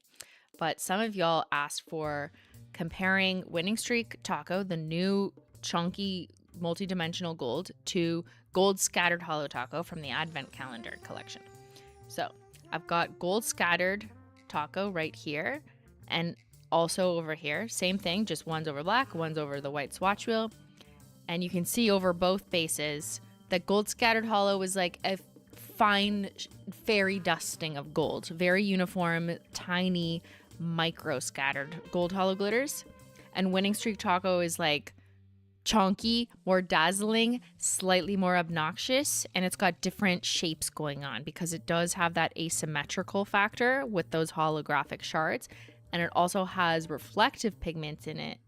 Speaker 1: But some of y'all asked for comparing Winning Streak Taco, the new chunky multi-dimensional gold, to gold scattered Holo Taco from the Advent Calendar collection. So I've got gold scattered taco right here, and also over here. Same thing, just one's over black, one's over the white swatch wheel. And you can see over both bases that gold scattered holo is like a fine fairy dusting of gold. Very uniform, tiny, micro scattered gold holo glitters. And Winning Streak Taco is like chunky, more dazzling, slightly more obnoxious, and it's got different shapes going on because it does have that asymmetrical factor with those holographic shards, and it also has reflective pigments in it,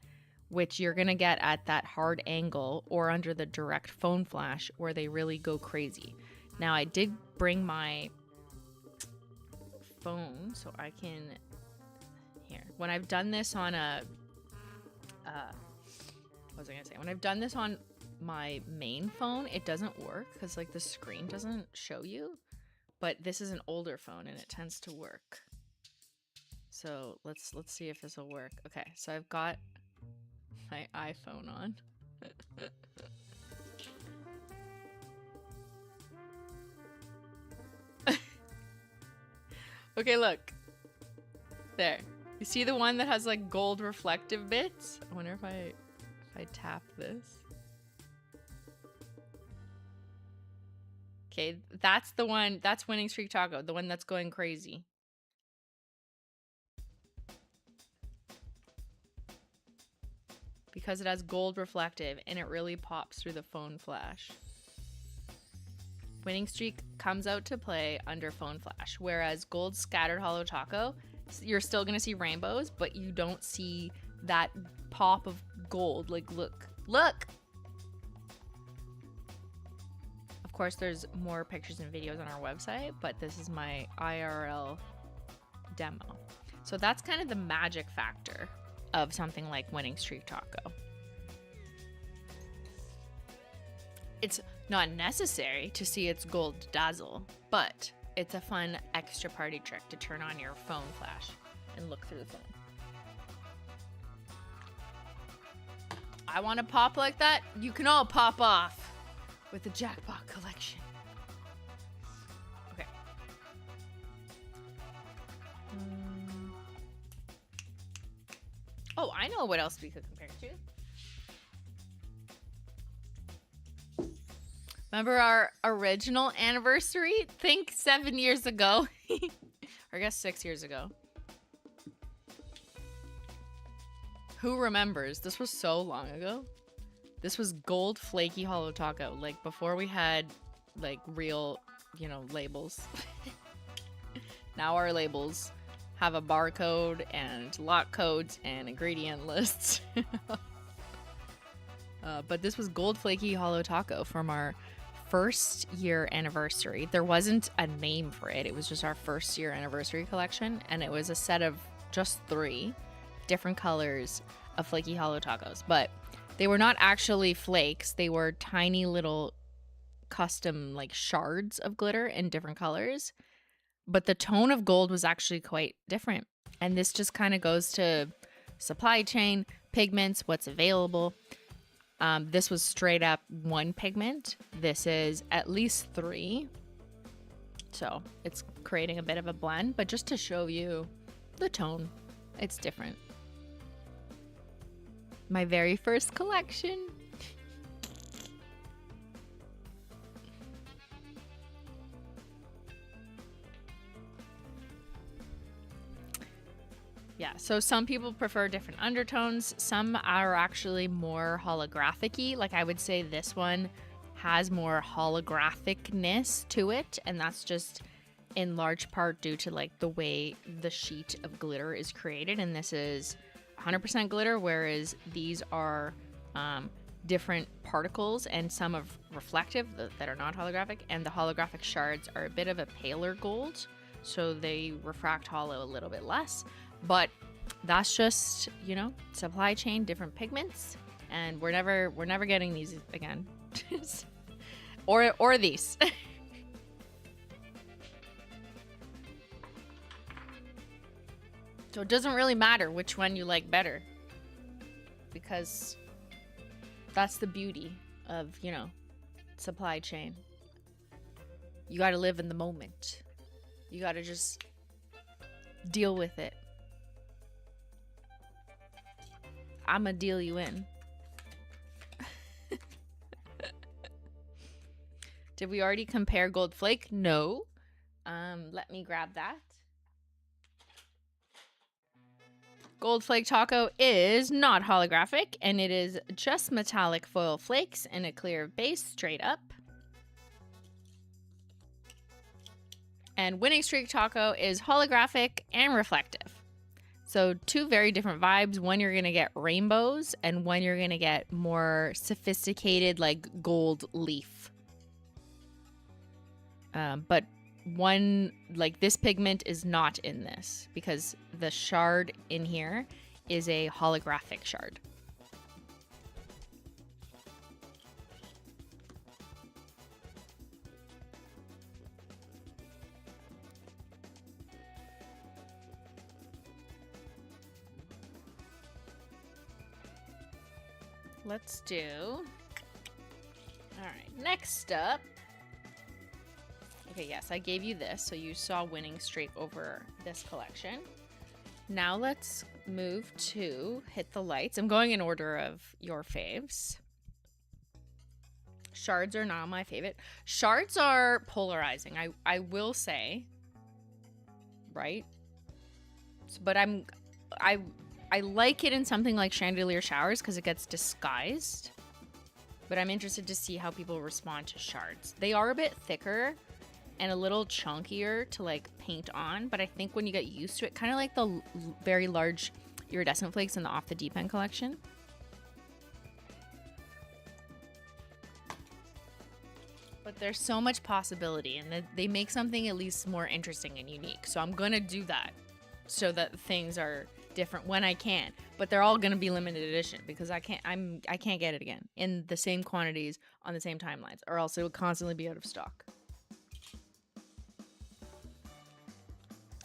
Speaker 1: which you're gonna get at that hard angle or under the direct phone flash where they really go crazy. Now I did bring my phone so I can, here, when I've done this on a what was I gonna say? When I've done this on my main phone, it doesn't work because like the screen doesn't show you. But this is an older phone and it tends to work. So let's see if this will work. Okay, so I've got my iPhone on. Okay, look. There. You see the one that has like gold reflective bits? I wonder if I tap this. Okay, that's the one, that's Winning Streak Taco, the one that's going crazy. Because it has gold reflective and it really pops through the phone flash. Winning Streak comes out to play under phone flash, whereas gold scattered Holo Taco You're still gonna see rainbows, but you don't see that pop of gold. Like, look. Of course, there's more pictures and videos on our website, but this is my IRL demo. So that's kind of the magic factor of something like Winning Streak Taco. It's not necessary to see its gold dazzle, but it's a fun extra party trick to turn on your phone flash and look through the phone. I want to pop like that. You can all pop off with the Jackpot Collection. Okay. Oh, I know what else we could compare it to. Remember our original anniversary? Think 7 years ago. Or I guess 6 years ago. Who remembers? This was so long ago. This was gold flaky Holo Taco. Like before we had like real, you know, labels. Now our labels have a barcode and lot codes and ingredient lists. But this was gold flaky Holo Taco from our first year anniversary. There wasn't a name for it. It was just our first year anniversary collection. And it was a set of just 3 different colors of flaky Holo Tacos. But they were not actually flakes. They were tiny little custom like shards of glitter in different colors. But the tone of gold was actually quite different. And this just kind of goes to supply chain, pigments, what's available. This was straight up 1 pigment. This is at least 3. So it's creating a bit of a blend, but just to show you the tone, it's different. My very first collection. Yeah, so some people prefer different undertones. Some are actually more holographic-y. Like I would say this one has more holographicness to it. And that's just in large part due to like the way the sheet of glitter is created. And this is 100% glitter, whereas these are different particles and some of reflective that are not holographic. And the holographic shards are a bit of a paler gold. So they refract holo a little bit less. But that's just, you know, supply chain, different pigments, and we're never getting these again. or these. So it doesn't really matter which one you like better, because that's the beauty of, you know, supply chain. You got to live in the moment. You got to just deal with it. I'ma deal you in. Did we already compare Gold Flake? No. Let me grab that. Gold Flake Taco is not holographic, and it is just metallic foil flakes in a clear base straight up. And Winning Streak Taco is holographic and reflective. So 2 very different vibes. One, you're going to get rainbows, and one, you're going to get more sophisticated, like gold leaf. But one, like this pigment is not in this because the shard in here is a holographic shard. Let's do. All right, next up. Okay, yes, I gave you this, so you saw Winning Streak over this collection. Now let's move to Hit the Lights. I'm going in order of your faves. Shards are not my favorite. Shards are polarizing, I will say. Right? But I like it in something like Chandelier Showers because it gets disguised. But I'm interested to see how people respond to shards. They are a bit thicker and a little chunkier to like paint on, but I think when you get used to it, kind of like the very large iridescent flakes in the Off the Deep End collection. But there's so much possibility, and they make something at least more interesting and unique. So I'm gonna do that so that things are different when I can. But they're all gonna be limited edition because I can't get it again in the same quantities on the same timelines, or else it would constantly be out of stock.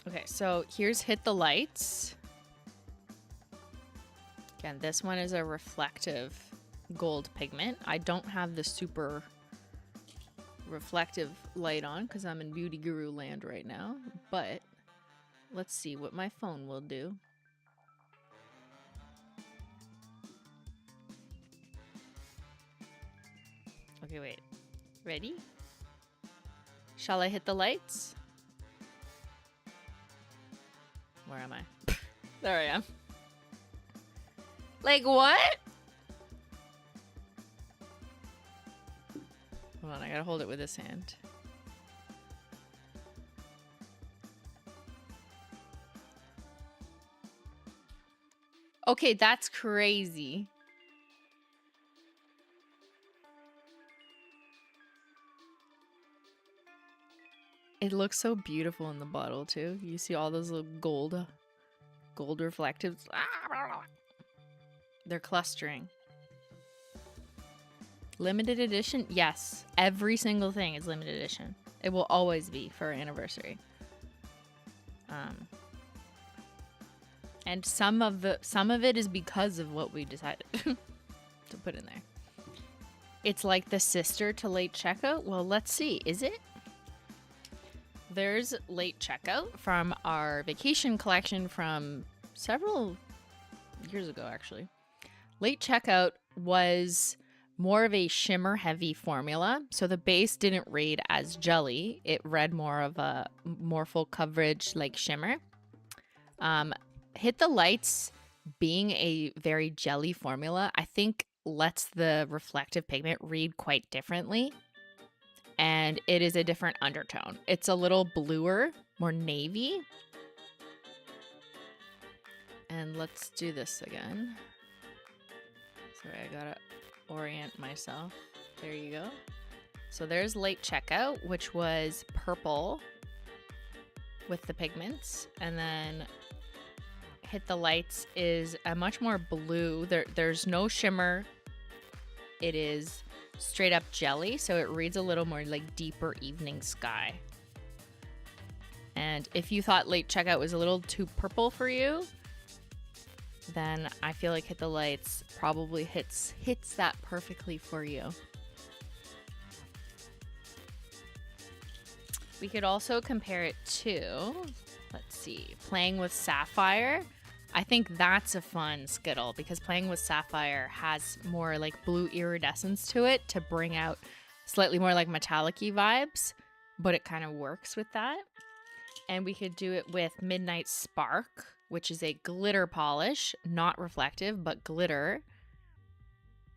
Speaker 1: Okay, so here's Hit the Lights. Again, this one is a reflective gold pigment. I don't have the super reflective light on because I'm in beauty guru land right now, but let's see what my phone will do. Okay, wait. Ready? Shall I hit the lights? Where am I? There I am. Like what? Hold on, I gotta hold it with this hand. Okay, that's crazy. It looks so beautiful in the bottle too. You see all those little gold reflectives. They're clustering. Limited edition? Yes. Every single thing is limited edition. It will always be for our anniversary. And some of it is because of what we decided to put in there. It's like the sister to Late Checkout. Well, let's see. Is it? There's Late Checkout from our vacation collection from several years ago, actually. Late Checkout was more of a shimmer heavy formula. So the base didn't read as jelly. It read more of a more full coverage like shimmer. Hit the Lights being a very jelly formula, I think lets the reflective pigment read quite differently. And it is a different undertone. It's a little bluer, more navy. And let's do this again. Sorry, I gotta orient myself. There you go. So there's Late Checkout, which was purple with the pigments. And then Hit the Lights is a much more blue. There's no shimmer. It is straight up jelly, so it reads a little more like deeper evening sky. And if you thought Late Checkout was a little too purple for you, then I feel like Hit the Lights probably hits that perfectly for you. We could also compare it to, let's see, Playing with Sapphire. I think that's a fun Skittle because Playing with Sapphire has more like blue iridescence to it to bring out slightly more like metallic-y vibes, but it kind of works with that. And we could do it with Midnight Spark, which is a glitter polish, not reflective, but glitter.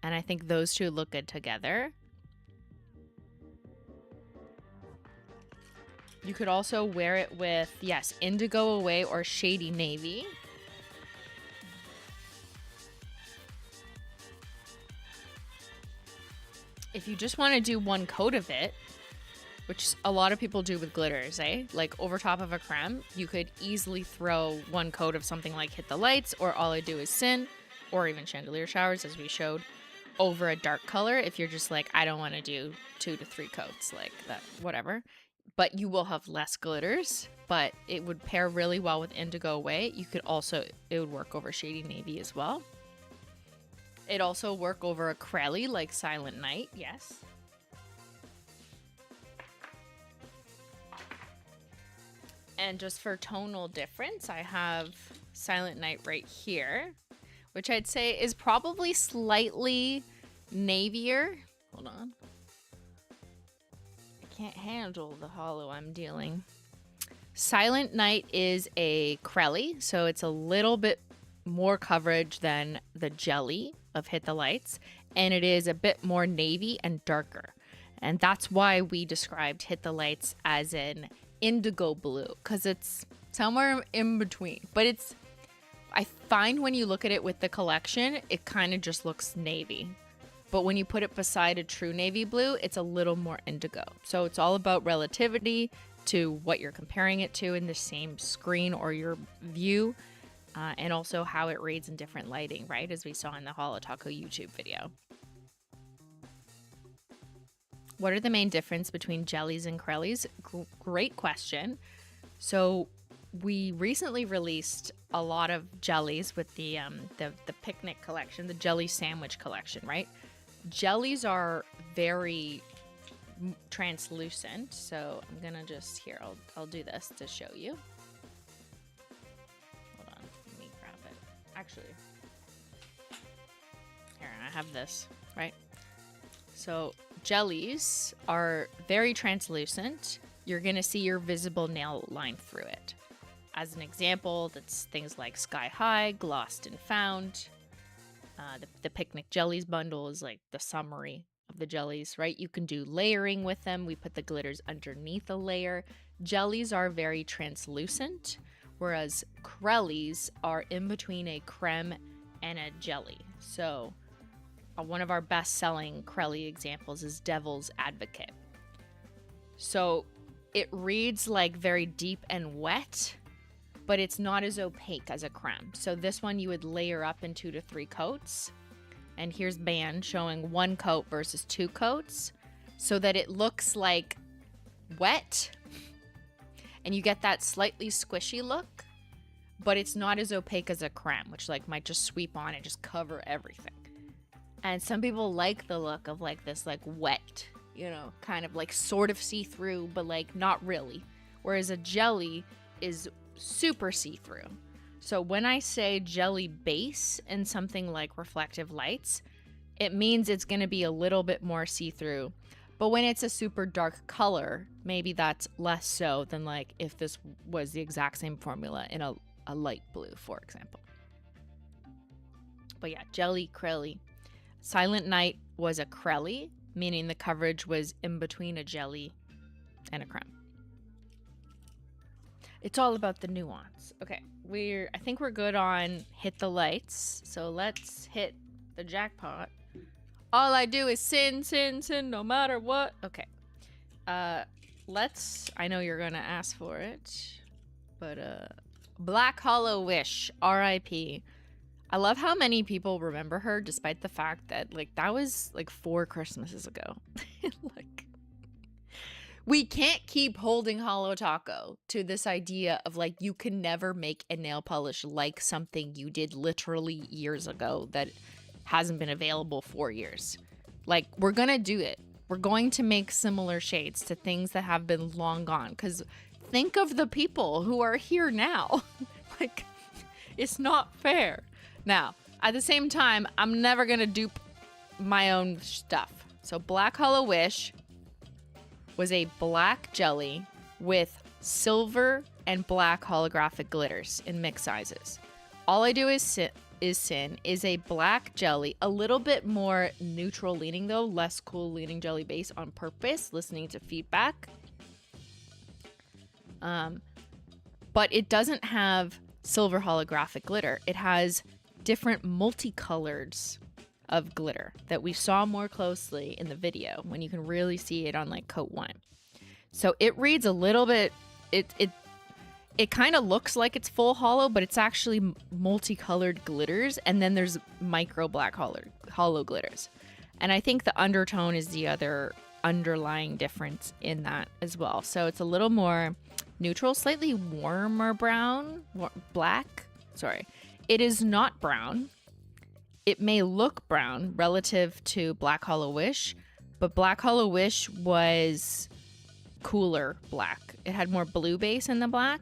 Speaker 1: And I think those two look good together. You could also wear it with, yes, Indigo Away or Shady Navy. If you just want to do one coat of it, which a lot of people do with glitters, eh? Like over top of a creme, you could easily throw one coat of something like Hit the Lights, or All I Do Is Sin, or even Chandelier Showers, as we showed, over a dark color. If you're just like, I don't want to do 2 to 3 coats, like that, whatever. But you will have less glitters, but it would pair really well with Indigo Away. You could also, it would work over Shady Navy as well. It'd also work over acrylic like Silent Night, yes. And just for tonal difference, I have Silent Night right here, which I'd say is probably slightly navier. Hold on. I can't handle the holo I'm dealing. Silent Night is a crelly, so it's a little bit more coverage than the jelly of Hit the Lights, and it is a bit more navy and darker. And that's why we described Hit the Lights as an indigo blue, because it's somewhere in between. But it's, I find when you look at it with the collection, it kind of just looks navy. But when you put it beside a true navy blue, it's a little more indigo. So it's all about relativity to what you're comparing it to in the same screen or your view, and also how it reads in different lighting, right? As we saw in the Holo Taco YouTube video. What are the main difference between jellies and crellies? Great question. So we recently released a lot of jellies with the picnic collection, the jelly sandwich collection, right? Jellies are very translucent, so I'm gonna just here. I'll do this to show you. Hold on, let me grab it. Actually, here I have this, right? So jellies are very translucent. You're gonna see your visible nail line through it. As an example, that's things like Sky High, Glossed and Found. The Picnic Jellies bundle is like the summary of the jellies, right? You can do layering with them. We put the glitters underneath a layer. Jellies are very translucent, whereas crellies are in between a creme and a jelly. So one of our best-selling crelly examples is Devil's Advocate. So it reads like very deep and wet, but it's not as opaque as a creme. So this one you would layer up in 2 to 3 coats. And here's Beyyyn showing 1 coat versus 2 coats so that it looks like wet and you get that slightly squishy look, but it's not as opaque as a creme, which like might just sweep on and just cover everything. And some people like the look of like this like wet, you know, kind of like sort of see-through, but like not really. Whereas a jelly is super see-through. So when I say jelly base in something like reflective lights, it means it's going to be a little bit more see-through. But when it's a super dark color, maybe that's less so than like if this was the exact same formula in a light blue, for example. But yeah, jelly, crelly. Silent Night was a crelly, meaning the coverage was in between a jelly and a creme. It's all about the nuance. Okay, I think we're good on Hit the Lights. So let's hit the jackpot. All I do is sin, sin, sin, no matter what. Okay. I know you're gonna ask for it, but Black Hollow Wish, R.I.P. I love how many people remember her, despite the fact that like that was like 4 Christmases ago. Like, we can't keep holding Holo Taco to this idea of like you can never make a nail polish like something you did literally years ago that hasn't been available for years. Like, we're gonna do it. We're going to make similar shades to things that have been long gone. Because think of the people who are here now. Like, it's not fair. Now, at the same time, I'm never gonna dupe my own stuff. So Black Hollow Wish was a black jelly with silver and black holographic glitters in mixed sizes. All I Do Is Sin is a black jelly, a little bit more neutral leaning though, less cool leaning jelly base on purpose, listening to feedback. But it doesn't have silver holographic glitter. It has different multicolors of glitter that we saw more closely in the video when you can really see it on like coat 1. So it reads a little bit, it kind of looks like it's full holo, but it's actually multicolored glitters, and then there's micro black holo glitters. And I think the undertone is the other underlying difference in that as well. So it's a little more neutral, slightly warmer brown, black. Sorry. It is not brown. It may look brown relative to Black Hollow Wish, but Black Hollow Wish was cooler black. It had more blue base in the black.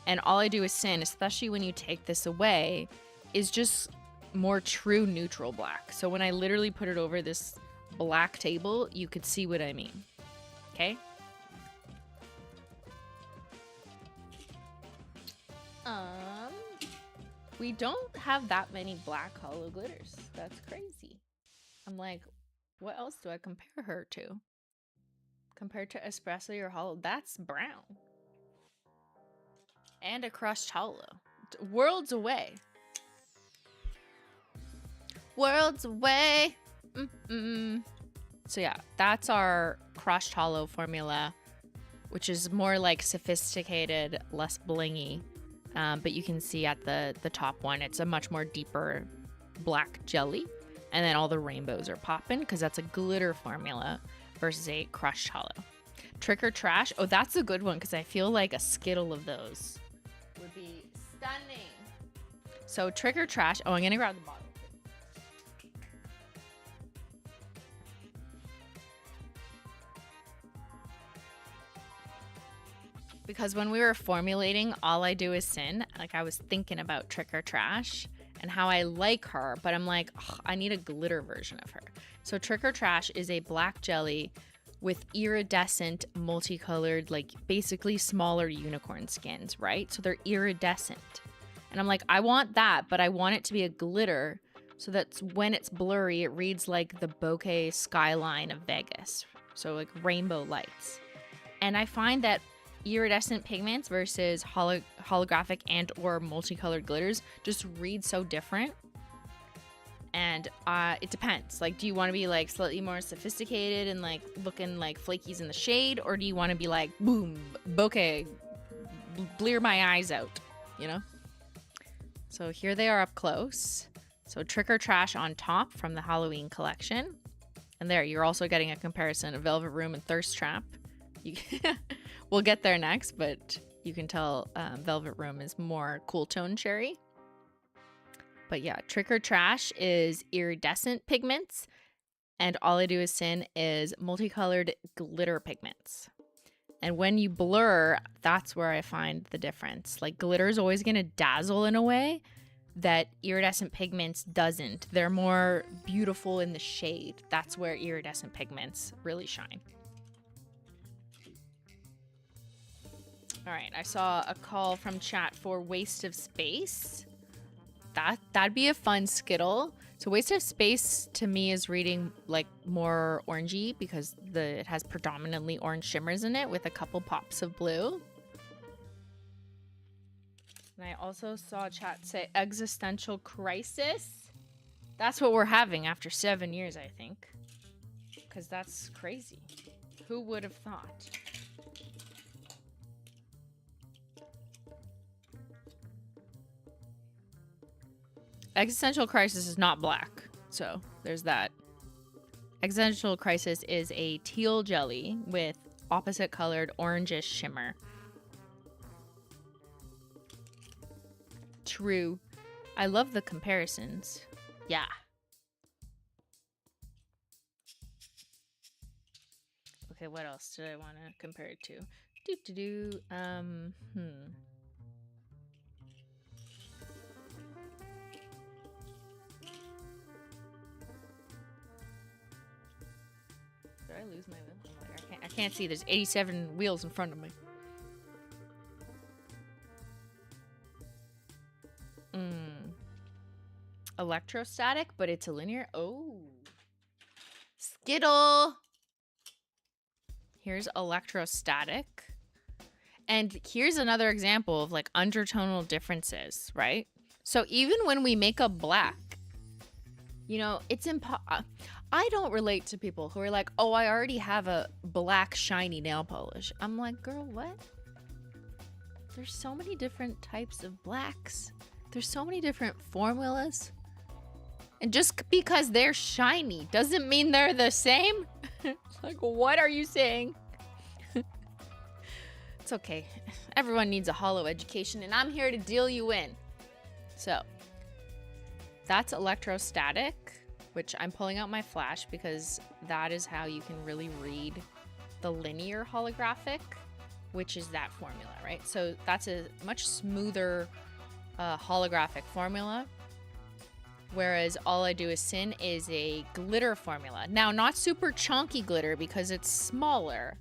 Speaker 1: And All I Do Is Sin, especially when you take this away, is just more true neutral black. So when I literally put it over this black table, you could see what I mean. Okay? We don't have that many black holo glitters. That's crazy. I'm like, what else do I compare her to? Compared to espresso or holo, that's brown. And a crushed holo. Worlds away. Worlds away. So yeah, that's our crushed holo formula, which is more like sophisticated, less blingy. But you can see at the top one, it's a much more deeper black jelly. And then all the rainbows are popping because that's a glitter formula versus a crushed holo. Trick or trash. Oh, that's a good one because I feel like a skittle of those would be stunning. So trick or trash. Oh, I'm going to grab the bottle. Because when we were formulating All I Do Is Sin, like I was thinking about Trick or Trash and how I like her, but I'm like, I need a glitter version of her. So Trick or Trash is a black jelly with iridescent, multicolored, like basically smaller unicorn skins, right? So they're iridescent. And I'm like, I want that, but I want it to be a glitter so that when it's blurry, it reads like the bokeh skyline of Vegas. So like rainbow lights. And I find that iridescent pigments versus holographic and or multicolored glitters just read so different. And it depends. Like, do you want to be like slightly more sophisticated and like looking like flakies in the shade, or do you want to be like boom bokeh, blear my eyes out, you know? So here they are up close. So Trick or Trash on top from the Halloween collection, and there you're also getting a comparison of Velvet Room and Thirst Trap. We'll get there next, but you can tell Velvet Room is more cool tone cherry. But yeah, Trick or Trash is iridescent pigments, and All I Do Is Sin is multicolored glitter pigments. And when you blur, that's where I find the difference. Like, glitter is always going to dazzle in a way that iridescent pigments doesn't. They're more beautiful in the shade. That's where iridescent pigments really shine. All right, I saw a call from chat for Waste of Space. That'd be a fun Skittle. So Waste of Space to me is reading like more orangey because it has predominantly orange shimmers in it with a couple pops of blue. And I also saw chat say Existential Crisis. That's what we're having after 7 years, I think. Because that's crazy. Who would have thought? Existential Crisis is not black, so there's that. Existential Crisis is a teal jelly with opposite colored orangish shimmer. True. I love the comparisons. Yeah. Okay, what else did I want to compare it to? Did I lose my wheel? I can't see. There's 87 wheels in front of me. Electrostatic, but it's a linear. Oh. Skittle. Here's electrostatic. And here's another example of like undertonal differences, right? So even when we make a black, you know, it's I don't relate to people who are like, oh, I already have a black shiny nail polish. I'm like, girl, what? There's so many different types of blacks. There's so many different formulas. And just because they're shiny doesn't mean they're the same. Like, what are you saying? It's okay. Everyone needs a holo education, and I'm here to deal you in. So, that's electrostatic, which I'm pulling out my flash because that is how you can really read the linear holographic, which is that formula, right? So that's a much smoother holographic formula, whereas All I Do Is Sin is a glitter formula. Now, not super chunky glitter because it's smaller.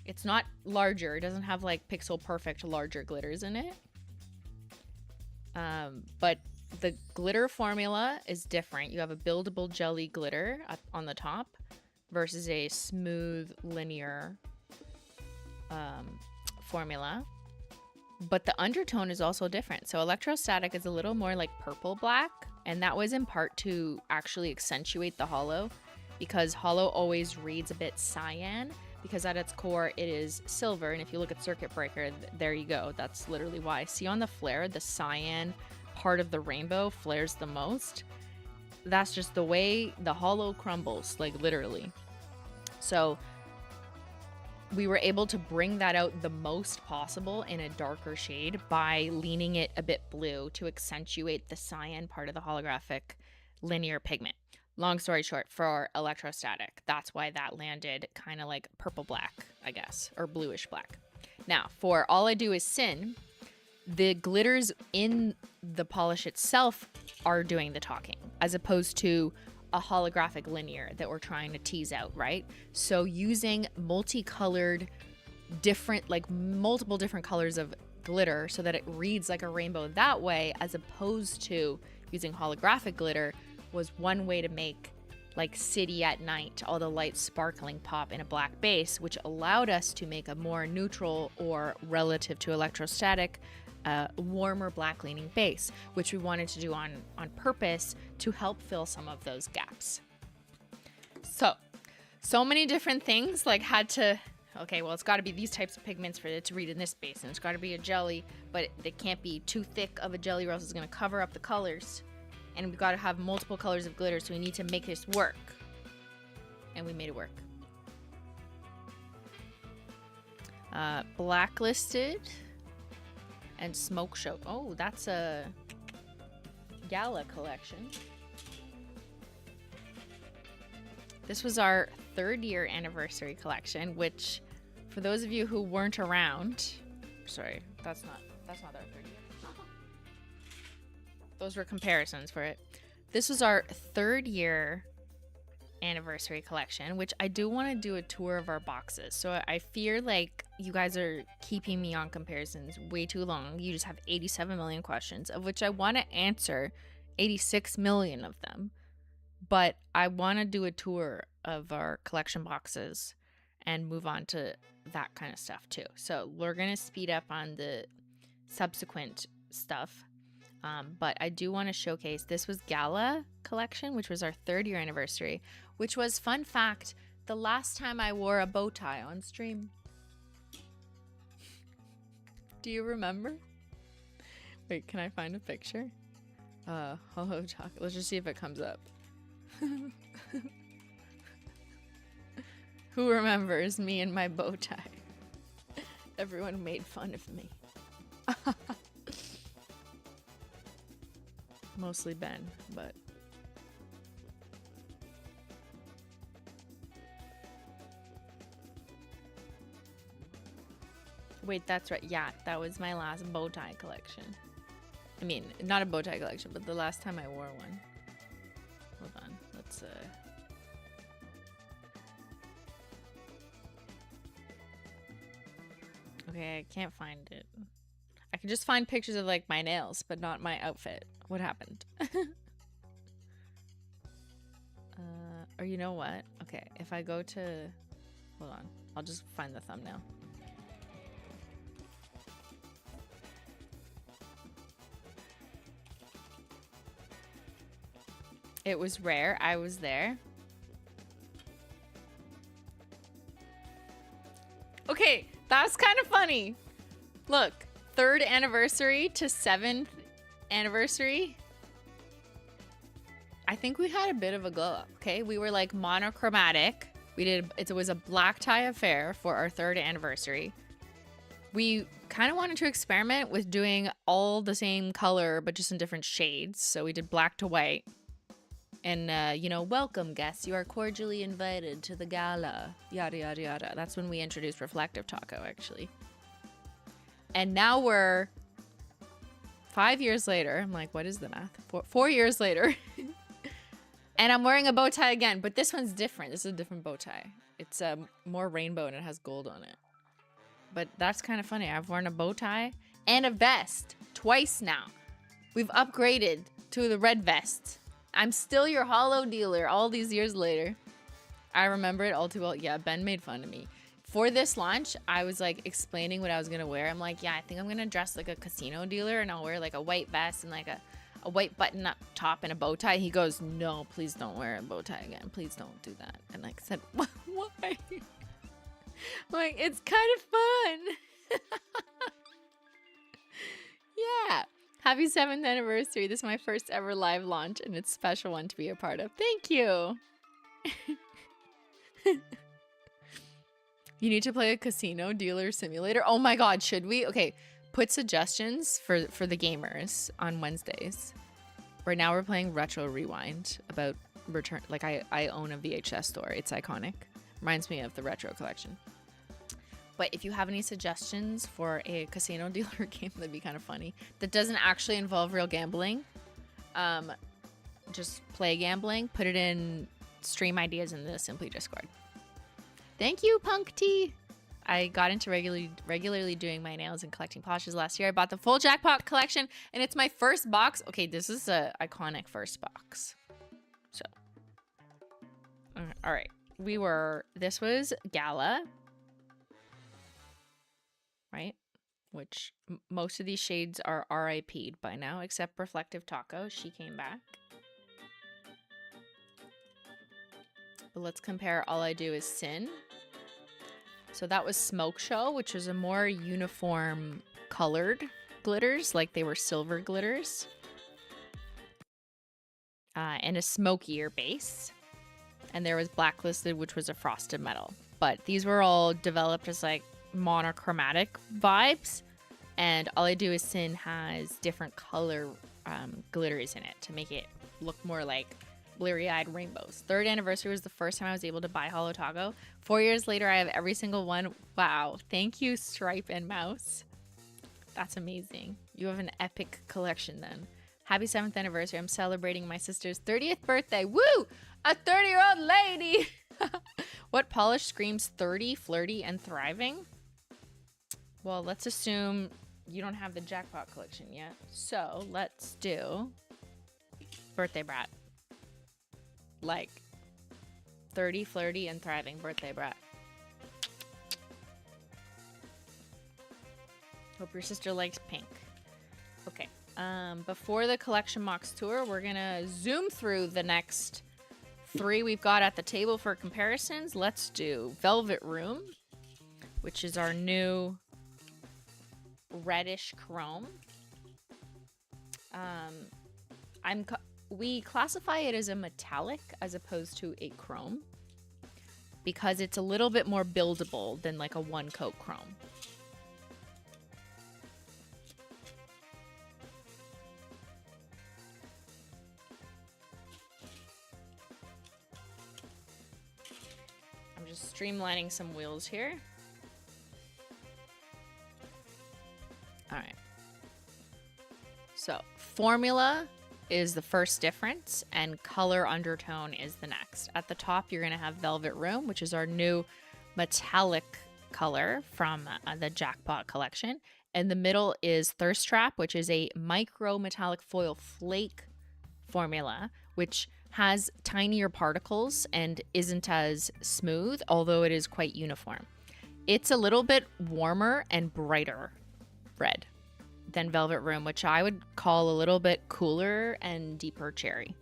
Speaker 1: It's not larger. It doesn't have like pixel perfect larger glitters in it. But the glitter formula is different. You have a buildable jelly glitter up on the top versus a smooth linear formula, but the undertone is also different. So electrostatic is a little more like purple black, and that was in part to actually accentuate the holo, because holo always reads a bit cyan, because at its core it is silver. And if you look at circuit breaker, there you go, that's literally why. See on the flare, the cyan part of the rainbow flares the most. That's just the way the holo crumbles, like literally. So we were able to bring that out the most possible in a darker shade by leaning it a bit blue to accentuate the cyan part of the holographic linear pigment. Long story short, for electrostatic, that's why that landed kind of like purple black, I guess, or bluish black. Now, for All I Do Is Sin, the glitters in the polish itself are doing the talking, as opposed to a holographic linear that we're trying to tease out, right? So using multicolored, different, like multiple different colors of glitter so that it reads like a rainbow that way, as opposed to using holographic glitter, was one way to make like City at Night, all the lights sparkling pop in a black base, which allowed us to make a more neutral, or relative to electrostatic, warmer black leaning base, which we wanted to do on purpose to help fill some of those gaps. So many different things, like had to, okay, well, it's got to be these types of pigments for it to read in this base, and it's got to be a jelly, but it can't be too thick of a jelly or else it's going to cover up the colors. And we've got to have multiple colors of glitter, so we need to make this work. And we made it work. Blacklisted and Smoke Show. Oh, that's a Gala collection. This was our 3rd year anniversary collection, which for those of you who weren't around, sorry, that's not our 3rd year. Those were comparisons for it. This was our 3rd year anniversary collection, which I do want to do a tour of our boxes. So I fear like you guys are keeping me on comparisons way too long. You just have 87 million questions, of which I want to answer 86 million of them. But I want to do a tour of our collection boxes and move on to that kind of stuff too. So we're going to speed up on the subsequent stuff. But I do want to showcase, this was Gala collection, which was our 3rd year anniversary, which was, fun fact, the last time I wore a bow tie on stream. Do you remember? Wait, can I find a picture? Holo Taco. Let's just see if it comes up. Who remembers me and my bow tie? Everyone made fun of me. Mostly Ben, but wait, that's right. Yeah, that was my last bow tie collection. I mean, not a bow tie collection, but the last time I wore one. Hold on, let's okay, I can't find it. I can just find pictures of like my nails, but not my outfit. What happened? Or you know what? Okay, if I go to, hold on, I'll just find the thumbnail. It was rare. I was there. Okay, that's kind of funny. Look, 3rd anniversary to 7th anniversary. I think we had a bit of a glow up. Okay, we were like monochromatic. It was a black tie affair for our 3rd anniversary. We kind of wanted to experiment with doing all the same color but just in different shades. So we did black to white. And you know, welcome guests, you are cordially invited to the gala, yada yada yada. That's when we introduced reflective taco, actually. And now we're 5 years later. I'm like, what is the math? 4 years later. And I'm wearing a bow tie again, but this one's different. This is a different bow tie. It's more rainbow and it has gold on it. But that's kind of funny. I've worn a bow tie and a vest twice now. We've upgraded to the red vest. I'm still your holo dealer all these years later. I remember it all too well. Yeah, Ben made fun of me. For this launch, I was like explaining what I was gonna wear. I'm like, yeah, I think I'm gonna dress like a casino dealer, and I'll wear like a white vest and like a white button up top and a bow tie. He goes, no, please don't wear a bow tie again. Please don't do that. And like I said, why? Like, it's kind of fun. Yeah. Happy 7th anniversary. This is my first ever live launch, and it's a special one to be a part of. Thank you. You need to play a casino dealer simulator. Oh my god, should we? Okay, put suggestions for the gamers on Wednesdays. Right now we're playing Retro Rewind about return. Like I own a VHS store. It's iconic. Reminds me of the Retro Collection. But if you have any suggestions for a casino dealer game, that'd be kind of funny. That doesn't actually involve real gambling. Just play gambling. Put it in stream ideas in the Simply Discord. Thank you, Punk T. I got into regularly doing my nails and collecting plushes last year. I bought the full Jackpot Collection, and it's my first box. Okay, this is a iconic first box. So, all right. This was Gala, right? Which most of these shades are RIP'd by now, except Reflective Taco. She came back. But let's compare All I Do Is Sin. So that was Smoke Show, which was a more uniform colored glitters, like they were silver glitters. And a smokier base. And there was Blacklisted, which was a frosted metal. But these were all developed as like monochromatic vibes. And All I Do Is Sin has different color glitters in it to make it look more like bleary-eyed rainbows. 3rd anniversary was the first time I was able to buy Holo Taco. 4 years later, I have every single one. Wow. Thank you, Stripe and Mouse. That's amazing. You have an epic collection then. Happy 7th anniversary. I'm celebrating my sister's 30th birthday. Woo! A 30-year-old lady! What polish screams 30, flirty, and thriving? Well, let's assume you don't have the Jackpot Collection yet. So let's do Birthday Brat. Like 30, flirty, and thriving birthday brat. Hope your sister likes pink. Okay. Before the collection box tour, we're gonna zoom through the next 3 we've got at the table for comparisons. Let's do Velvet Room, which is our new reddish chrome. We classify it as a metallic as opposed to a chrome because it's a little bit more buildable than like a one-coat chrome. I'm just streamlining some wheels here. All right. So, formula is the first difference, and color undertone is the next. At the top, you're going to have Velvet Room, which is our new metallic color from the Jackpot Collection. In the middle is Thirst Trap, which is a micro metallic foil flake formula, which has tinier particles and isn't as smooth, although it is quite uniform. It's a little bit warmer and brighter red than Velvet Room, which I would call a little bit cooler and deeper cherry.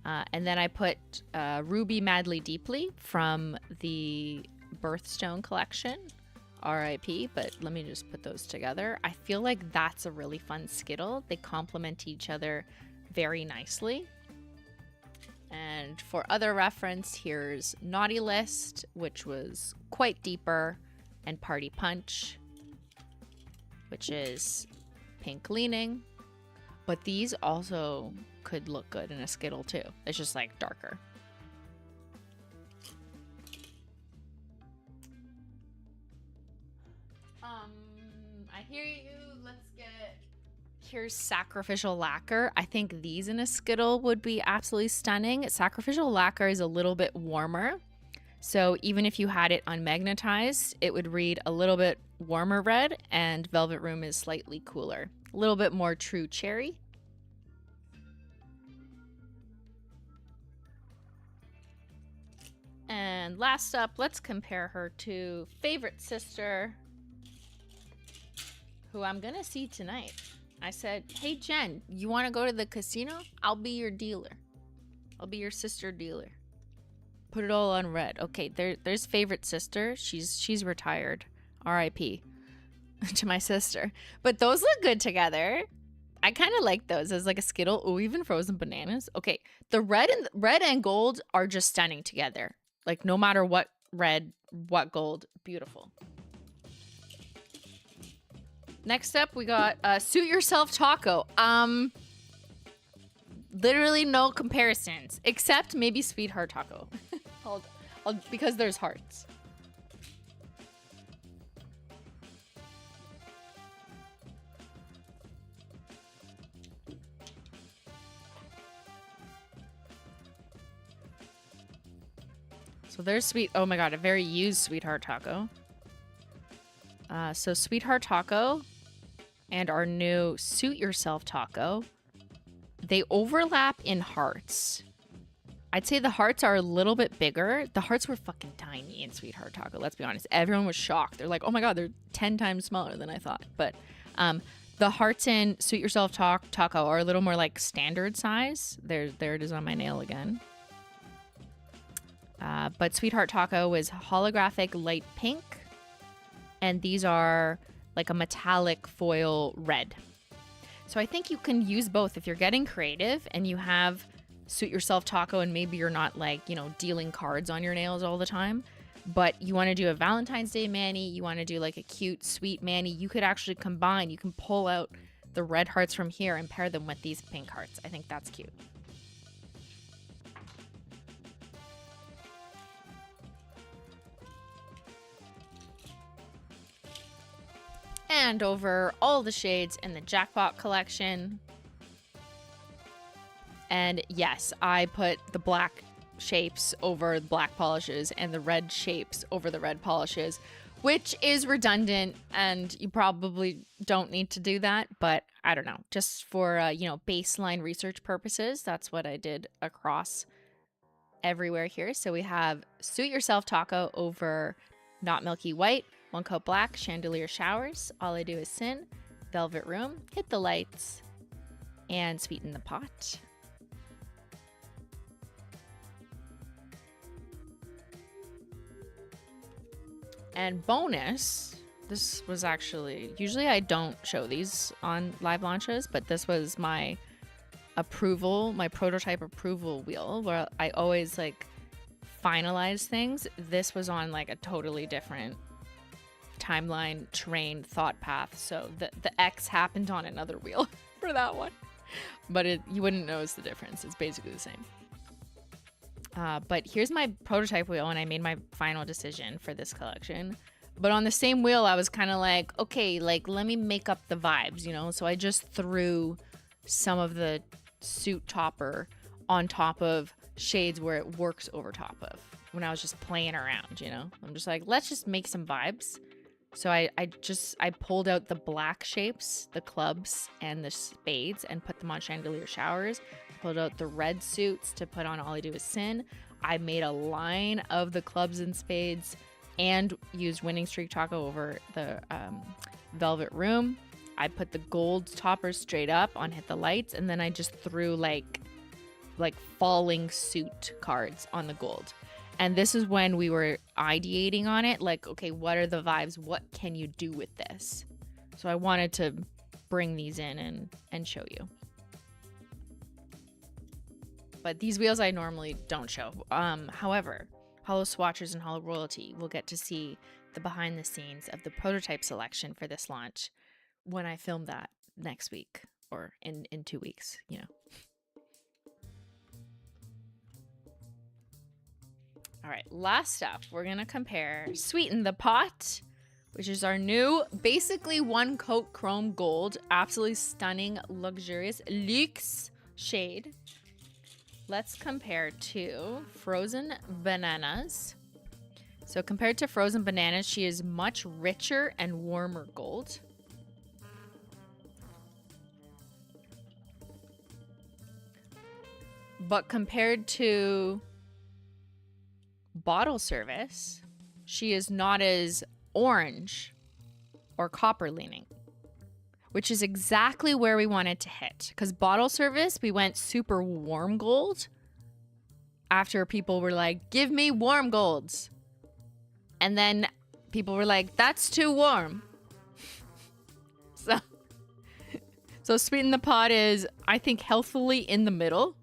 Speaker 1: And then I put Ruby Madly Deeply from the Birthstone Collection, RIP, but let me just put those together. I feel like that's a really fun Skittle. They complement each other very nicely. And for other reference, here's Naughty List, which was quite deeper, and Party Punch, which is pink leaning. But these also could look good in a Skittle too. It's just like darker. I hear you. Let's get... Here's Sacrificial Lacquer. I think these in a Skittle would be absolutely stunning. Sacrificial Lacquer is a little bit warmer. So even if you had it unmagnetized, it would read a little bit warmer red, and Velvet Room is slightly cooler. A little bit more true cherry. And last up, let's compare her to favorite sister, who I'm gonna see tonight. I said, hey Jen, you wanna go to the casino? I'll be your dealer. I'll be your sister dealer. Put it all on red. Okay, there's favorite sister. She's retired. R.I.P. to my sister. But those look good together. I kind of like those as like a Skittle. Oh, even frozen bananas. Okay, the red and gold are just stunning together. Like no matter what red, what gold, beautiful. Next up, we got Suit Yourself Taco. Literally no comparisons, except maybe Sweetheart Taco. Because there's hearts. So there's oh my god, a very used Sweetheart Taco. So Sweetheart Taco and our new Suit Yourself Taco, they overlap in hearts. I'd say the hearts are a little bit bigger. The hearts were fucking tiny in Sweetheart Taco, let's be honest. Everyone was shocked. They're like, oh my god, they're 10 times smaller than I thought. But the hearts in Suit Yourself Taco are a little more like standard size. There it is on my nail again. But Sweetheart Taco is holographic light pink. And these are like a metallic foil red. So I think you can use both if you're getting creative and you have Suit Yourself Taco and maybe you're not like, you know, dealing cards on your nails all the time, but you want to do a Valentine's Day mani, you want to do like a cute, sweet mani, you could actually combine, you can pull out the red hearts from here and pair them with these pink hearts. I think that's cute. And over all the shades in the Jackpot Collection. And yes, I put the black shapes over the black polishes and the red shapes over the red polishes, which is redundant and you probably don't need to do that. But I don't know, just for, you know, baseline research purposes, that's what I did across everywhere here. So we have Suit Yourself Taco over Not Milky White, One Coat Black, Chandelier Showers, All I Do Is Sin, Velvet Room, Hit the Lights, and Sweeten the Pot. And bonus, this was actually, usually I don't show these on live launches, but this was my approval, my prototype approval wheel where I always like finalize things. This was on like a totally different timeline, terrain, thought path. So the X happened on another wheel for that one, but you wouldn't notice the difference. It's basically the same. But here's my prototype wheel, and I made my final decision for this collection. But on the same wheel, I was kind of like, okay, like, let me make up the vibes, you know? So I just threw some of the suit topper on top of shades where it works over top of when I was just playing around, you know? I'm just like, let's just make some vibes. So I pulled out the black shapes, the clubs and the spades, and put them on Chandelier Showers. Pulled out the red suits to put on All I Do Is Sin. I made a line of the clubs and spades and used Winning Streak Taco over the Velvet Room. I put the gold toppers straight up on Hit the Lights, and then I just threw like falling suit cards on the gold. And this is when we were ideating on it, like, okay, what are the vibes? What can you do with this? So I wanted to bring these in and show you. But these wheels I normally don't show. However, Holo Swatchers and Holo Royalty will get to see the behind the scenes of the prototype selection for this launch when I film that next week or in 2 weeks, you know. All right, last up, we're going to compare Sweeten the Pot, which is our new, basically one coat chrome gold, absolutely stunning, luxurious luxe shade. Let's compare to Frozen Bananas. So compared to Frozen Bananas, she is much richer and warmer gold. But compared to bottle service, she is not as orange or copper leaning, which is exactly where we wanted to hit. Because bottle service, we went super warm gold after people were like, give me warm golds. And then people were like, that's too warm. So Sweeten the Pot is, I think, healthily in the middle.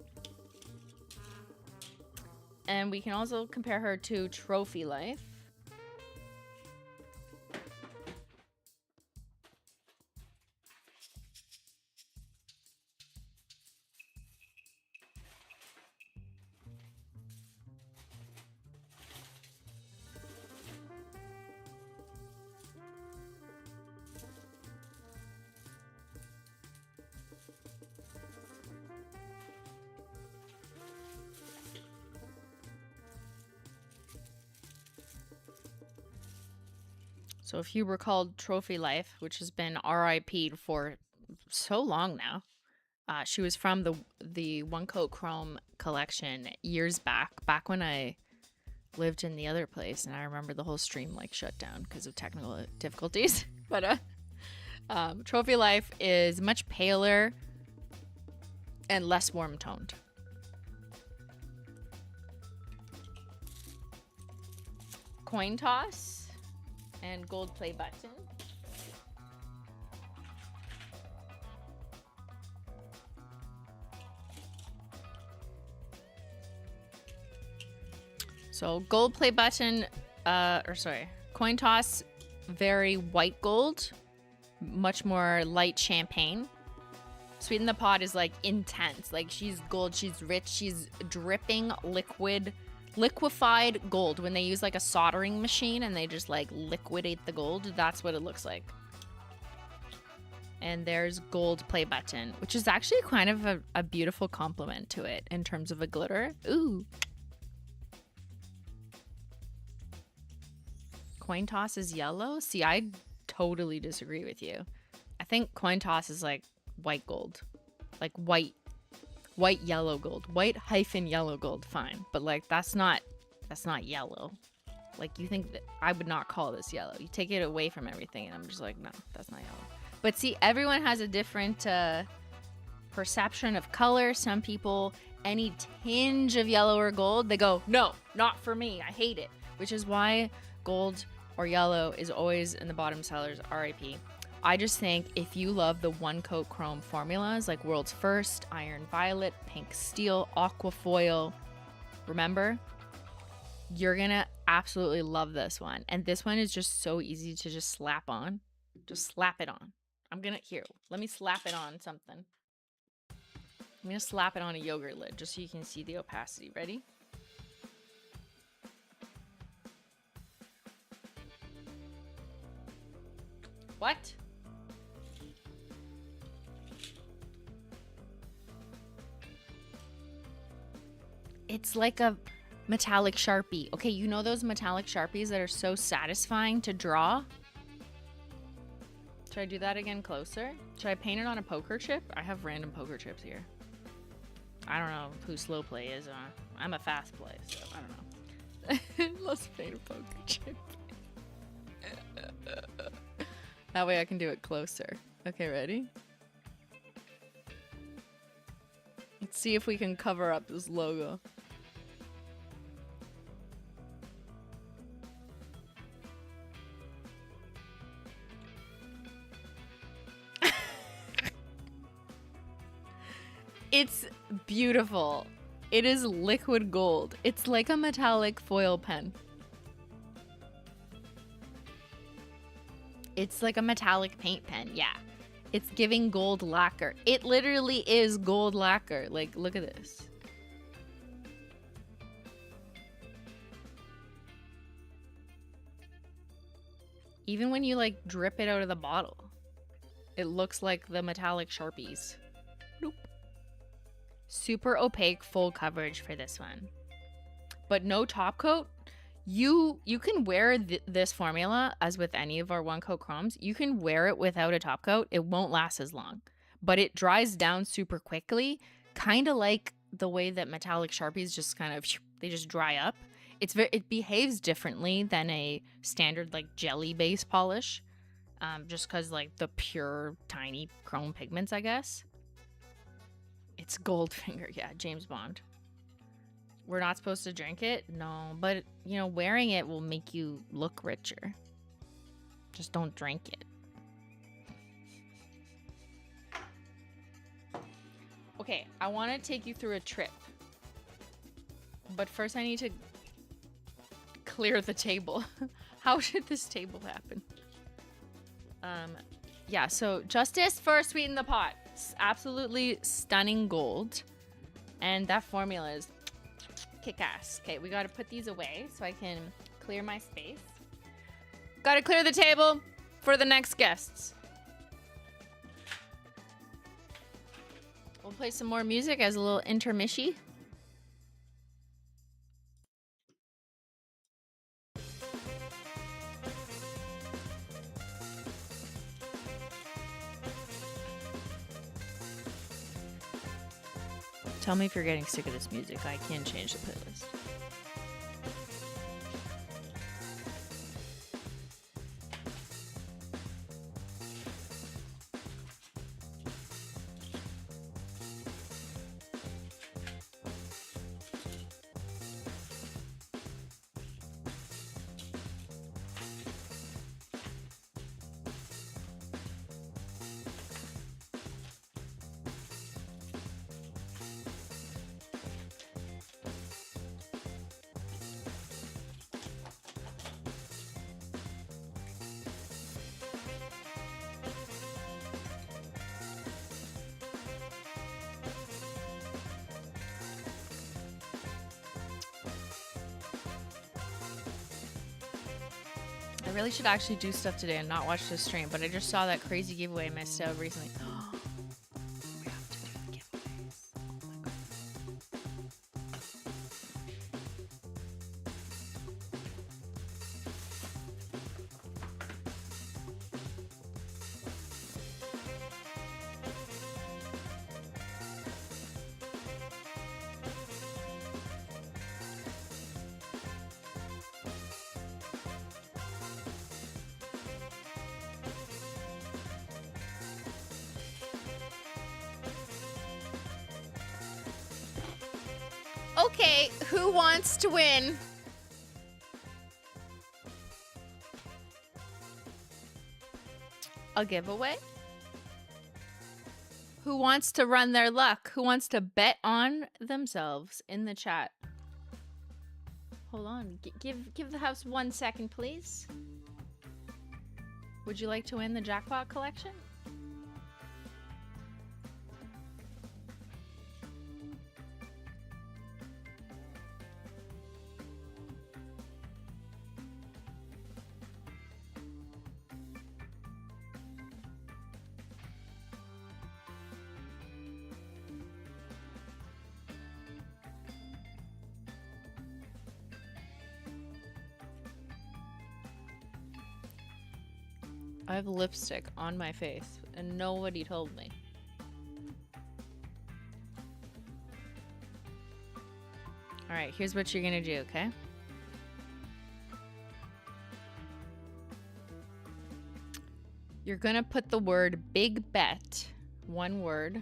Speaker 1: And we can also compare her to Trophy Life. So if you recall Trophy Life, which has been RIP'd for so long now, she was from the One Coat Chrome collection years back when I lived in the other place, and I remember the whole stream like shut down because of technical difficulties. But Trophy Life is much paler and less warm toned. Coin toss and gold play button. So gold play button, coin toss, very white gold, much more light champagne. Sweeten the Pot is like intense, like she's gold, she's rich, she's dripping liquefied gold. When they use like a soldering machine and they just like liquidate the gold, that's what it looks like. And there's gold play button, which is actually kind of a beautiful complement to it in terms of a glitter. Ooh. Coin toss is yellow. See, I totally disagree with you. I think coin toss is like white gold, like white yellow gold, white hyphen yellow gold. Fine, but like that's not yellow. Like you think that I would not call this yellow. You take it away from everything, and I'm just like, no, that's not yellow. But see, everyone has a different perception of color. Some people, any tinge of yellow or gold, they go, no, not for me. I hate it. Which is why gold or yellow is always in the bottom sellers, RIP. I just think if you love the One Coat Chrome formulas like World's First, Iron Violet, Pink Steel, Aqua Foil, remember, you're gonna absolutely love this one. And this one is just so easy to just slap on. Just slap it on. Let me slap it on something. I'm gonna slap it on a yogurt lid just so you can see the opacity. Ready? What? It's like a metallic Sharpie. Okay, you know those metallic Sharpies that are so satisfying to draw? Should I do that again closer? Should I paint it on a poker chip? I have random poker chips here. I don't know who slow play is. I'm a fast play, so I don't know. Let's paint a poker chip. That way I can do it closer. Okay, ready? Let's see if we can cover up this logo. It's beautiful. It is liquid gold. It's like a metallic foil pen. It's like a metallic paint pen, yeah. It's giving gold lacquer. It literally is gold lacquer. Like, look at this. Even when you like drip it out of the bottle, it looks like the metallic Sharpies. Nope. Super opaque full coverage for this one. But no top coat. You can wear this formula, as with any of our One Coat Chromes, you can wear it without a top coat. It won't last as long, but it dries down super quickly, kind of like the way that metallic Sharpies just kind of, they just dry up. it behaves differently than a standard like jelly base polish, just because like the pure tiny chrome pigments, I guess. It's Goldfinger, yeah, James Bond. We're not supposed to drink it, no, but you know, wearing it will make you look richer. Just don't drink it. Okay, I want to take you through a trip. But first I need to clear the table. How should this table happen? Yeah, so Justice for Sweeten the Pot. It's absolutely stunning gold. And that formula is kick-ass. Okay, we gotta put these away so I can clear my space. Gotta clear the table for the next guests. We'll play some more music as a little intermission. Tell me if you're getting sick of this music. I can change the playlist. I really should actually do stuff today and not watch the stream, but I just saw that crazy giveaway I missed out recently. We have to do giveaways. Oh my Okay, who wants to win? A giveaway? Who wants to run their luck? Who wants to bet on themselves in the chat? Hold on. Give the house 1 second, please. Would you like to win the Jackpot Collection? I have lipstick on my face and nobody told me. All right, here's what you're gonna do, okay? You're gonna put the word big bet, one word.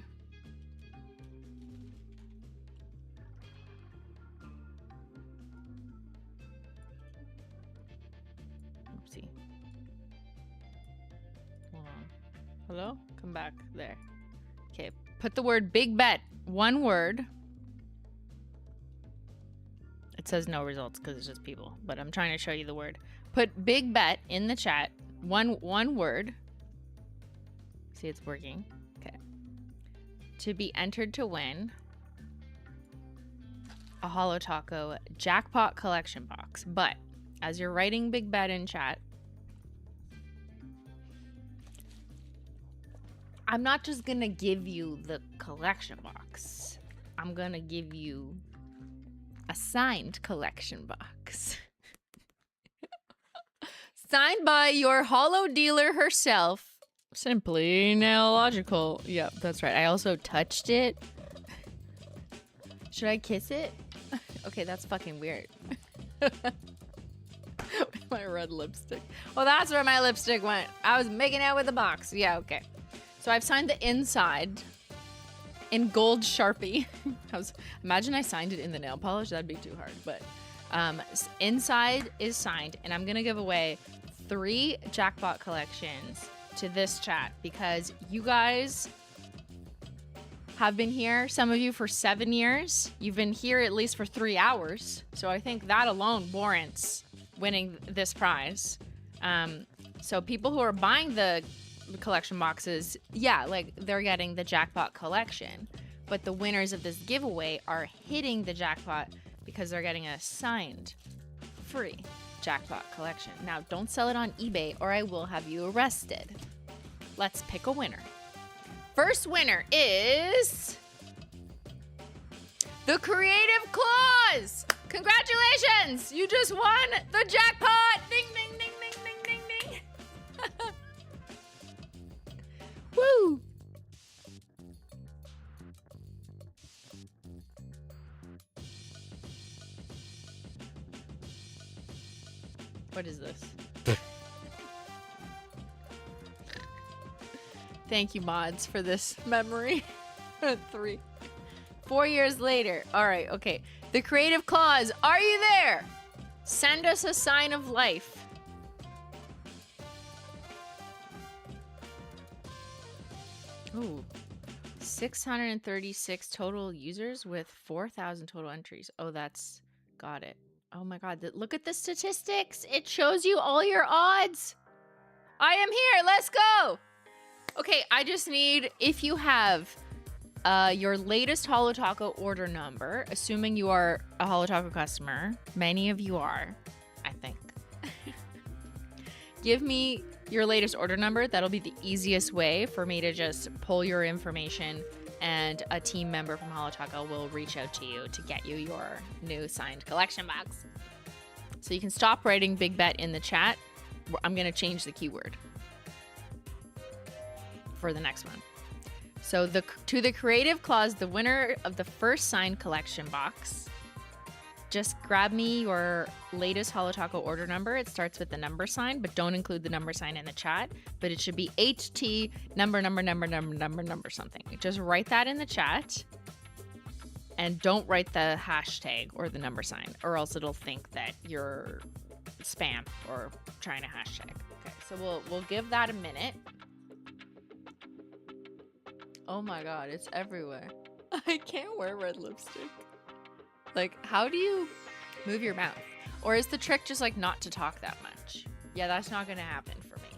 Speaker 1: Oopsie. Hold on. Hello? Come back there. Okay, put the word big bet, one word. It says no results because it's just people, but I'm trying to show you the word. Put big bet in the chat, one word. See, it's working. Okay. To be entered to win a Holo Taco Jackpot Collection box. But as you're writing big bet in chat, I'm not just gonna give you the collection box. I'm gonna give you a signed collection box. Signed by your holo dealer herself. SimplyNailogical. Yep, that's right. I also touched it. Should I kiss it? Okay, that's fucking weird. My red lipstick. Well, that's where my lipstick went. I was making out with the box. Yeah, okay. So I've signed the inside in gold Sharpie. Imagine I signed it in the nail polish. That'd be too hard. But inside is signed, and I'm gonna give away 3 Jackpot collections to this chat because you guys have been here, some of you for 7 years. You've been here at least for 3 hours. So I think that alone warrants winning this prize. So people who are buying the collection boxes, yeah, like they're getting the Jackpot collection. But the winners of this giveaway are hitting the jackpot because they're getting a signed free Jackpot collection. Now, don't sell it on eBay or I will have you arrested. Let's pick a winner. First winner is the Creative Claws. Congratulations! You just won the jackpot! Ding, ding, ding, ding, ding, ding, ding. Woo! What is this? Thank you, mods, for this memory. 4 years later. All right, okay. The Creative Claws, are you there? Send us a sign of life. Ooh. 636 total users with 4,000 total entries. Oh, that's... Got it. Oh my god, look at the statistics. It shows you all your odds. I am here. Let's go. Okay, I just need, if you have your latest Holo Taco order number, assuming you are a Holo Taco customer, many of you are, I think. Give me your latest order number. That'll be the easiest way for me to just pull your information, and a team member from Holo Taco will reach out to you to get you your new signed collection box. So you can stop writing big bet in the chat. I'm going to change the keyword for the next one. So to the Creative Claws, the winner of the first signed collection box, just grab me your latest Holo Taco order number. It starts with the number sign, but don't include the number sign in the chat. But it should be HT number something. Just write that in the chat. And don't write the hashtag or the number sign, or else it'll think that you're spam or trying to hashtag. Okay, so we'll give that a minute. Oh my god, it's everywhere. I can't wear red lipstick. Like, how do you move your mouth? Or is the trick just like not to talk that much? Yeah, that's not gonna happen for me.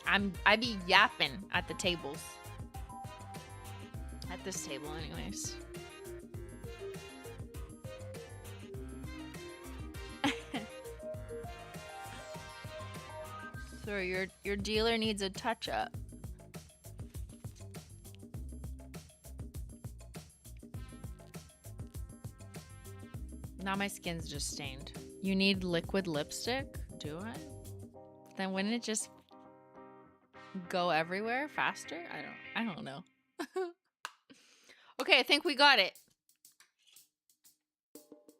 Speaker 1: Yeah. I be yapping at the tables. At this table anyways. So your dealer needs a touch up. Now my skin's just stained. You need liquid lipstick? Do I? Then wouldn't it just go everywhere faster? I don't know. Okay, I think we got it.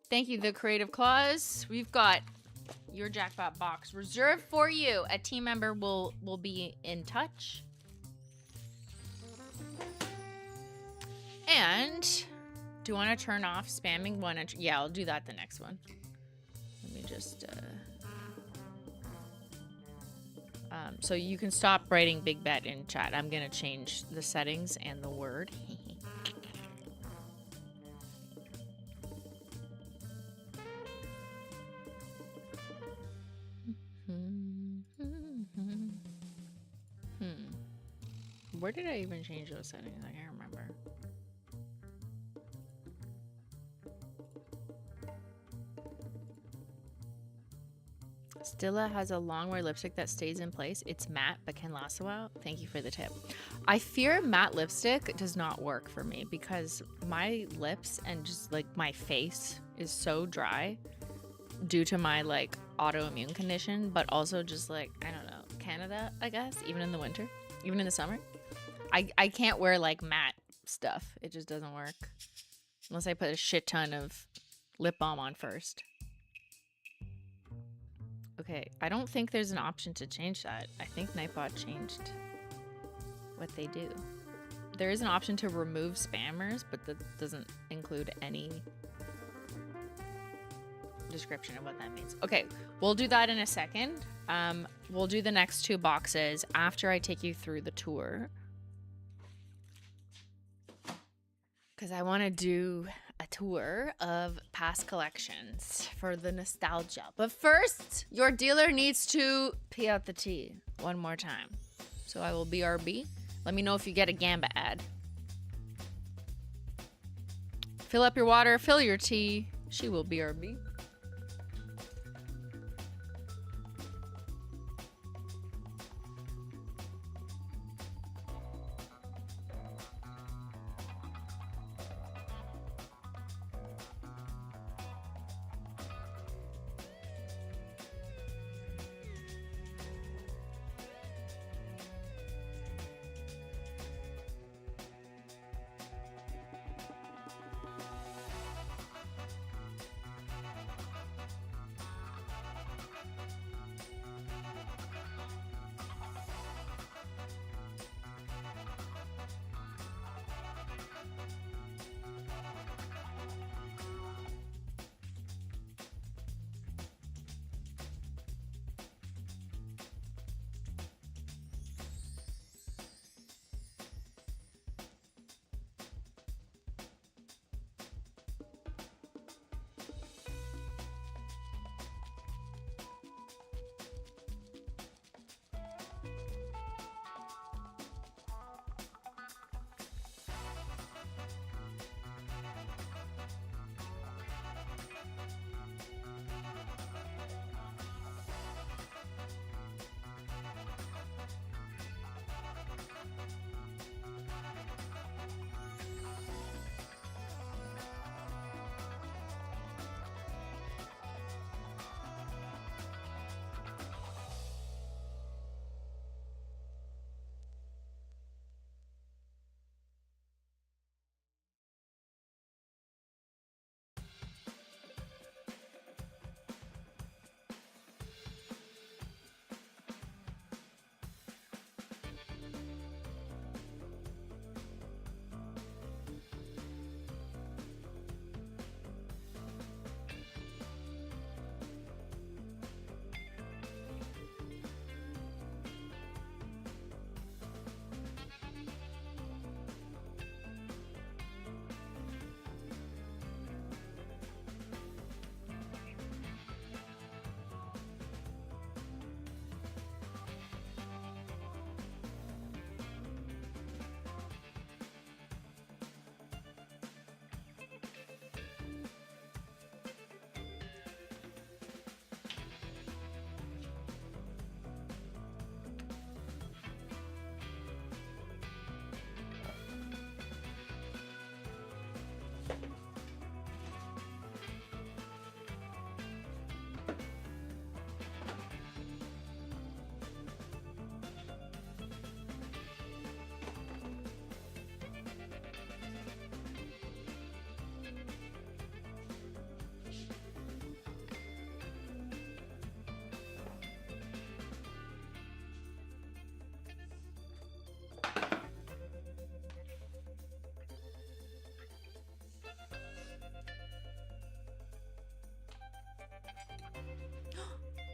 Speaker 1: Thank you, the Creative Claws. We've got your jackpot box reserved for you. A team member will be in touch. And do you want to turn off spamming one? Yeah, I'll do that the next one. Let me just so you can stop writing big bet in chat. I'm gonna change the settings and the word. Where did I even change those settings? I can't remember. Stilla has a long wear lipstick that stays in place. It's matte but can last a while. Thank you for the tip. I fear matte lipstick does not work for me because my lips and just like my face is so dry due to my like autoimmune condition, but also just like, I don't know, Canada, I guess, even in the winter, even in the summer. I can't wear like matte stuff. It just doesn't work unless I put a shit ton of lip balm on first. Okay, I don't think there's an option to change that. I think Nightbot changed what they do. There is an option to remove spammers, but that doesn't include any description of what that means. Okay, we'll do that in a second. We'll do the next 2 boxes after I take you through the tour. Because I want to do a tour of past collections for the nostalgia. But first, your dealer needs to pee out the tea one more time. So I will BRB. Let me know if you get a Gamba ad. Fill up your water, fill your tea. She will BRB.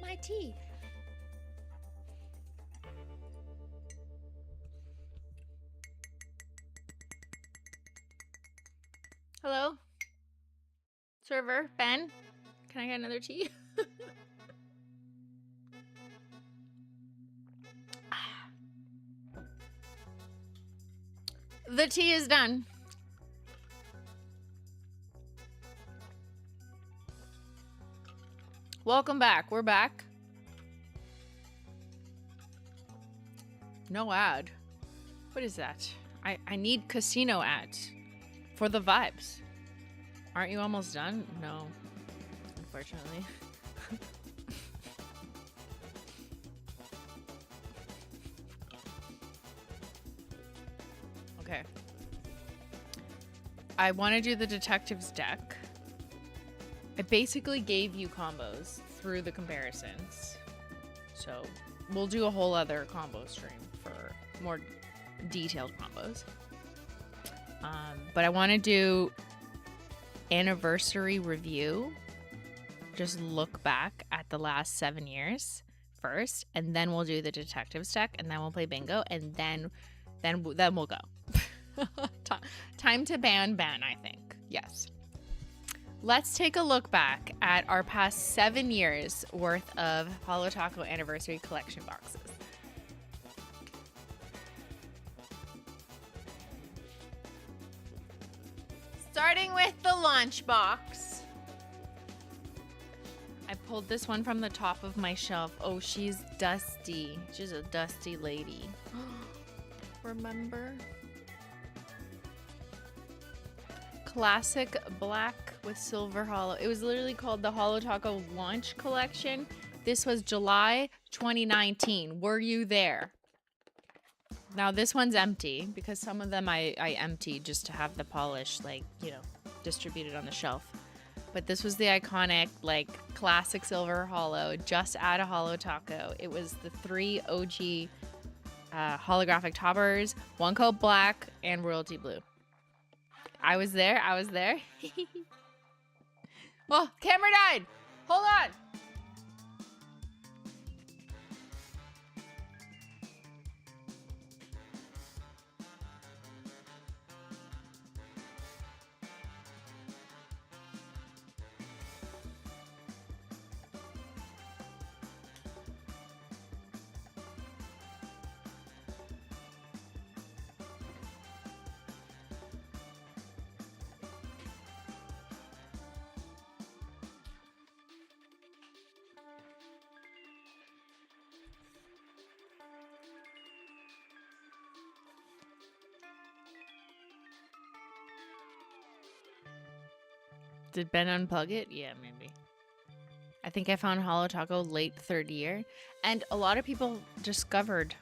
Speaker 1: My tea. Hello? Server, Ben? Can I get another tea? The tea is done. Welcome back. We're back. No ad. What is that? I need casino ads for the vibes. Aren't you almost done? No, unfortunately. Okay. I want to do the detective's deck. I basically gave you combos through the comparisons. So we'll do a whole other combo stream for more detailed combos. But I want to do anniversary review. Just look back at the last 7 years first, and then we'll do the detective stack, and then we'll play bingo, and then we'll go. Time to ban, I think. Yes. Let's take a look back at our past 7 years worth of Holo Taco anniversary collection boxes. Starting with the launch box. I pulled this one from the top of my shelf. Oh, she's dusty. She's a dusty lady. Remember? Classic black with silver holo. It was literally called the Holo Taco Launch Collection. This was July 2019. Were you there? Now this one's empty because some of them I emptied just to have the polish, like, you know, distributed on the shelf. But this was the iconic, like, classic silver holo, just out of Holo Taco. It was the 3 OG holographic toppers, one coat black, and royalty blue. I was there. Oh, camera died. Hold on. Did Ben unplug it? Yeah, maybe. I think I found Holo Taco late third year. And a lot of people discovered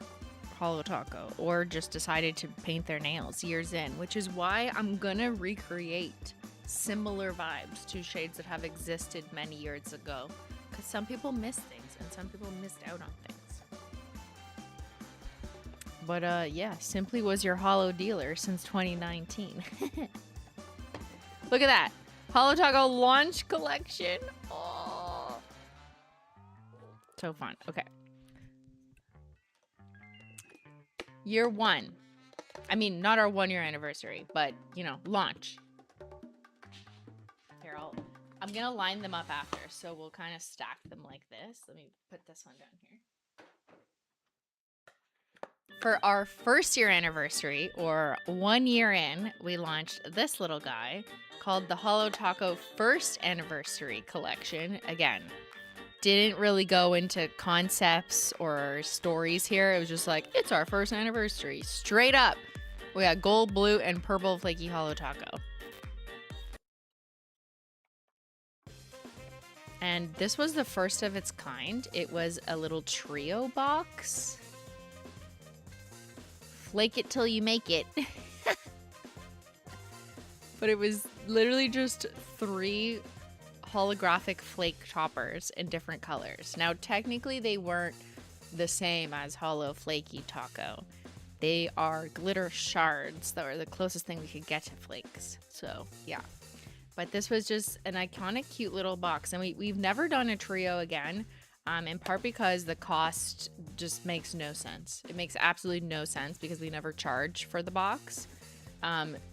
Speaker 1: Holo Taco or just decided to paint their nails years in, which is why I'm gonna recreate similar vibes to shades that have existed many years ago. Because some people miss things and some people missed out on things. But yeah, Simply was your holo dealer since 2019. Look at that. Holo Taco Launch Collection. Oh. So fun. Okay. Year 1. I mean, not our 1 year anniversary, but, you know, launch. Here, I'm going to line them up after, so we'll kind of stack them like this. Let me put this one down here. For our first year anniversary, or 1 year in, we launched this little guy called the Holo Taco First Anniversary Collection. Again, didn't really go into concepts or stories here. It was just like, it's our first anniversary. Straight up. We got gold, blue, and purple flaky Holo Taco. And this was the first of its kind. It was a little trio box. Flake it till you make it. But it was literally just 3 holographic flake toppers in different colors. Now, technically, they weren't the same as Holo Flaky Taco. They are glitter shards that were the closest thing we could get to flakes. So, yeah. But this was just an iconic, cute little box. And we've never done a trio again, in part because the cost just makes no sense. It makes absolutely no sense because we never charge for the box.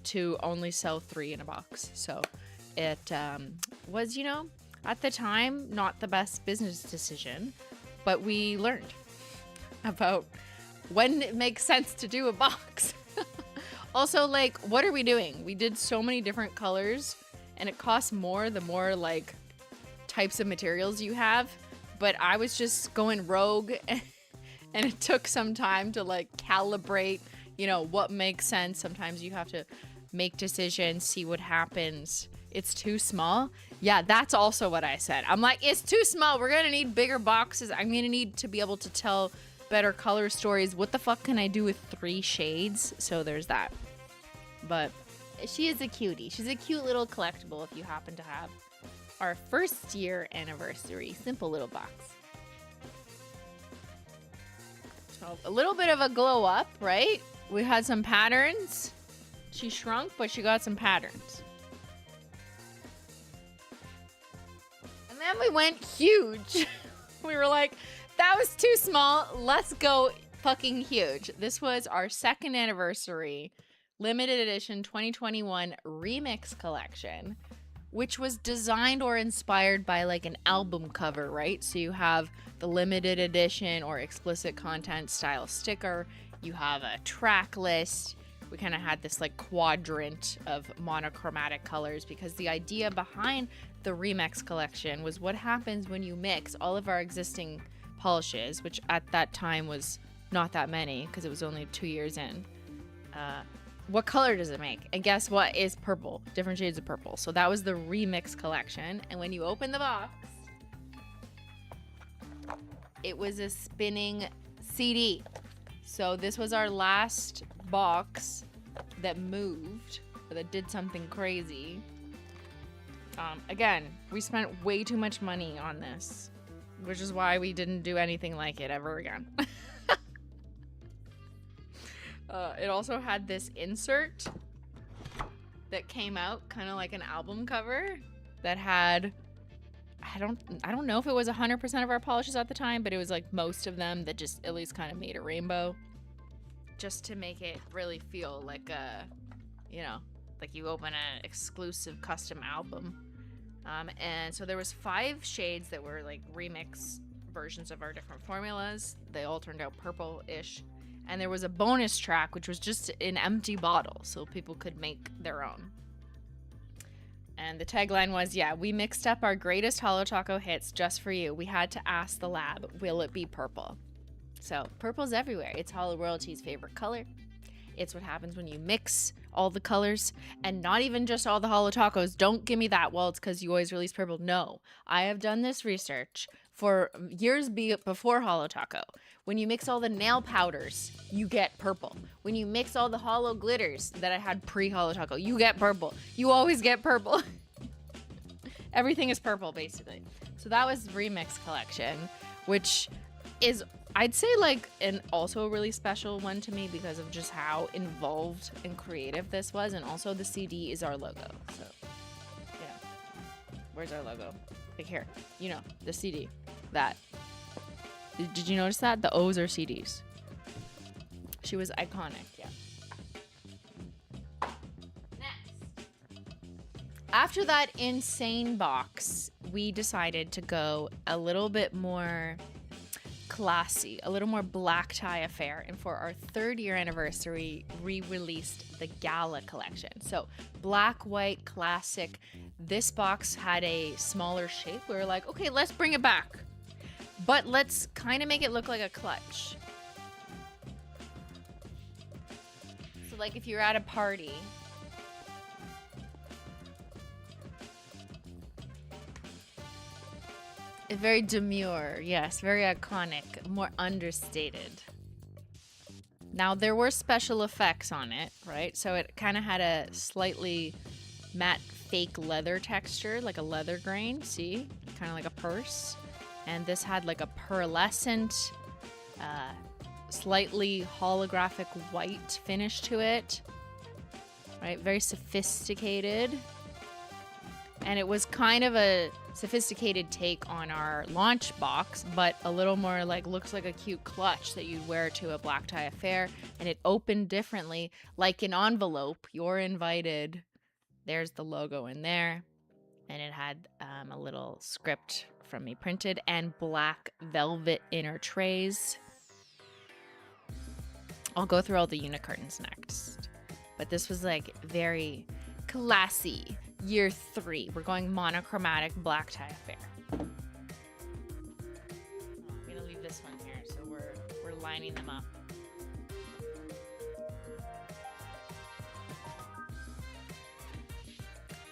Speaker 1: To only sell 3 in a box. So it was, you know, at the time, not the best business decision, but we learned about when it makes sense to do a box. Also, like, what are we doing? We did so many different colors, and it costs more the more, like, types of materials you have. But I was just going rogue, and it took some time to, like, calibrate, you know, what makes sense. Sometimes you have to make decisions, see what happens. It's too small. Yeah, that's also what I said. I'm like, it's too small. We're going to need bigger boxes. I'm going to need to be able to tell better color stories. What the fuck can I do with 3 shades? So there's that. But she is a cutie. She's a cute little collectible if you happen to have our first year anniversary simple little box. So a little bit of a glow up, right? We had some patterns. She shrunk, but she got some patterns. And then we went huge. We were like, that was too small. Let's go fucking huge. This was our second anniversary limited edition 2021 remix collection, which was designed or inspired by like an album cover, right? So you have the limited edition or explicit content style sticker. You have a track list. We kind of had this like quadrant of monochromatic colors because the idea behind the remix collection was what happens when you mix all of our existing polishes, which at that time was not that many because it was only 2 years in. What color does it make? And guess what is purple? Different shades of purple. So that was the remix collection. And when you open the box, it was a spinning CD. So this was our last box that moved, or that did something crazy. Again, we spent way too much money on this, which is why we didn't do anything like it ever again. It also had this insert that came out kind of like an album cover that had, I don't know if it was 100% of our polishes at the time, but it was like most of them that just at least kind of made a rainbow just to make it really feel like a, you know, like you open an exclusive custom album. And so there was 5 shades that were like remix versions of our different formulas. They all turned out purple-ish. And there was a bonus track, which was just an empty bottle, so people could make their own. And the tagline was, yeah, we mixed up our greatest Holo Taco hits just for you. We had to ask the lab, will it be purple? So purple's everywhere. It's Holo Royalty's favorite color. It's what happens when you mix all the colors, and not even just all the Holo Tacos. Don't give me that, well, it's because you always release purple. No, I have done this research for years before Holo Taco. When you mix all the nail powders, you get purple. When you mix all the Holo glitters that I had pre-Holo Taco, you get purple. You always get purple. Everything is purple, basically. So that was Remix Collection, which is, I'd say, like, an also a really special one to me because of just how involved and creative this was. And also the CD is our logo. So, yeah. Where's our logo? Like here. You know, the CD. That. Did you notice that? The O's are CDs. She was iconic, yeah. Next. After that insane box, we decided to go a little bit more classy, a little more black tie affair. And for our 3rd year anniversary, we released the Gala collection. So black, white, classic. This box had a smaller shape. We were like, okay, let's bring it back. But let's kind of make it look like a clutch. So like if you're at a party, it's very demure, yes, very iconic, more understated. Now there were special effects on it, right? So it kind of had a slightly matte fake leather texture, like a leather grain, see? Kind of like a purse. And this had like a pearlescent, slightly holographic white finish to it, right? Very sophisticated. And it was kind of a sophisticated take on our launch box, but a little more like, looks like a cute clutch that you'd wear to a black tie affair. And it opened differently, like an envelope. You're invited. There's the logo in there. And it had a little script from me printed and black velvet inner trays. I'll go through all the unicorns next. But this was like very classy. Year 3. We're going monochromatic black tie affair. I'm gonna leave this one here, so we're lining them up.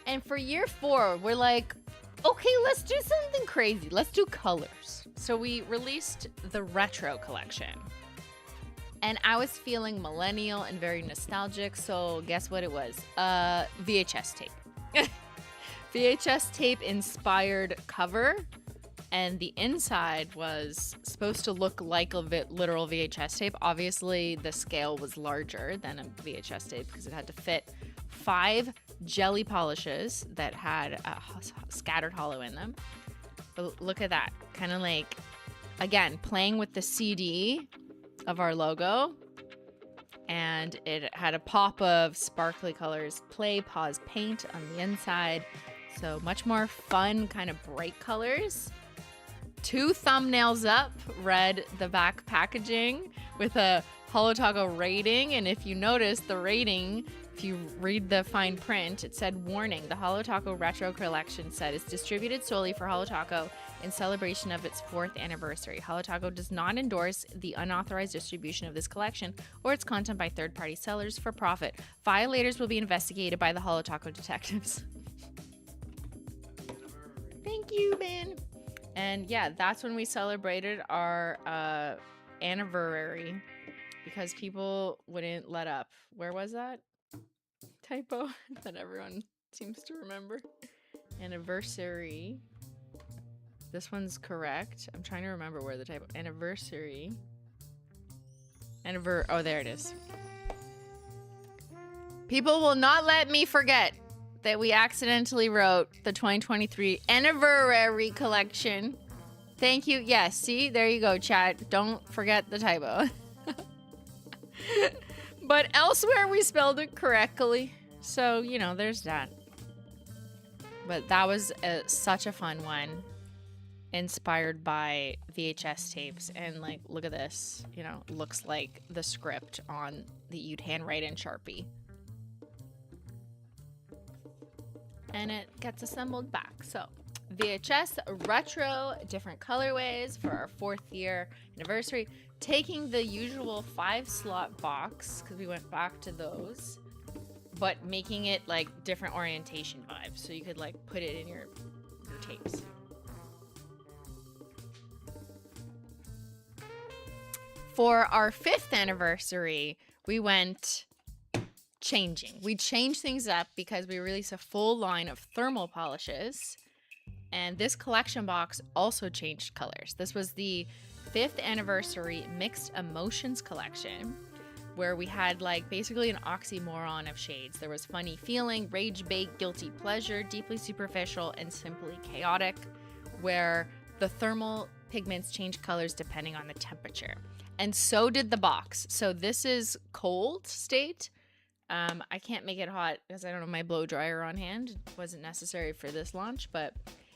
Speaker 1: And for year 4, we're like, okay, let's do something crazy. Let's do colors. So we released the retro collection. And I was feeling millennial and very nostalgic, so guess what it was? VHS tape. VHS tape inspired cover, and the inside was supposed to look like a literal VHS tape. Obviously, the scale was larger than a VHS tape because it had to fit 5 jelly polishes that had scattered hollow in them. But look at that. Kind of like, again, playing with the CD of our logo. And it had a pop of sparkly colors, play, pause, paint on the inside. So much more fun, kind of bright colors. 2 thumbnails up read the back packaging with a Holo Taco rating. And if you notice the rating, if you read the fine print, it said, warning, the Holo Taco Retro Collection set is distributed solely for Holo Taco in celebration of its 4th anniversary. Holo Taco does not endorse the unauthorized distribution of this collection or its content by third-party sellers for profit. Violators will be investigated by the Holo Taco detectives. Thank you, Ben. And yeah, that's when we celebrated our anniversary because people wouldn't let up. Where was that? Typo that everyone seems to remember. Anniversary. This one's correct. I'm trying to remember where the typo. Anniversary. Oh, there it is. People will not let me forget that we accidentally wrote the 2023 Anniversary Collection. Thank you. Yes, see? There you go, chat. Don't forget the typo. But elsewhere we spelled it correctly. So, you know, there's that. But that was such a fun one. Inspired by VHS tapes. And, like, look at this. You know, looks like the script on that you'd handwrite in Sharpie. And it gets assembled back. So VHS retro, different colorways for our 4th year anniversary. Taking the usual 5-slot box, because we went back to those, but making it like different orientation vibes. So you could like put it in your tapes. For our 5th anniversary, we went changing. We changed things up because we released a full line of thermal polishes, and this collection box also changed colors. This was the 5th anniversary mixed emotions collection, where we had like basically an oxymoron of shades. There was funny feeling, rage bait, guilty pleasure, deeply superficial, and simply chaotic, where the thermal pigments change colors depending on the temperature. And so did the box. So this is cold state. I can't make it hot because I don't have my blow dryer on hand. It wasn't necessary for this launch, but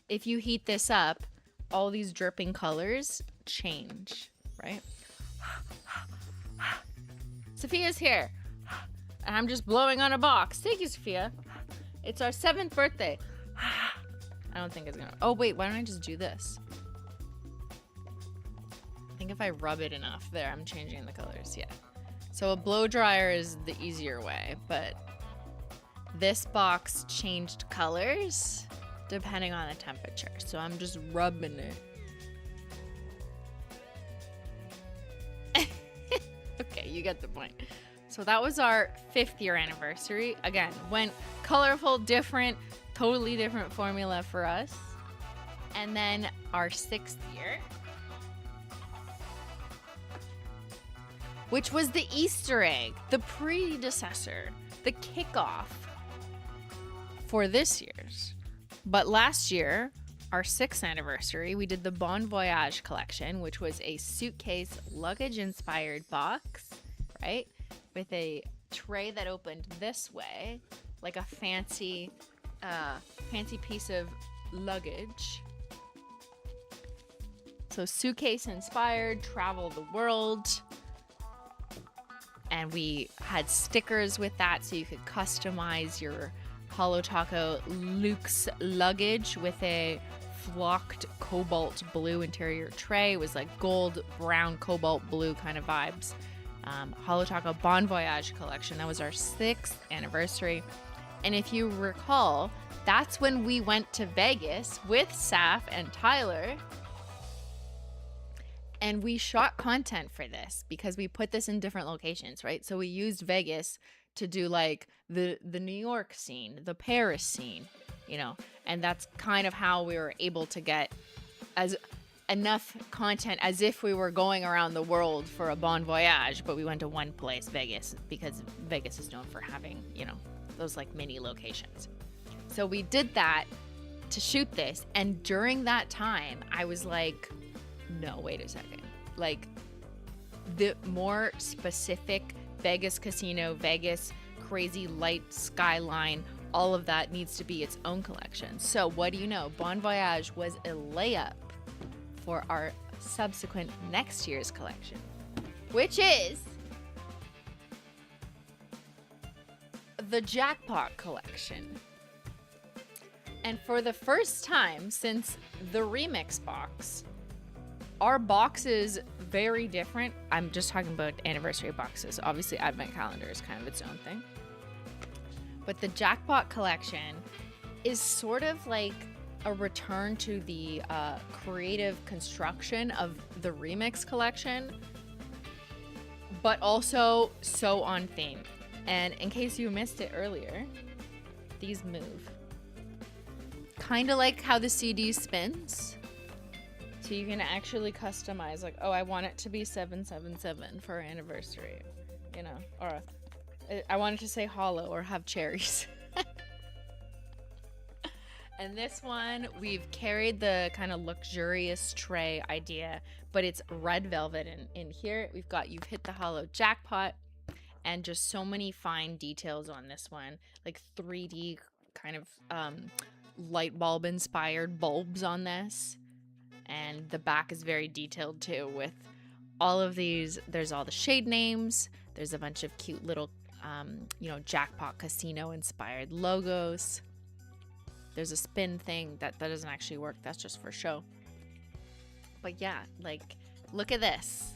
Speaker 1: if you heat this up, all these dripping colors change, right? Sophia's here, and I'm just blowing on a box. Thank you, Sophia. It's our 7th birthday. I don't think it's gonna. Oh wait, why don't I just do this? I think if I rub it enough, there, I'm changing the colors. Yeah. So a blow dryer is the easier way, but this box changed colors depending on the temperature. So I'm just rubbing it. Okay, you get the point. So that was our 5th year anniversary. Again, went colorful, different, totally different formula for us. And then our 6th year, which was the Easter egg, the predecessor, the kickoff for this year's. But last year, our 6th anniversary, we did the Bon Voyage collection, which was a suitcase luggage-inspired box, right? With a tray that opened this way, like a fancy piece of luggage. So suitcase-inspired, travel the world. And we had stickers with that so you could customize your Holo Taco luxe luggage with a flocked cobalt blue interior tray. It was like gold, brown, cobalt blue kind of vibes. Holo Taco Bon Voyage collection. That was our 6th anniversary. And if you recall, that's when we went to Vegas with Saf and Tyler. And we shot content for this because we put this in different locations, right? So we used Vegas to do like the New York scene, the Paris scene, you know, and that's kind of how we were able to get as enough content as if we were going around the world for a bon voyage, but we went to one place, Vegas, because Vegas is known for having, you know, those like mini locations. So we did that to shoot this, and during that time I was like, no, wait a second, like the more specific Vegas casino, Vegas crazy light skyline, all of that needs to be its own collection. So what do you know, Bon Voyage was a layup for our subsequent next year's collection, which is the Jackpot Collection. And for the first time since the remix box, our box is very different. I'm just talking about anniversary boxes. Obviously, Advent Calendar is kind of its own thing. But the Jackpot Collection is sort of like a return to the creative construction of the remix collection, but also so on theme. And in case you missed it earlier, these move. Kind of like how the CD spins. So you can actually customize, like, oh, I want it to be 777 for our anniversary, you know, or I want it to say hollow or have cherries. And this one, we've carried the kind of luxurious tray idea, but it's red velvet. And in here, we've got You've Hit the Hollow Jackpot, and just so many fine details on this one, like 3D kind of light bulb inspired bulbs on this. And the back is very detailed too, with all of these. There's all the shade names. There's a bunch of cute little, you know, Jackpot Casino inspired logos. There's a spin thing that doesn't actually work. That's just for show. But yeah, like, look at this.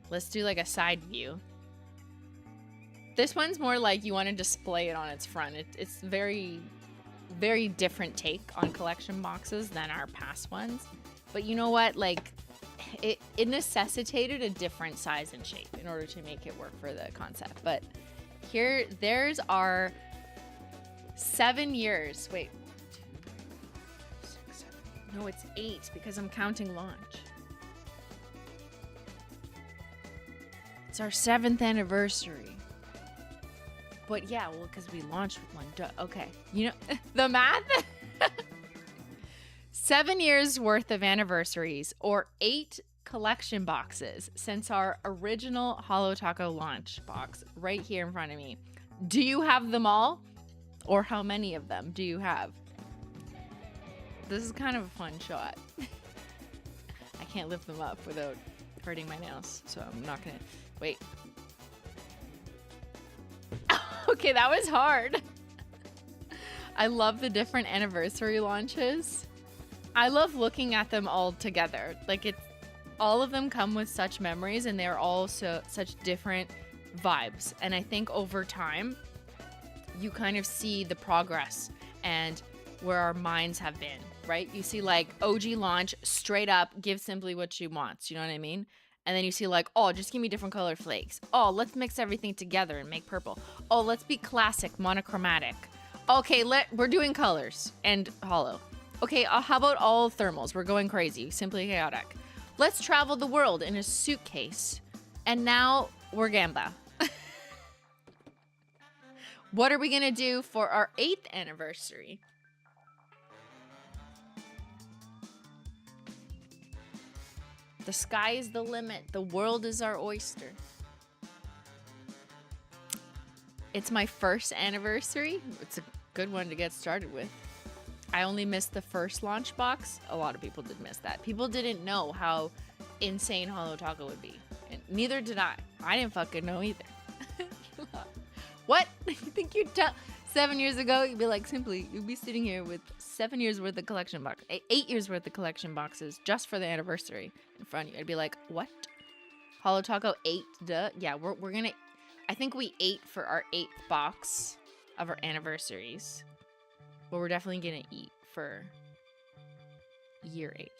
Speaker 1: Let's do like a side view. This one's more like you want to display it on its front. It's very, very different take on collection boxes than our past ones. But you know what? Like, it necessitated a different size and shape in order to make it work for the concept. But here, there's our 7 years. Wait. No, it's 8 because I'm counting launch. It's our 7th anniversary. But yeah, well, because we launched with one. Okay. You know, the math? 7 years worth of anniversaries, or 8 collection boxes since our original Holo Taco launch box right here in front of me. Do you have them all? Or how many of them do you have? This is kind of a fun shot. I can't lift them up without hurting my nails, so I'm not gonna. Wait. Okay, that was hard. I love the different anniversary launches. I love looking at them all together. Like, all of them come with such memories, and they're all such different vibes. And I think over time, you kind of see the progress and where our minds have been, right? You see like OG launch, straight up, give Simply what she wants. You know what I mean? And then you see like, oh, just give me different color flakes. Oh, let's mix everything together and make purple. Oh, let's be classic, monochromatic. Okay, we're doing colors and hollow. Okay, how about all thermals? We're going crazy, simply chaotic. Let's travel the world in a suitcase. And now we're Gamba. What are we gonna do for our 8th anniversary? The sky is the limit. The world is our oyster. It's my first anniversary. It's a good one to get started with. I only missed the first launch box. A lot of people did miss that. People didn't know how insane Holo Taco would be. And neither did I. I didn't fucking know either. What? You think you'd tell 7 years ago, you'd be like, Simply, you'd be sitting here with 7 years worth of collection box, 8 years worth of collection boxes just for the anniversary in front of you. I'd be like, what? Holo Taco 8, duh. Yeah, we're gonna, I think we ate for our 8th box of our anniversaries. But we're definitely gonna eat for year 8.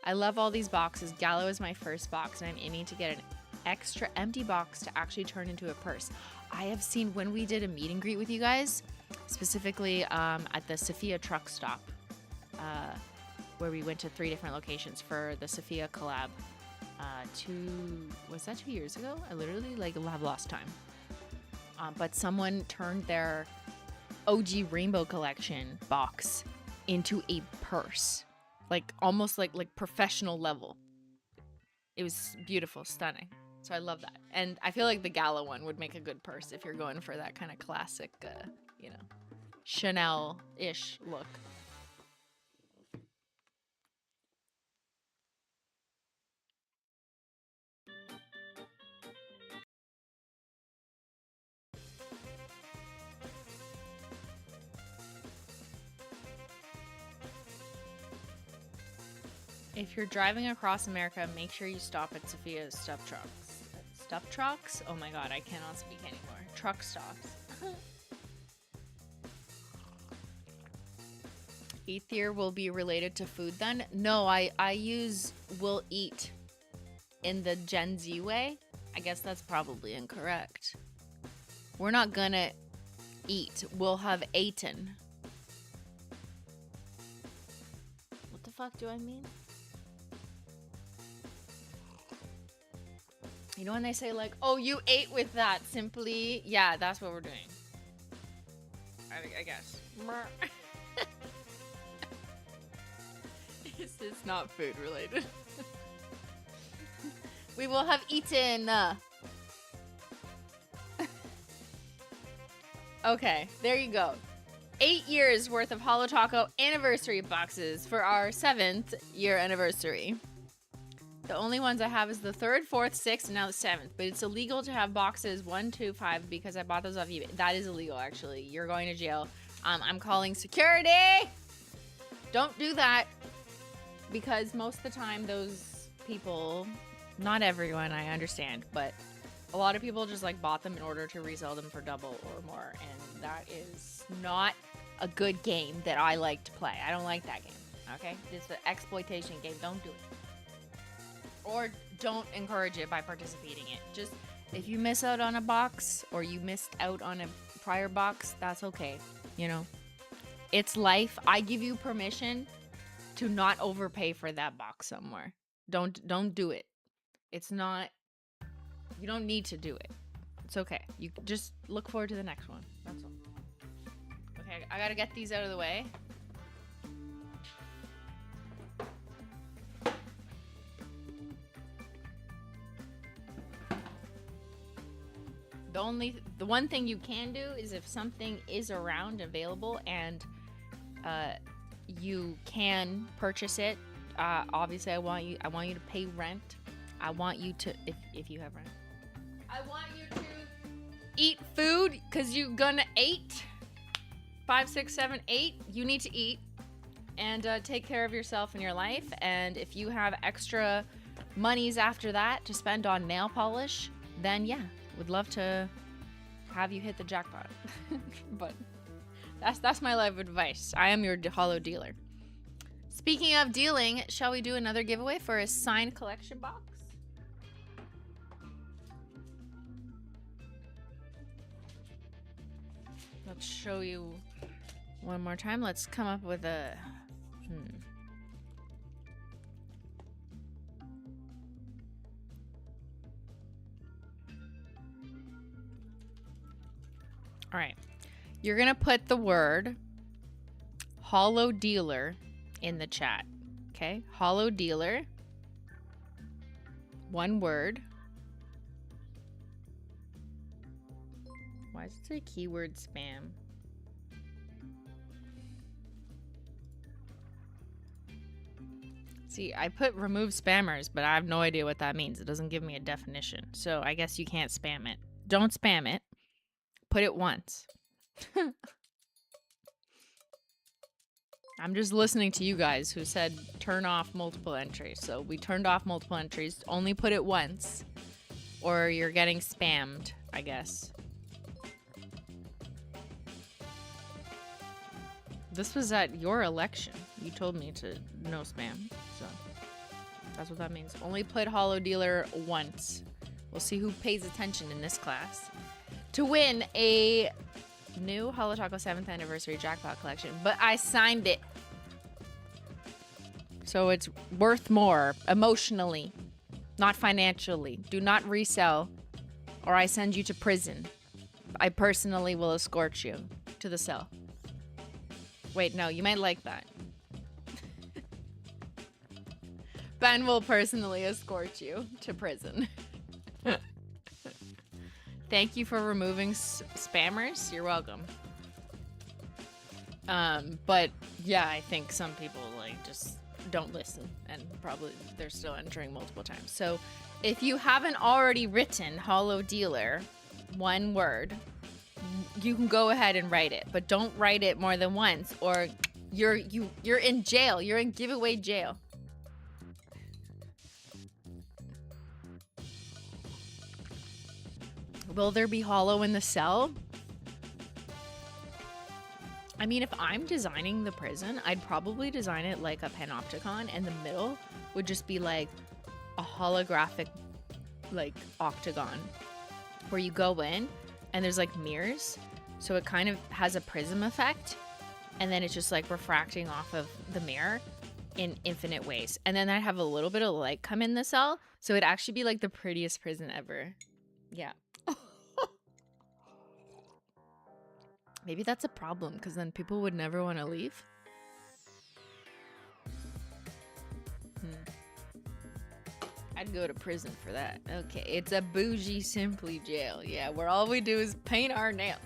Speaker 1: I love all these boxes. Gallo is my first box, and I'm aiming to get an extra empty box to actually turn into a purse. I have seen when we did a meet and greet with you guys, specifically at the Sophia truck stop, where we went to 3 different locations for the Sophia collab. Was that 2 years ago? I literally have lost time. But someone turned their OG Rainbow Collection box into a purse, like almost like professional level. It was beautiful, stunning. So I love that. And I feel like the gala one would make a good purse if you're going for that kind of classic, Chanel-ish look. If you're driving across America, make sure you stop at Sophia's Stuffed Trucks. Stuffed Trucks? Oh my god, I cannot speak anymore. Truck stops. Eat Here will be related to food then? No, I use will eat in the Gen Z way. I guess that's probably incorrect. We're not gonna eat. We'll have eaten. What the fuck do I mean? You know when they say like, oh, you ate with that, Simply? Yeah, that's what we're doing. I guess. It's not food related. We will have eaten. Okay, there you go. 8 years worth of Holo Taco anniversary boxes for our 7th year anniversary. The only ones I have is the 3rd, 4th, 6th, and now the 7th. But it's illegal to have boxes 1, 2, 5 because I bought those off eBay. That is illegal, actually. You're going to jail. I'm calling security. Don't do that. Because most of the time, those people, not everyone, I understand, but a lot of people just like bought them in order to resell them for double or more. And that is not a good game that I like to play. I don't like that game. Okay? It's an exploitation game. Don't do it. Or don't encourage it by participating in it. Just, if you miss out on a box or you missed out on a prior box, that's okay. You know? It's life. I give you permission to not overpay for that box somewhere. Don't do it. It's not, you don't need to do it. It's okay. You just look forward to the next one. That's all. Okay, I gotta get these out of the way. The one thing you can do is if something is around available and you can purchase it. Obviously, I want you to pay rent. I want you to, if you have rent. I want you to eat food because you're gonna eat. 5, 6, 7, 8. You need to eat and take care of yourself and your life. And if you have extra monies after that to spend on nail polish, then yeah, would love to have you hit the jackpot. But that's my life advice. I am your holo dealer. Speaking of dealing, shall we do another giveaway for a signed collection box? Let's show you one more time. Let's come up with a... All right. You're going to put the word holo dealer in the chat. Okay? Holo dealer. One word. Why does it say keyword spam? See, I put remove spammers, but I have no idea what that means. It doesn't give me a definition. So I guess you can't spam it. Don't spam it. Put it once. I'm just listening to you guys who said turn off multiple entries. So we turned off multiple entries. Only put it once. Or you're getting spammed, I guess. This was at your election. You told me to no spam. So that's what that means. Only put holo dealer once. We'll see who pays attention in this class. To win a New Holo Taco 7th Anniversary Jackpot Collection, but I signed it. So it's worth more emotionally, not financially. Do not resell or I send you to prison. I personally will escort you to the cell. Wait, no, you might like that. Ben will personally escort you to prison. Thank you for removing spammers. You're welcome. But yeah, I think some people like just don't listen and probably they're still entering multiple times. So if you haven't already written Holo Dealer, one word, you can go ahead and write it, but don't write it more than once or you're in jail. You're in giveaway jail. Will there be Holo in the cell? I mean, if I'm designing the prison, I'd probably design it like a panopticon, and the middle would just be like a holographic, like, octagon where you go in and there's like mirrors. So it kind of has a prism effect, and then it's just like refracting off of the mirror in infinite ways. And then I'd have a little bit of light come in the cell. So it'd actually be like the prettiest prison ever. Yeah. Maybe that's a problem, because then people would never want to leave. I'd go to prison for that. Okay, it's a bougie Simply jail. Yeah, where all we do is paint our nails.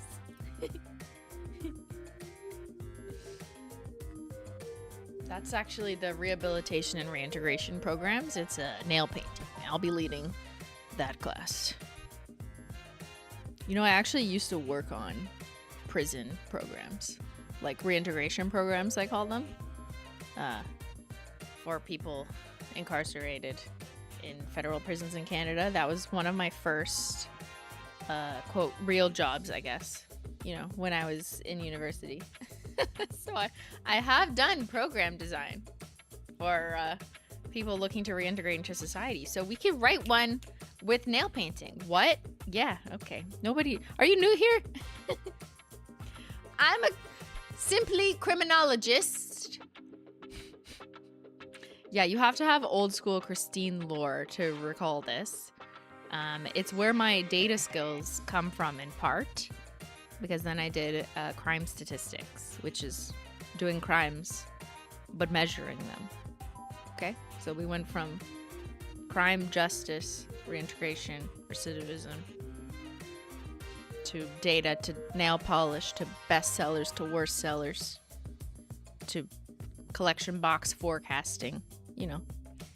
Speaker 1: That's actually the rehabilitation and reintegration programs. It's a nail painting. I'll be leading that class. You know, I actually used to work on prison programs, like reintegration programs, I call them, for people incarcerated in federal prisons in Canada. That was one of my first, quote, real jobs, I guess, you know, when I was in university. So I have done program design for people looking to reintegrate into society. So we could write one with nail painting. What? Yeah, okay. Nobody, are you new here? I'm a simply criminologist. Yeah, you have to have old school Christine lore to recall this. It's where my data skills come from in part, because then I did crime statistics, which is doing crimes but measuring them. Okay, so we went from crime, justice, reintegration, recidivism, to data, to nail polish, to best sellers, to worst sellers, to collection box forecasting. You know,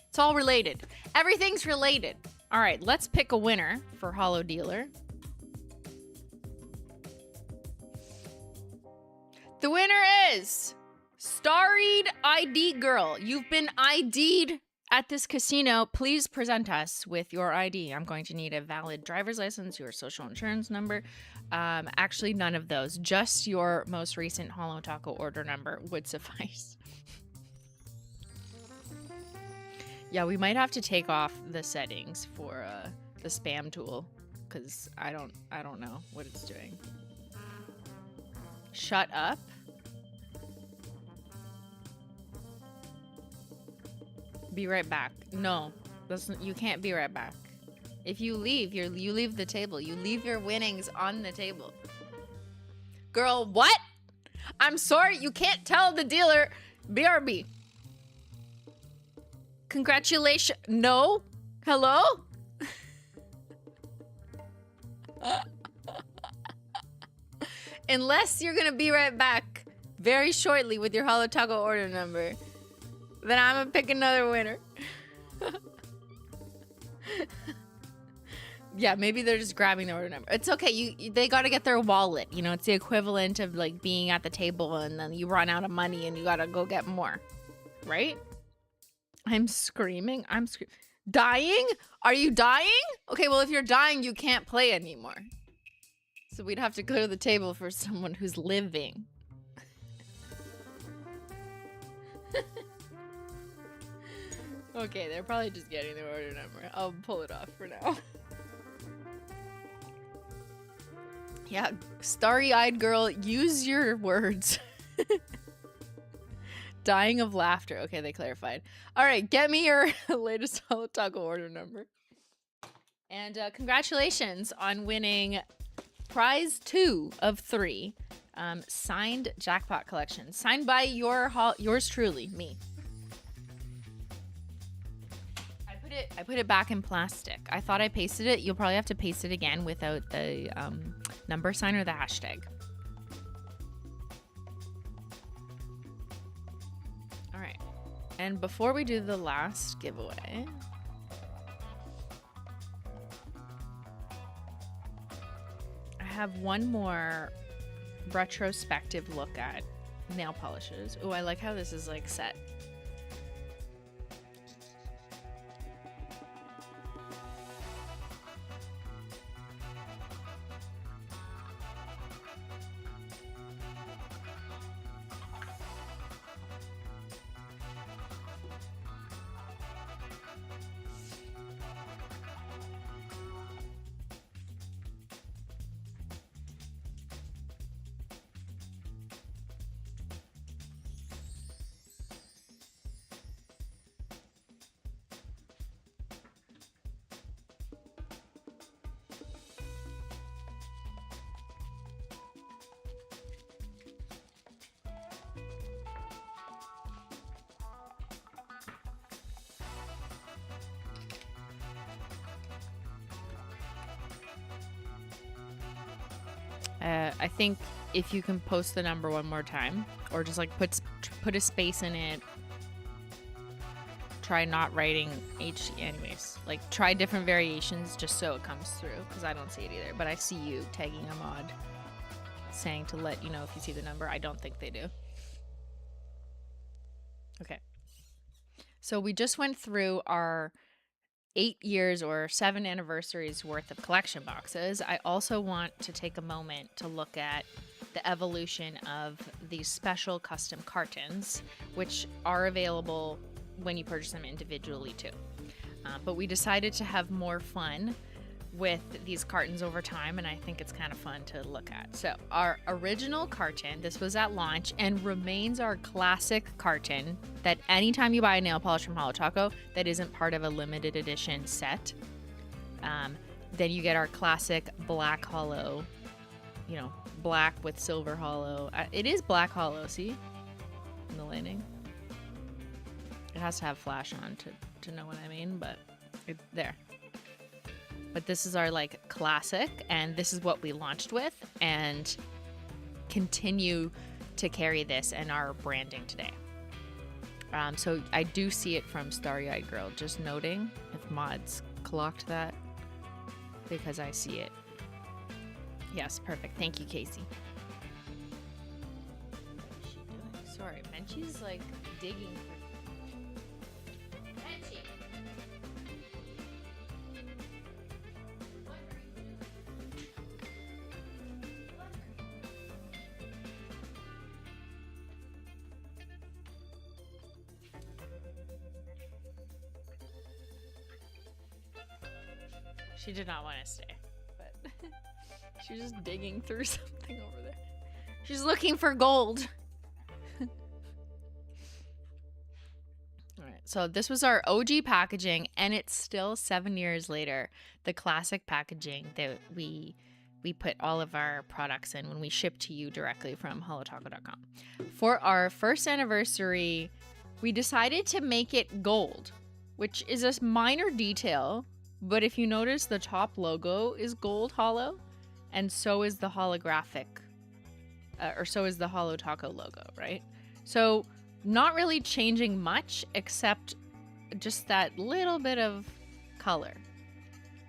Speaker 1: it's all related. Everything's related. All right, let's pick a winner for Holo Dealer. The winner is Starried ID Girl. You've been ID'd at this casino. Please present us with your ID. I'm going to need a valid driver's license, your social insurance number. Actually, none of those. Just your most recent Holo Taco order number would suffice. Yeah, we might have to take off the settings for the spam tool, because I don't know what it's doing. Shut up. Be right back. No, you can't be right back. If you leave, you leave the table. You leave your winnings on the table. Girl, what? I'm sorry, you can't tell the dealer. BRB. Congratulations. No? Hello? Unless you're gonna be right back very shortly with your Holo Taco order number, then I'm gonna pick another winner. Yeah, maybe they're just grabbing the order number. It's okay. They got to get their wallet. You know, it's the equivalent of like being at the table and then you run out of money and you got to go get more. Right? I'm screaming. Dying? Are you dying? Okay, well, if you're dying, you can't play anymore. So we'd have to go to the table for someone who's living. Okay, they're probably just getting their order number. I'll pull it off for now. Yeah, starry-eyed girl, use your words. Dying of laughter. Okay, they clarified. All right, get me your latest Holo Taco order number. And congratulations on winning prize 2 of 3. Signed Jackpot Collection. Signed by yours truly, me. I put it back in plastic. I thought I pasted it. You'll probably have to paste it again without the number sign or the hashtag. All right. And before we do the last giveaway, I have one more retrospective look at nail polishes. Oh, I like how this is like set. I think if you can post the number one more time, or just like put a space in it. Try not writing H. Anyways, like try different variations just so it comes through, because I don't see it either. But I see you tagging a mod saying to let you know if you see the number. I don't think they do. Okay. So we just went through our 8 years or 7 anniversaries worth of collection boxes. I also want to take a moment to look at the evolution of these special custom cartons, which are available when you purchase them individually too. But we decided to have more fun with these cartons over time, and I think it's kind of fun to look at. So our original carton, this was at launch and remains our classic carton that anytime you buy a nail polish from Holo Taco that isn't part of a limited edition set, then you get our classic black holo, you know, black with silver holo. It is black holo, see? In the lighting. It has to have flash on to know what I mean, but there. But this is our like classic, and this is what we launched with and continue to carry this in our branding today. So I do see it from Starry Eyed Girl, just noting if mods clocked that, because I see it. Yes, perfect. Thank you, Casey. What is she doing? Sorry, Menchie's like digging for She did not want to stay, but she's just digging through something over there. She's looking for gold. All right, so this was our OG packaging, and it's still 7 years later, the classic packaging that we put all of our products in when we ship to you directly from holotaco.com. For our first anniversary, we decided to make it gold, which is a minor detail. But if you notice, the top logo is gold holo, and so is the holographic, or so is the Holo Taco logo, right? So not really changing much except just that little bit of color.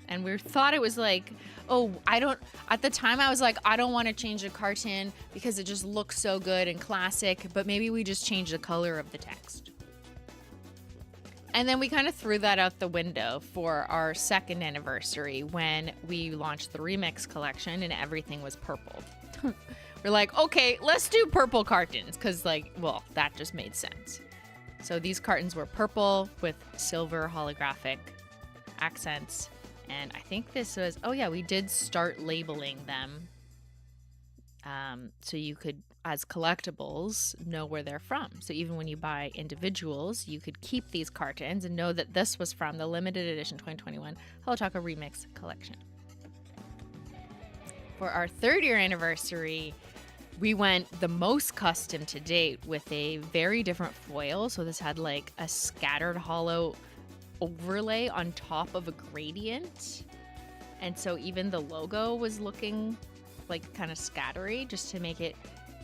Speaker 1: And we thought it was like, oh, at the time I was like, I don't want to change the carton because it just looks so good and classic, but maybe we just change the color of the text. And then we kind of threw that out the window for our second anniversary when we launched the Remix collection and everything was purple. We're like, okay, let's do purple cartons because, like, well, that just made sense. So these cartons were purple with silver holographic accents. And I think this was, oh yeah, we did start labeling them So you could, as collectibles, know where they're from. So even when you buy individuals, you could keep these cartons and know that this was from the limited edition 2021 Holo Taco Remix collection. For our 3rd year anniversary, we went the most custom to date with a very different foil. So this had like a scattered hollow overlay on top of a gradient. And so even the logo was looking like kind of scattery just to make it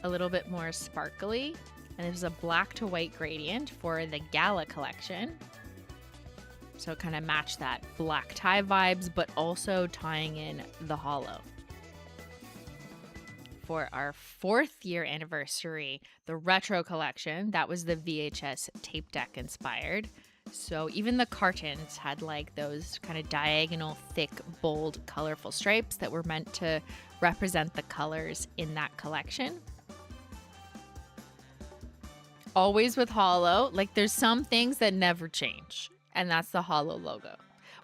Speaker 1: a little bit more sparkly. And it was a black to white gradient for the Gala collection. So it kind of matched that black tie vibes, but also tying in the hollow. For our 4th year anniversary, the retro collection, that was the VHS tape deck inspired. So even the cartons had like those kind of diagonal, thick, bold, colorful stripes that were meant to represent the colors in that collection. Always with Holo, like there's some things that never change, and that's the Holo logo.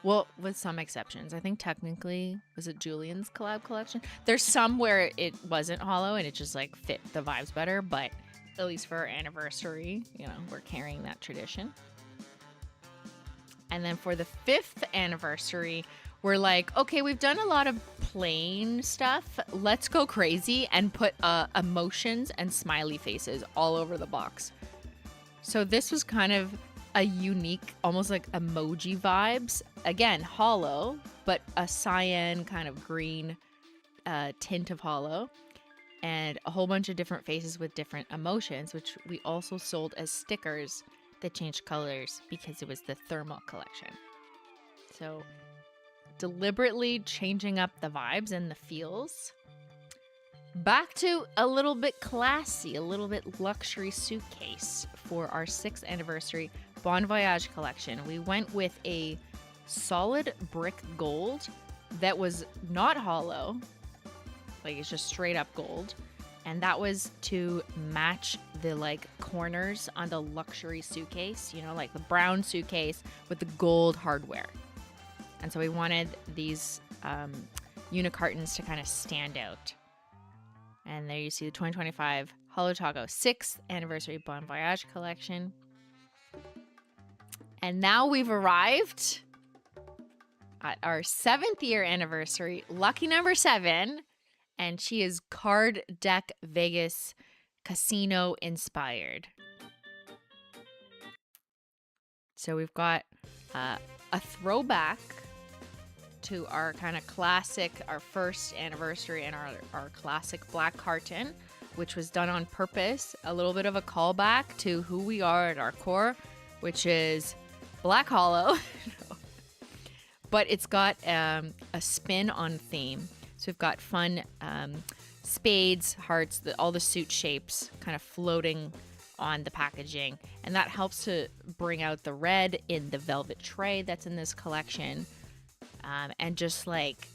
Speaker 1: Well, with some exceptions. I think technically, was it Julian's collab collection? There's some where it wasn't Holo and it just like fit the vibes better, but at least for our anniversary, you know, we're carrying that tradition. And then for the 5th anniversary, we're like, okay, we've done a lot of plain stuff. Let's go crazy and put emotions and smiley faces all over the box. So this was kind of a unique, almost like emoji vibes. Again, Holo, but a cyan kind of green tint of Holo. And a whole bunch of different faces with different emotions, which we also sold as stickers that changed colors because it was the thermal collection. So deliberately changing up the vibes and the feels. Back to a little bit classy, a little bit luxury suitcase for our 6th anniversary Bon Voyage collection. We went with a solid brick gold that was not Holo, like it's just straight up gold. And that was to match the like corners on the luxury suitcase, you know, like the brown suitcase with the gold hardware. And so we wanted these unicartons to kind of stand out. And there you see the 2025 Holo Taco 6th anniversary Bon Voyage collection. And now we've arrived at our 7th year anniversary, lucky number 7. And she is Card Deck Vegas Casino inspired. So we've got a throwback to our kind of classic, our 1st anniversary and our classic black carton, which was done on purpose. A little bit of a callback to who we are at our core, which is Black Holo. But it's got a spin on theme. So we've got fun spades, hearts, all the suit shapes kind of floating on the packaging. And that helps to bring out the red in the velvet tray that's in this collection. And just like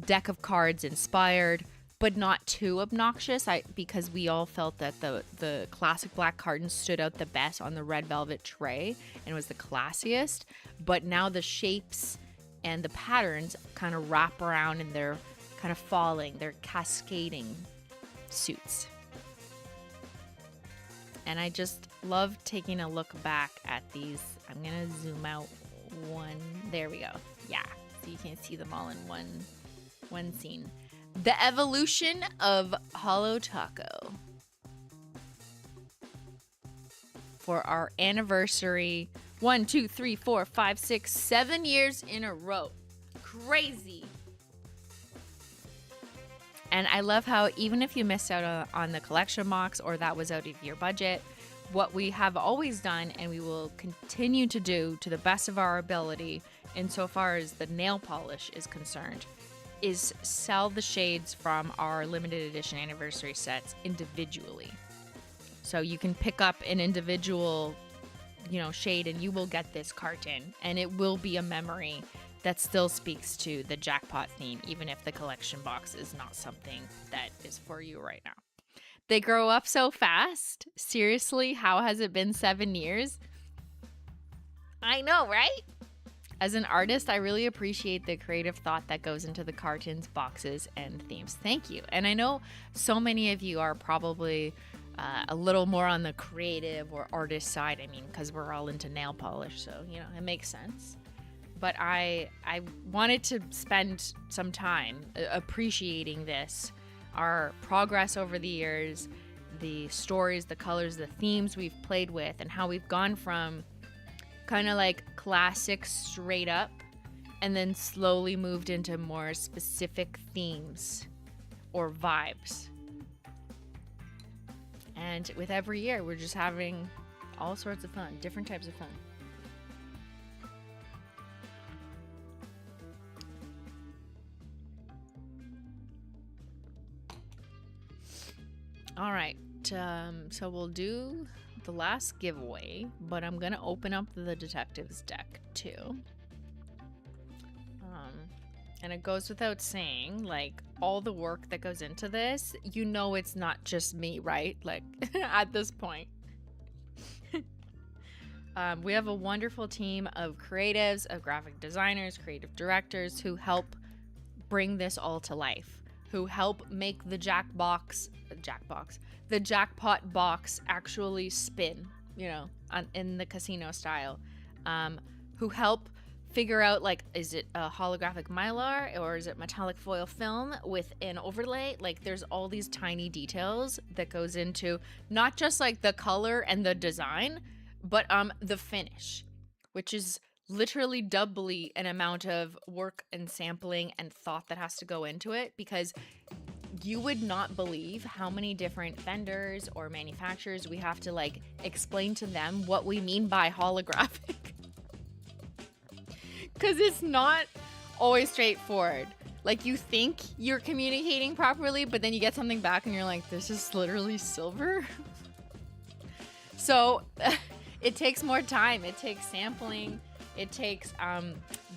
Speaker 1: deck of cards inspired, but not too obnoxious. Because we all felt that the classic black carton stood out the best on the red velvet tray and was the classiest. But now the shapes and the patterns kind of wrap around and they're kind of falling. They're cascading suits. And I just love taking a look back at these. I'm going to zoom out one. There we go. Yeah. So you can see them all in one scene. The evolution of Holo Taco. For our anniversary, 1, 2, 3, 4, 5, 6, 7 years in a row. Crazy. And I love how even if you missed out on the collection box or that was out of your budget, what we have always done and we will continue to do to the best of our ability insofar as the nail polish is concerned is sell the shades from our limited edition anniversary sets individually. So you can pick up an individual, shade and you will get this carton and it will be a memory that still speaks to the Jackpot theme, even if the collection box is not something that is for you right now. They grow up so fast. Seriously, how has it been 7 years? I know, right? As an artist, I really appreciate the creative thought that goes into the cartons, boxes, and themes. Thank you. And I know so many of you are probably a little more on the creative or artist side. I mean, because we're all into nail polish, so, you know, it makes sense. But I wanted to spend some time appreciating this, our progress over the years, the stories, the colors, the themes we've played with, and how we've gone from kind of like classic straight up and then slowly moved into more specific themes or vibes. And with every year, we're just having all sorts of fun, different types of fun. All right, so we'll do the last giveaway, but I'm gonna open up the detectives deck too. And it goes without saying, like, all the work that goes into this, you know, it's not just me, right? Like, at this point. We have a wonderful team of creatives, of graphic designers, creative directors who help bring this all to life, who help make the jackpot box actually spin, you know, in the casino style, who help figure out, like, is it a holographic mylar or is it metallic foil film with an overlay? Like, there's all these tiny details that goes into not just like the color and the design, but the finish, which is literally doubly an amount of work and sampling and thought that has to go into it, because you would not believe how many different vendors or manufacturers we have to, like, explain to them what we mean by holographic. Because it's not always straightforward. Like, you think you're communicating properly, but then you get something back and you're like, this is literally silver? So it takes more time. It takes sampling. It takes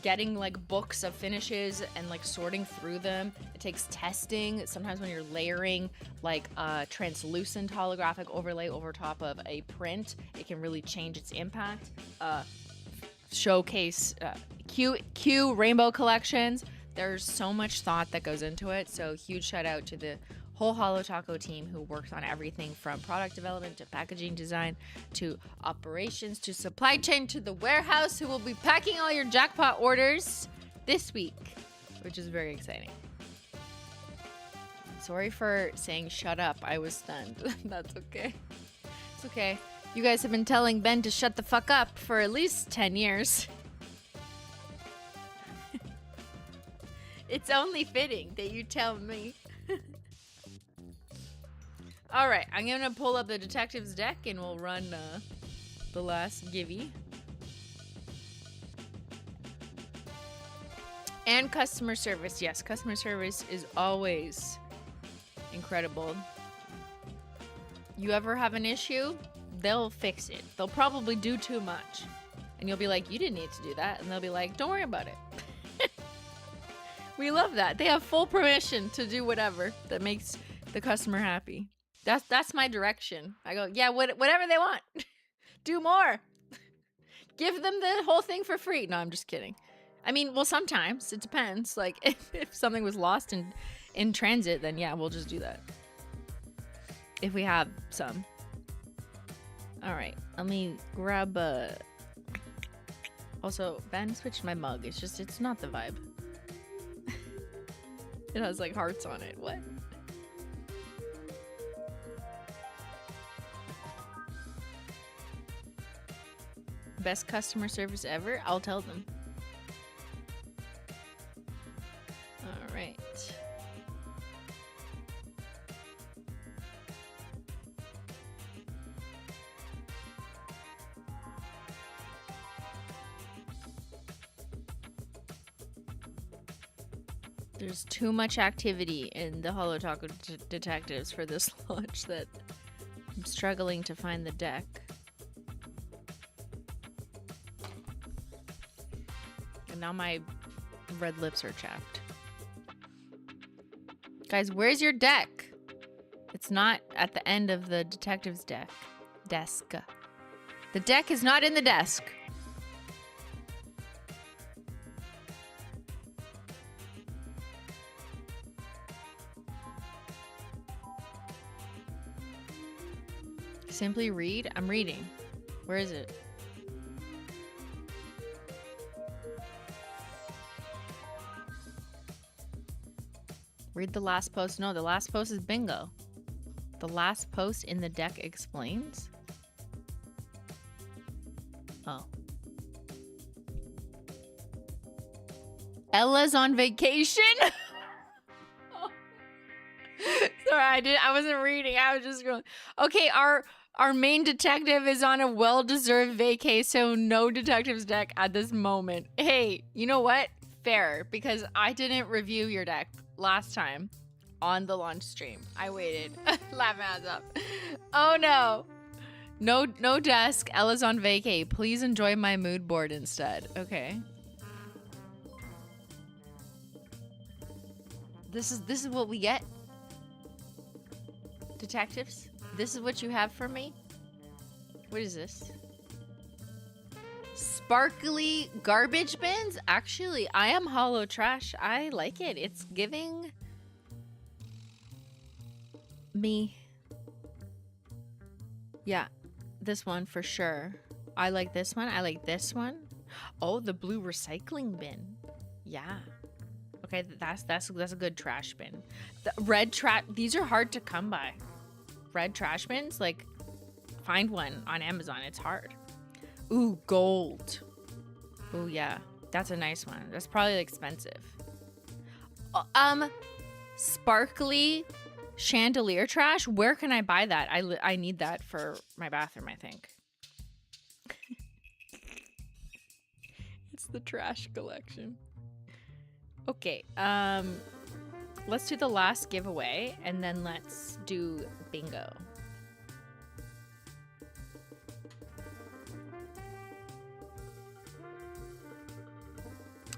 Speaker 1: getting, like, books of finishes and, like, sorting through them. It takes testing. Sometimes when you're layering, like, a translucent holographic overlay over top of a print, it can really change its impact. Showcase Q rainbow collections. There's so much thought that goes into it. So huge shout out to the whole Holo Taco team who works on everything from product development to packaging design to operations to supply chain to the warehouse who will be packing all your jackpot orders this week, which is very exciting. Sorry for saying shut up. I was stunned. That's okay. It's okay. You guys have been telling Ben to shut the fuck up for at least 10 years. It's only fitting that you tell me. All right, I'm gonna pull up the detectives deck and we'll run the last givey. And customer service. Yes, customer service is always incredible. You ever have an issue? They'll fix it. They'll probably do too much. And you'll be like, you didn't need to do that. And they'll be like, don't worry about it. We love that. They have full permission to do whatever that makes the customer happy. That's my direction. I go, yeah, whatever they want. Do more. Give them the whole thing for free. No, I'm just kidding. I mean, well, sometimes. It depends. Like, if something was lost in transit, then yeah, we'll just do that. If we have some. All right, let me grab a... Also, Ben switched my mug. It's not the vibe. It has, like, hearts on it. What? Best customer service ever? I'll tell them. All right. There's too much activity in the Holo Taco detectives for this launch that I'm struggling to find the deck. And now my red lips are chapped. Guys, where's your deck? It's not at the end of the detective's desk. The deck is not in the desk. Simply read? I'm reading. Where is it? Read the last post. No, the last post is bingo. The last post in the deck explains. Oh. Ella's on vacation? Sorry, I wasn't reading. I was just going. Okay, our main detective is on a well-deserved vacay, so no detectives deck at this moment. Hey, you know what? Fair, because I didn't review your deck last time on the launch stream. I waited. Laugh hands up. Oh no. No desk. Ella's on vacay. Please enjoy my mood board instead. Okay. This is what we get. Detectives, this is what you have for me? What is this? Sparkly garbage bins? Actually, I am holo trash. I like it. It's giving me. Yeah, this one for sure. I like this one. I like this one. Oh, the blue recycling bin. Yeah. Okay, that's a good trash bin. The red trash, these are hard to come by. Red trash bins, like, find one on Amazon. It's hard. Ooh, gold. Ooh, yeah, that's a nice one. That's probably expensive. Sparkly chandelier trash. Where can I buy that? I need that for my bathroom, I think. It's the trash collection. Okay, let's do the last giveaway, and then let's do bingo.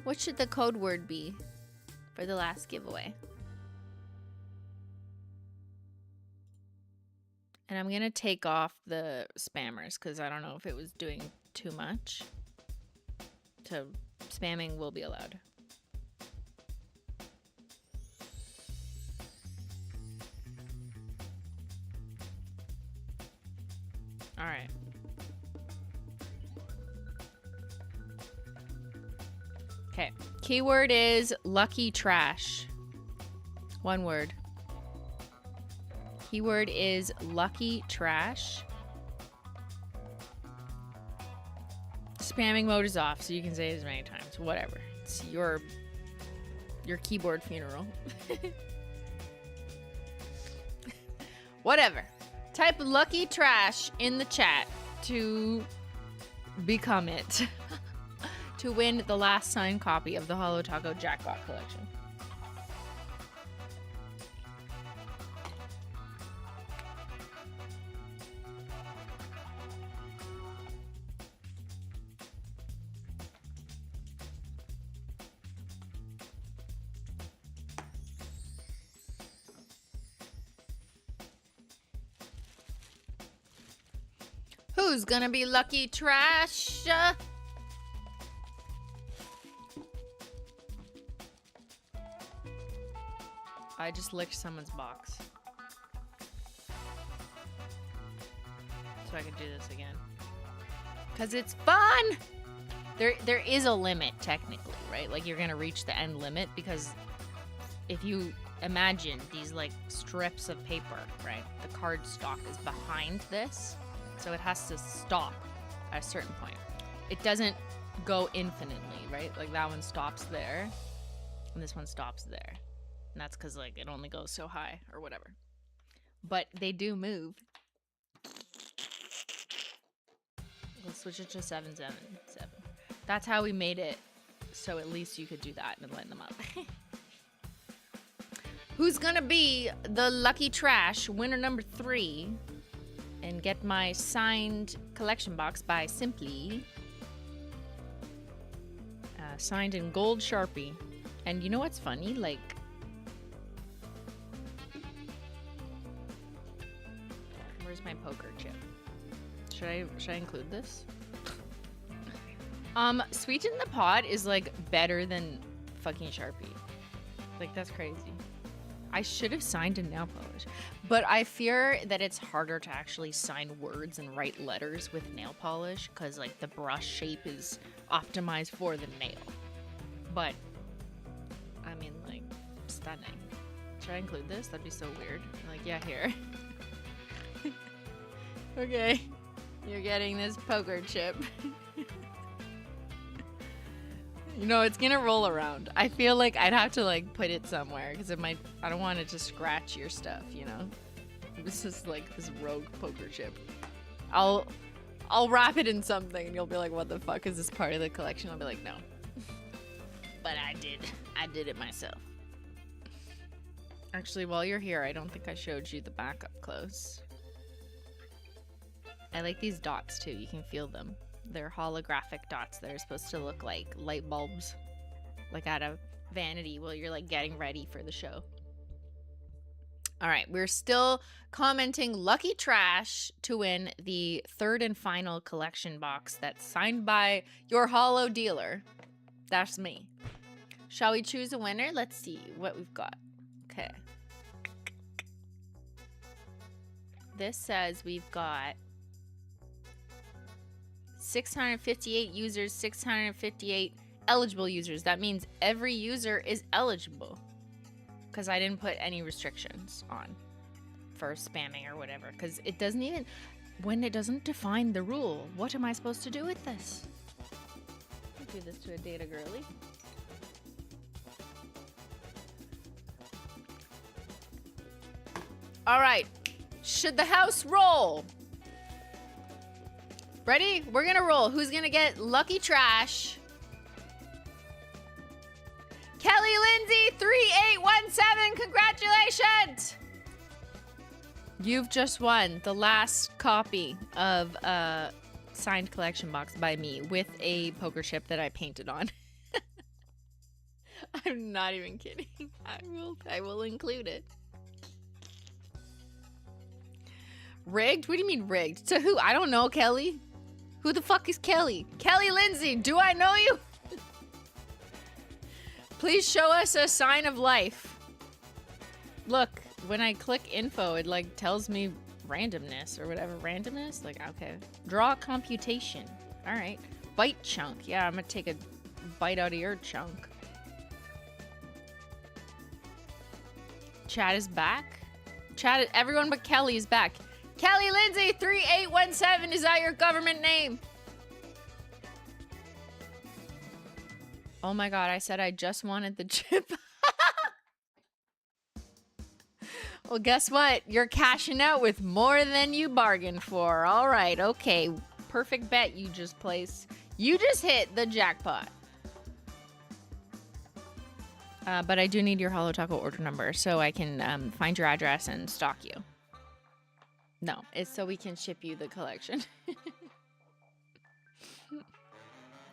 Speaker 1: What should the code word be for the last giveaway? And I'm gonna take off the spammers, because I don't know if it was doing too much. So spamming will be allowed. All right. Okay. Keyword is lucky trash. One word. Keyword is lucky trash. Spamming mode is off, so you can say it as many times. Whatever. It's your keyboard funeral. Whatever. Type lucky trash in the chat to become it. To win the last signed copy of the Holo Taco Jackpot Collection. Who's gonna be lucky trash? I just licked someone's box. So I could do this again. 'Cause it's fun! There is a limit, technically, right? Like, you're gonna reach the end limit, because if you imagine these, like, strips of paper, right? The card stock is behind this, so it has to stop at a certain point. It doesn't go infinitely, right? Like, that one stops there, and this one stops there. And that's because, like, it only goes so high, or whatever. But they do move. Let's switch it to 777. That's how we made it, so at least you could do that and line them up. Who's gonna be the lucky trash winner number 3 and get my signed collection box by Simply, signed in gold Sharpie. And you know what's funny? Like, where's my poker chip? Should I include this? Sweeten the Pot is, like, better than fucking Sharpie. Like, that's crazy. I should have signed in nail polish. But I fear that it's harder to actually sign words and write letters with nail polish because, like, the brush shape is optimized for the nail. But, I mean, like, stunning. Should I include this? That'd be so weird. Like, yeah, here. Okay. You're getting this poker chip. You know, it's gonna roll around. I feel like I'd have to, like, put it somewhere because it might. I don't want it to scratch your stuff, you know? This is like this rogue poker chip. I'll wrap it in something and you'll be like, what the fuck is this part of the collection? I'll be like, no. But I did it myself. Actually, while you're here, I don't think I showed you the back up close. I like these dots too. You can feel them. They're holographic dots that are supposed to look like light bulbs, like at a vanity while you're like getting ready for the show. All right, we're still commenting Lucky Trash to win the third and final collection box that's signed by your holo dealer. That's me. Shall we choose a winner? Let's see what we've got. Okay. This says we've got 658 users, 658 eligible users. That means every user is eligible because I didn't put any restrictions on for spamming or whatever because it doesn't even, when it doesn't define the rule, what am I supposed to do with this? I'll do this to a data girly. All right, should the house roll? Ready? We're gonna roll. Who's gonna get Lucky Trash? Kelly Lindsay 3817, congratulations! You've just won the last copy of a signed collection box by me with a poker chip that I painted on. I'm not even kidding. I will include it. Rigged? What do you mean rigged? To who? I don't know, Kelly. Who the fuck is Kelly? Kelly Lindsay, do I know you? Please show us a sign of life. Look, when I click info, it like tells me randomness or whatever. Randomness? Like, okay. Draw computation. All right. Bite chunk. Yeah, I'm gonna take a bite out of your chunk. Chat is back. Chat, everyone but Kelly is back. Kelly Lindsay 3817, is that your government name? Oh my god, I said I just wanted the chip. Well, guess what? You're cashing out with more than you bargained for. All right, okay. Perfect bet you just placed. You just hit the jackpot. But I do need your Holo Taco order number so I can find your address and stalk you. No, it's so we can ship you the collection.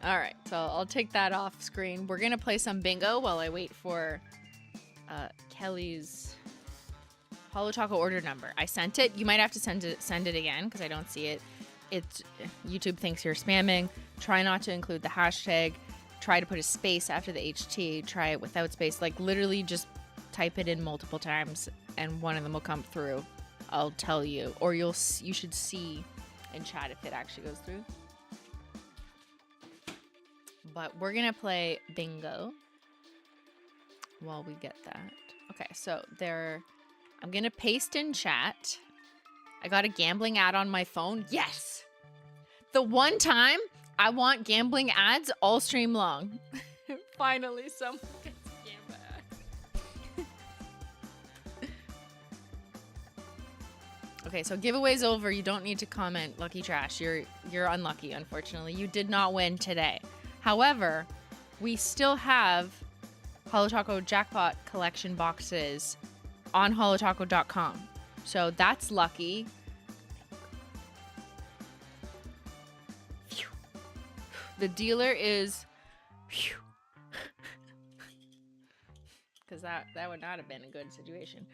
Speaker 1: All right, so I'll take that off screen. We're gonna play some bingo while I wait for Kelly's Holo Taco order number. I sent it. You might have to send it again because I don't see it. It's YouTube thinks you're spamming. Try not to include the hashtag. Try to put a space after the HT. Try it without space. Like literally just type it in multiple times and one of them will come through. I'll tell you, or you should see in chat if it actually goes through. But we're gonna play bingo while we get that. Okay, so I'm gonna paste in chat. I got a gambling ad on my phone. Yes! The one time I want gambling ads all stream long. Finally, someone gets a gambling ad. Okay, so giveaway's over. You don't need to comment, Lucky Trash. You're unlucky, unfortunately. You did not win today. However, we still have Holo Taco Jackpot Collection boxes on holotaco.com. So that's lucky. Phew. The dealer is... Because that would not have been a good situation.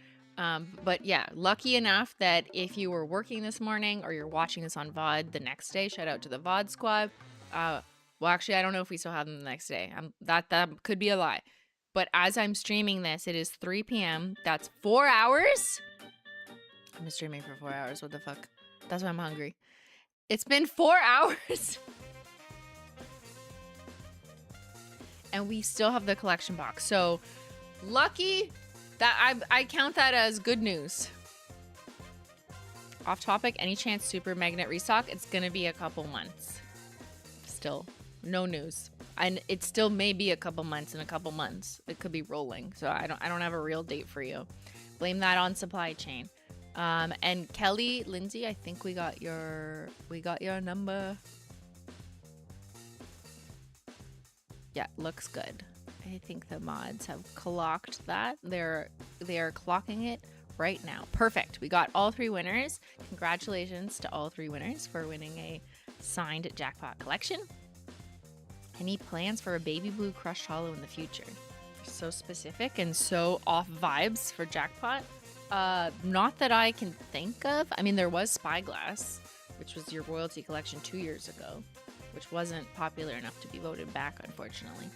Speaker 1: But yeah, lucky enough that if you were working this morning or you're watching this on VOD the next day, shout out to the VOD squad. Well, actually, I don't know if we still have them the next day. That could be a lie. But as I'm streaming this, it is 3 p.m. That's 4 hours? I've been streaming for 4 hours. What the fuck? That's why I'm hungry. It's been 4 hours. And we still have the collection box. So lucky that I count that as good news. Off topic, any chance Super Magnet restock? It's gonna be a couple months. Still, no news. And it still may be a couple months. In a couple months, it could be rolling. So I don't have a real date for you. Blame that on supply chain. And Kelly, Lindsay, I think we got your number. Yeah, looks good. I think the mods have clocked that. They are clocking it right now. Perfect. We got all 3 winners. Congratulations to all 3 winners for winning a signed Jackpot Collection. Any plans for a baby blue crushed holo in the future? So specific and so off vibes for Jackpot. Not that I can think of. I mean, there was Spyglass, which was your royalty collection 2 years ago, which wasn't popular enough to be voted back, unfortunately.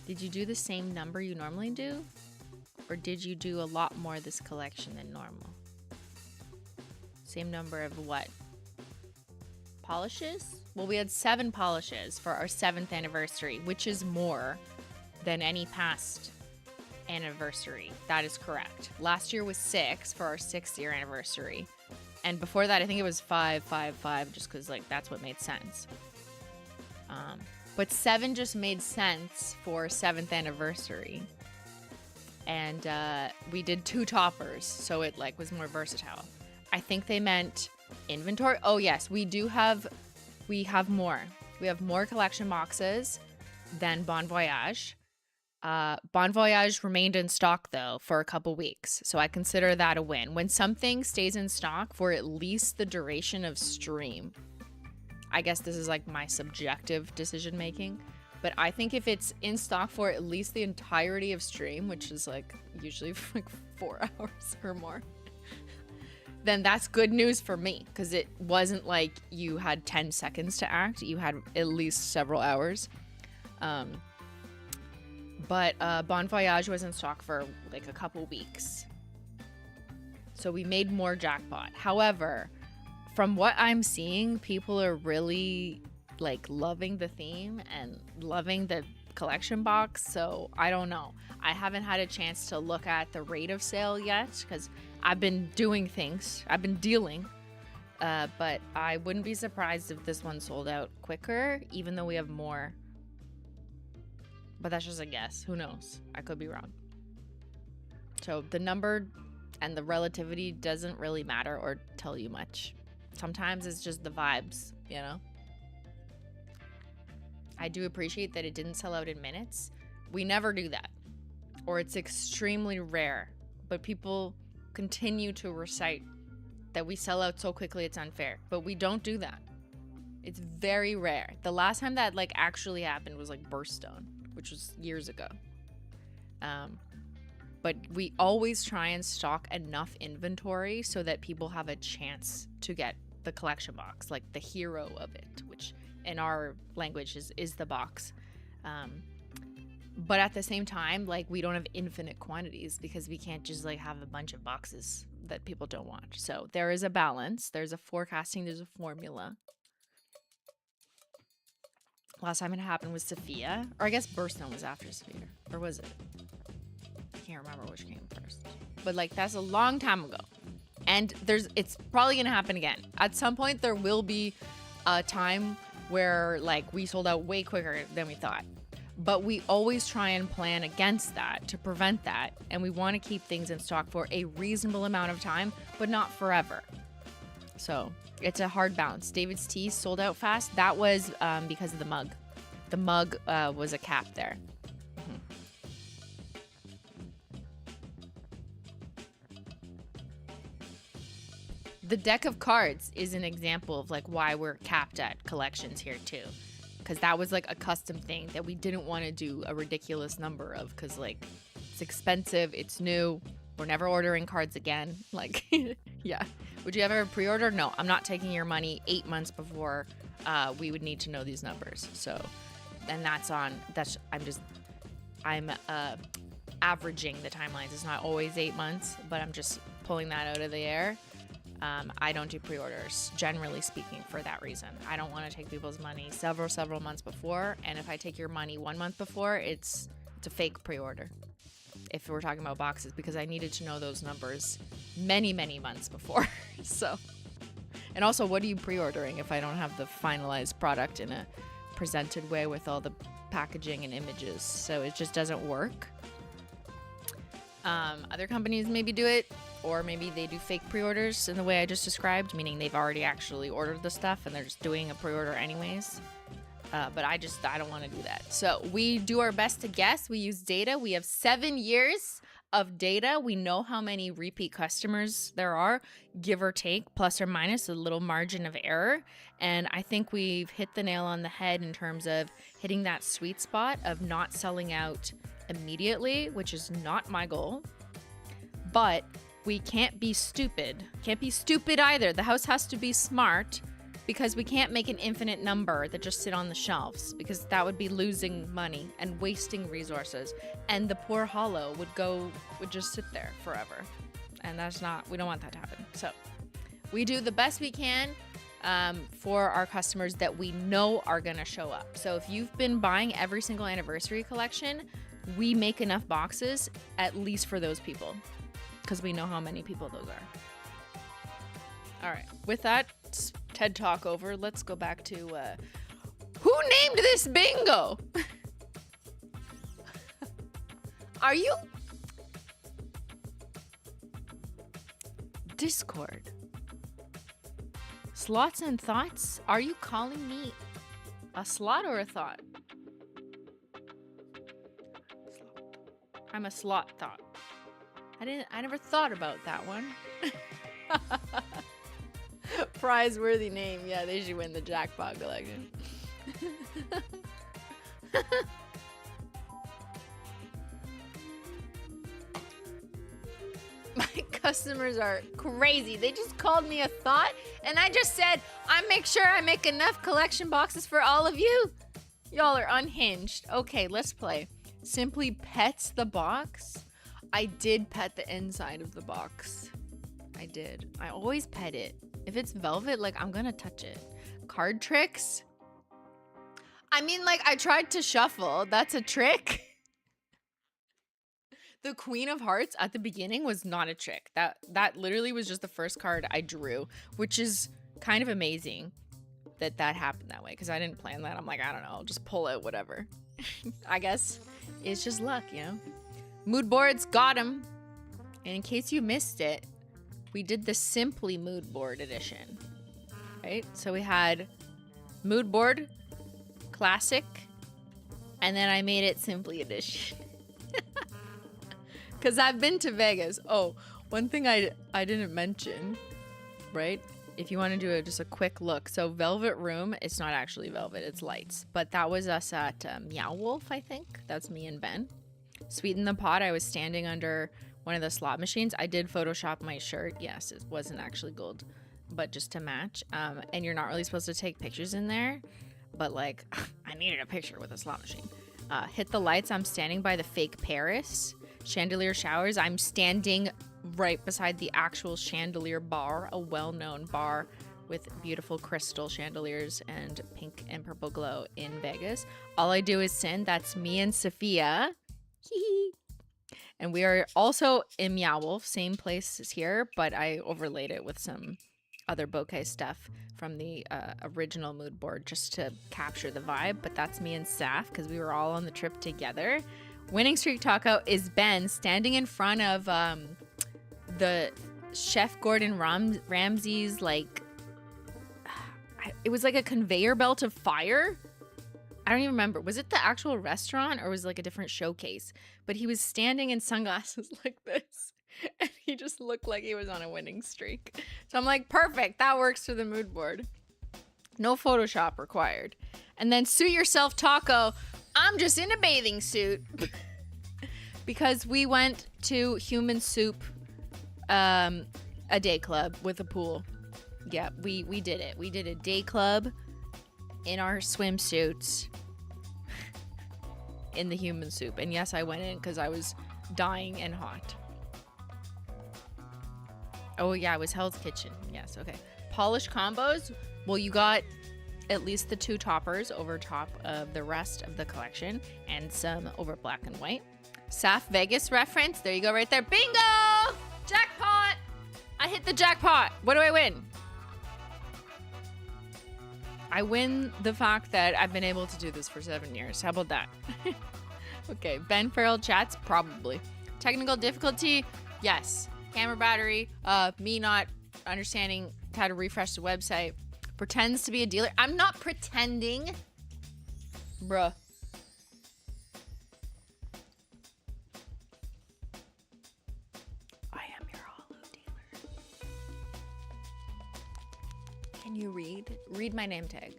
Speaker 1: Did you do the same number you normally do? Or did you do a lot more this collection than normal? Same number of what? Polishes? Well, we had 7 polishes for our 7th anniversary, which is more than any past anniversary. That is correct. Last year was 6 for our 6th year anniversary. And before that, I think it was 5, 5, 5, just because like that's what made sense. But 7 just made sense for 7th anniversary. And we did 2 toppers, so it like was more versatile. I think they meant inventory. Oh yes, we have more. We have more collection boxes than Bon Voyage. Bon Voyage remained in stock though for a couple weeks, so I consider that a win. When something stays in stock for at least the duration of stream, I guess this is like my subjective decision making, but I think if it's in stock for at least the entirety of stream, which is like usually for like 4 hours or more, then that's good news for me, because it wasn't like you had 10 seconds to act. You had at least several hours. But Bon Voyage was in stock for like a couple weeks. So we made more Jackpot. However, from what I'm seeing, people are really like loving the theme and loving the collection box. So I don't know. I haven't had a chance to look at the rate of sale yet because I've been doing things. I've been dealing. But I wouldn't be surprised if this one sold out quicker, even though we have more. But that's just a guess. Who knows? I could be wrong. So the number and the relativity doesn't really matter or tell you much. Sometimes it's just the vibes, you know? I do appreciate that it didn't sell out in minutes. We never do that. Or it's extremely rare. But people continue to recite that we sell out so quickly it's unfair. But we don't do that. It's very rare. The last time that like actually happened was like Birthstone, which was years ago. But we always try and stock enough inventory so that people have a chance to get the collection box, like the hero of it, which in our language is the box. But at the same time, like we don't have infinite quantities because we can't just like have a bunch of boxes that people don't want. So there is a balance. There's a forecasting. There's a formula. Last time it happened was Sophia, or I guess Birthstone was after Sophia, or was it? I can't remember which came first. But like that's a long time ago, and it's probably gonna happen again. At some point, there will be a time where like we sold out way quicker than we thought. But we always try and plan against that to prevent that, and we want to keep things in stock for a reasonable amount of time, but not forever. So it's a hard balance. David's tea sold out fast. That was because of the mug. The mug was a cap there. The deck of cards is an example of like why we're capped at collections here too. Because that was like a custom thing that we didn't want to do a ridiculous number of, because like it's expensive, it's new, we're never ordering cards again. Like, yeah. Would you ever pre-order? No, I'm not taking your money 8 months before we would need to know these numbers. So, and I'm averaging the timelines. It's not always 8 months, but I'm just pulling that out of the air. I don't do pre-orders, generally speaking, for that reason. I don't want to take people's money several months before, and if I take your money 1 month before, it's a fake pre-order. If we're talking about boxes, because I needed to know those numbers many months before. So, and also, what are you pre-ordering if I don't have the finalized product in a presented way with all the packaging and images? So it just doesn't work. Other companies maybe do it, or maybe they do fake pre-orders in the way I just described, meaning they've already actually ordered the stuff and they're just doing a pre-order anyways. But I don't want to do that. So we do our best to guess. We use data. We have 7 years of data. We know how many repeat customers there are, give or take, plus or minus a little margin of error. And I think we've hit the nail on the head in terms of hitting that sweet spot of not selling out immediately, which is not my goal. But we can't be stupid. Can't be stupid either. The house has to be smart, because we can't make an infinite number that just sit on the shelves, because that would be losing money and wasting resources, and the poor Holo would just sit there forever, and we don't want that to happen. So we do the best we can for our customers that we know are gonna show up. So if you've been buying every single anniversary collection, we make enough boxes at least for those people, because we know how many people those are. All right, with that TED Talk over, let's go back to who named this bingo? Are you? Discord. Slots and thoughts? Are you calling me a slot or a thought? I'm a slot thought. I never thought about that one. Prize-worthy name. Yeah, they should win the Jackpot Collection. My customers are crazy. They just called me a thought, and I just said, I make sure I make enough collection boxes for all of you. Y'all are unhinged. Okay, let's play. Simply pets the box. I did pet the inside of the box. I did. I always pet it. If it's velvet, like, I'm gonna touch it. Card tricks? I mean, like, I tried to shuffle. That's a trick. The Queen of Hearts at the beginning was not a trick. That literally was just the first card I drew, which is kind of amazing that happened that way, because I didn't plan that. I'm like, I don't know, I'll just pull out whatever. I guess it's just luck, you know? Mood boards, got 'em. And in case you missed it, we did the Simply mood board edition, right? So we had mood board, classic, and then I made it Simply edition. Because I've been to Vegas. Oh, one thing I didn't mention, right? If you want to do just a quick look. So Velvet Room, it's not actually velvet, it's lights. But that was us at Meow Wolf, I think. That's me and Ben. Sweeten the Pot, I was standing under one of the slot machines. I did Photoshop my shirt. Yes, it wasn't actually gold, but just to match. And you're not really supposed to take pictures in there, but like, I needed a picture with a slot machine. Hit the Lights, I'm standing by the fake Paris. Chandelier Showers, I'm standing right beside the actual Chandelier bar, a well-known bar with beautiful crystal chandeliers and pink and purple glow in Vegas. All I Do Is Sin, that's me and Sophia. And we are also in Meow Wolf, same place as here, but I overlaid it with some other bouquet stuff from the original mood board just to capture the vibe. But that's me and Saf, because we were all on the trip together. Winning Streak Taco is Ben standing in front of the Chef Gordon Ramsay's, like, it was like a conveyor belt of fire. I don't even remember. Was it the actual restaurant or was it like a different showcase? But he was standing in sunglasses like this. And he just looked like he was on a winning streak. So I'm like, perfect. That works for the mood board. No Photoshop required. And then Suit Yourself Taco. I'm just in a bathing suit. Because we went to Human Soup, a day club with a pool. Yeah, we did it. We did a day club in our swimsuits in the Human Soup. And yes, I went in because I was dying and hot. Oh yeah, it was Hell's Kitchen. Yes, okay. Polish combos. Well, you got at least the 2 toppers over top of the rest of the collection and some over black and white. Saf Vegas reference. There you go right there. Bingo! Jackpot! I hit the jackpot. What do I win? I win the fact that I've been able to do this for 7 years. How about that? Okay, Ben Farrell chats, probably. Technical difficulty, yes. Camera battery, me not understanding how to refresh the website. Pretends to be a dealer. I'm not pretending. Bruh. I am your holo dealer. Can you read? Read my name tag.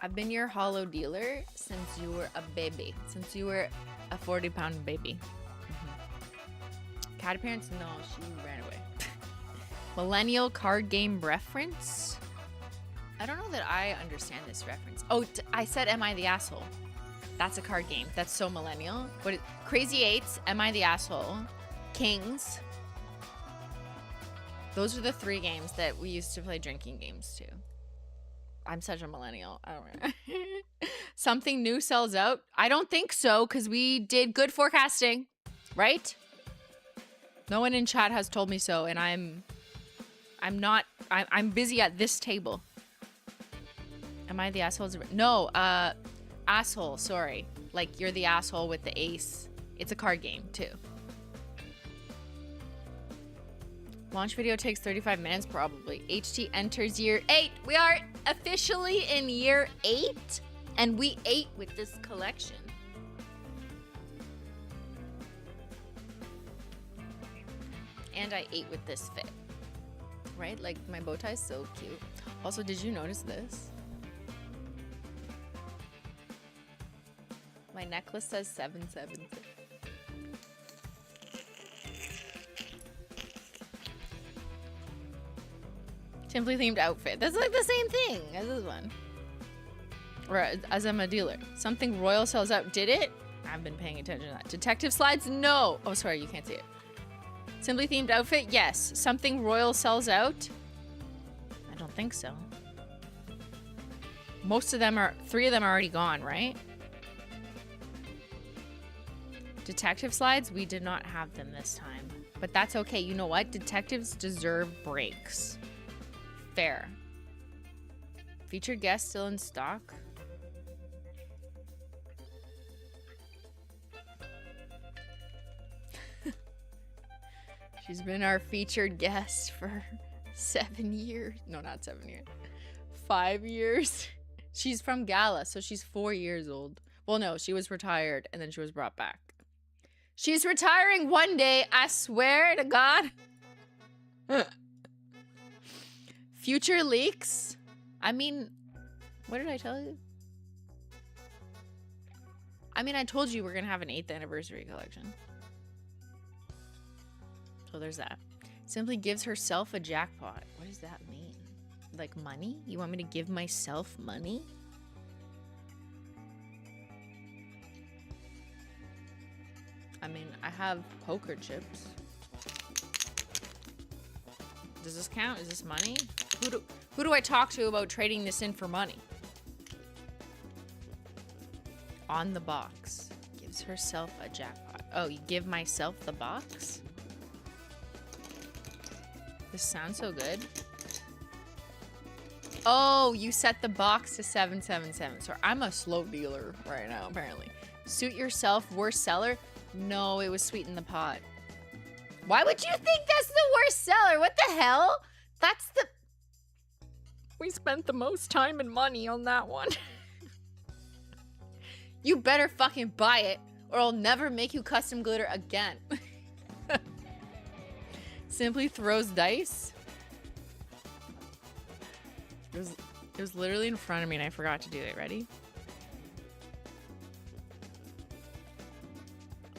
Speaker 1: I've been your holo dealer since you were a baby. Since you were a 40-pound baby. Cat appearance? No, she ran away. Millennial card game reference? I don't know that I understand this reference. Oh, I said Am I the Asshole? That's a card game. That's so millennial. What? Crazy Eights, Am I the Asshole? Kings. Those are the 3 games that we used to play drinking games too. I'm such a millennial. I don't know. Something new sells out? I don't think so, because we did good forecasting, right? No one in chat has told me so, and I'm busy at this table. Am I the asshole? No, asshole, sorry. Like, you're the asshole with the ace. It's a card game, too. Launch video takes 35 minutes, probably. HT enters year 8. We are officially in year 8, and we ate with this collection. And I ate with this fit. Right? Like, my bow tie is so cute. Also, did you notice this? My necklace says 776. Simply themed outfit. That's like the same thing as this one. Or as I'm a dealer. Something royal sells out. Did it? I've been paying attention to that. Detective slides? No. Oh, sorry, you can't see it. Simply themed outfit? Yes. Something royal sells out? I don't think so. Most of them are, 3 of them are already gone, right? Detective slides? We did not have them this time. But that's okay. You know what? Detectives deserve breaks. Fair. Featured guest still in stock? She's been our featured guest for 7 years. No, not 7 years. 5 years. She's from Gala, so she's 4 years old. Well, no, she was retired and then she was brought back. She's retiring one day, I swear to God. Future leaks? I mean, what did I tell you? I mean, I told you we're going to have an 8th anniversary collection. So there's that. Simply gives herself a jackpot. What does that mean? Like money? You want me to give myself money? I mean, I have poker chips. Does this count? Is this money? Who do I talk to about trading this in for money? On the box. Gives herself a jackpot. Oh, you give myself the box? This sounds so good. Oh, you set the box to 777. So I'm a slow dealer right now, apparently. Suit yourself, worst seller? No, it was Sweeten the Pot. Why would you think that's the worst seller? What the hell? That's the... We spent the most time and money on that one. You better fucking buy it, or I'll never make you custom glitter again. Simply throws dice. It was literally in front of me and I forgot to do it. Ready?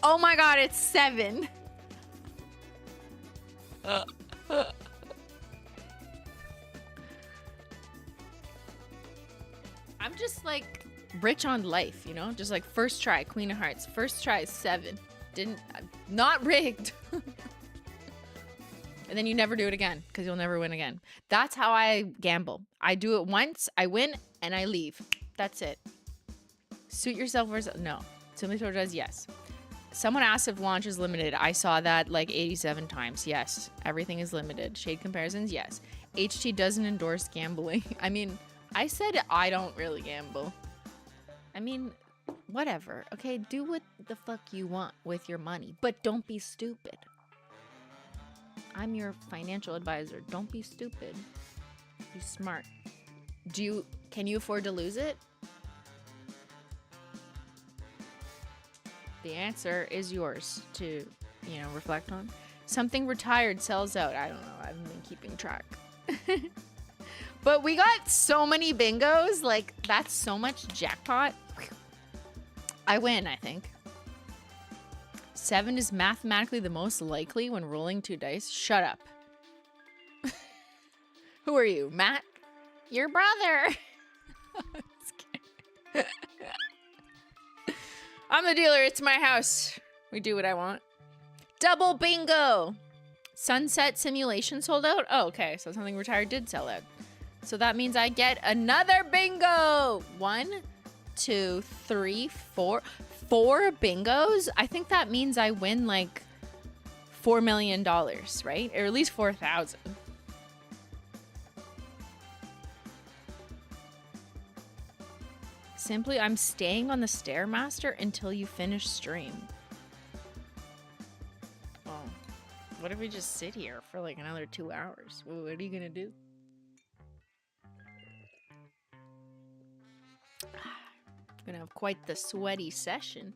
Speaker 1: Oh my god, it's 7. I'm just like rich on life, you know? Just like first try, Queen of Hearts. First try, 7. Not rigged. And then you never do it again because you'll never win again. That's how I gamble. I do it once, I win, and I leave. That's it. Suit yourself versus... No. Simply Told does, yes. Someone asked if launch is limited. I saw that like 87 times. Yes. Everything is limited. Shade comparisons, yes. HT doesn't endorse gambling. I mean, I said I don't really gamble. I mean, whatever. Okay, do what the fuck you want with your money, but don't be stupid. I'm your financial advisor. Don't be stupid. Be smart. Can you afford to lose it? The answer is yours to, reflect on. Something retired sells out. I don't know. I haven't been keeping track. But we got so many bingos. Like, that's so much jackpot. I win, I think. 7 is mathematically the most likely when rolling 2 dice. Shut up. Who are you, Matt? Your brother. I'm the dealer. It's my house. We do what I want. Double bingo. Sunset Simulation sold out? Oh, okay. So something retired did sell out. So that means I get another bingo. 1, 2, 3, 4. 4 bingos? I think that means I win like $4 million, right? Or at least 4,000. Simply, I'm staying on the Stairmaster until you finish stream. Oh, what if we just sit here for like another 2 hours? What are you gonna do? Gonna have quite the sweaty session.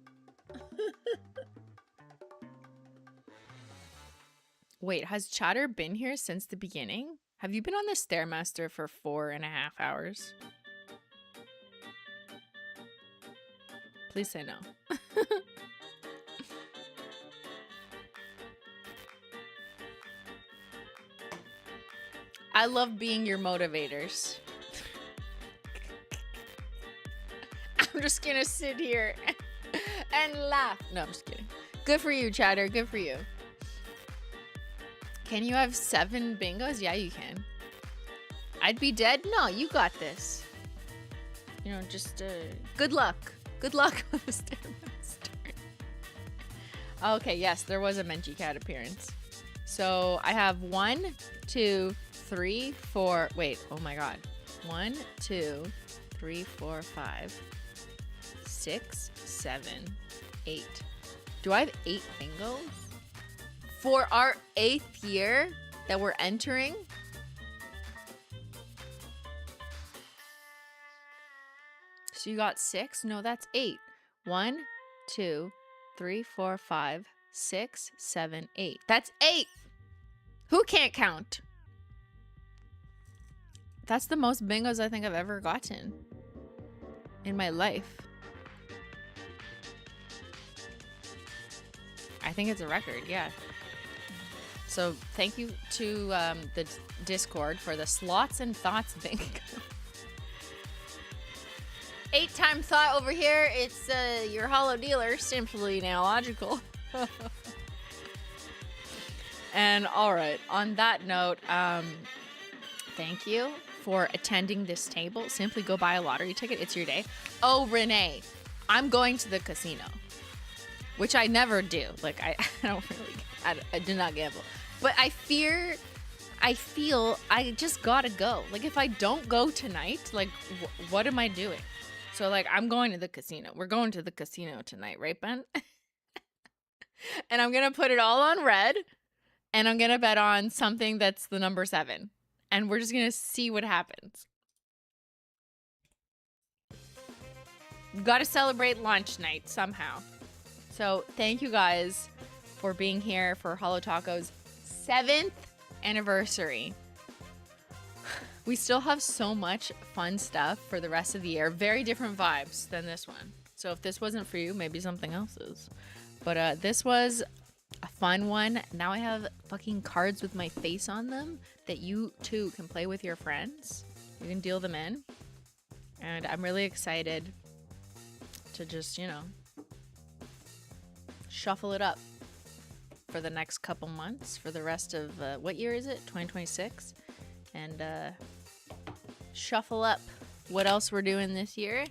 Speaker 1: Wait, has Chatter been here since the beginning? Have you been on the Stairmaster for 4.5 hours? Please say no. I love being your motivators. I'm just gonna sit here and laugh. No, I'm just kidding. Good for you, Chatter. Good for you. Can you have 7 bingos? Yeah, you can. I'd be dead? No, you got this. Just good luck. Good luck with the Stairmaster. Okay, yes, there was a Menchie Cat appearance. So I have 1, 2, 3, 4. Wait, oh my god. 1, 2, 3, 4, 5. 6, 7, 8. Do I have 8 bingos? For our 8th year that we're entering? So you got 6? No, that's 8. 1, 2, 3, 4, 5, 6, 7, 8. That's 8! Who can't count? That's the most bingos I think I've ever gotten in my life. I think it's a record, yeah. So thank you to the Discord for the slots and thoughts bingo. 8-time thought over here. It's your holo dealer, SimplyNailogical. And all right, on that note, thank you for attending this table. Simply go buy a lottery ticket. It's your day. Oh, Renee, I'm going to the casino. Which I never do. Like, I don't really, I do not gamble. But I feel I just gotta go. Like, if I don't go tonight, like, what am I doing? So, like, I'm going to the casino. We're going to the casino tonight, right, Ben? And I'm gonna put it all on red. And I'm gonna bet on something that's the number 7. And we're just gonna see what happens. Gotta celebrate launch night somehow. So thank you guys for being here for Holo Taco's 7th anniversary. We still have so much fun stuff for the rest of the year. Very different vibes than this one. So if this wasn't for you, maybe something else is. But this was a fun one. Now I have fucking cards with my face on them that you too can play with your friends. You can deal them in. And I'm really excited to just, you know, shuffle it up for the next couple months, for the rest of, what year is it? 2026? And shuffle up what else we're doing this year.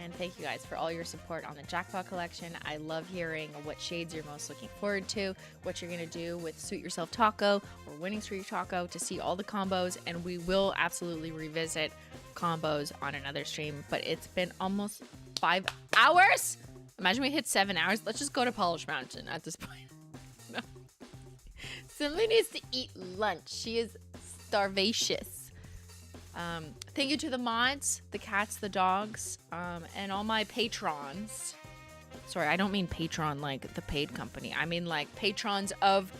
Speaker 1: And thank you guys for all your support on the Jackpot Collection. I love hearing what shades you're most looking forward to, what you're going to do with Suit Yourself Taco or Winning Streak Taco to see all the combos. And we will absolutely revisit combos on another stream. But it's been almost 5 hours. Imagine we hit 7 hours. Let's just go to Polish Mountain at this point. No. Simply needs to eat lunch. She is starvacious. Thank you to the mods, the cats, the dogs, and all my patrons. Sorry, I don't mean patron like the paid company. I mean like patrons of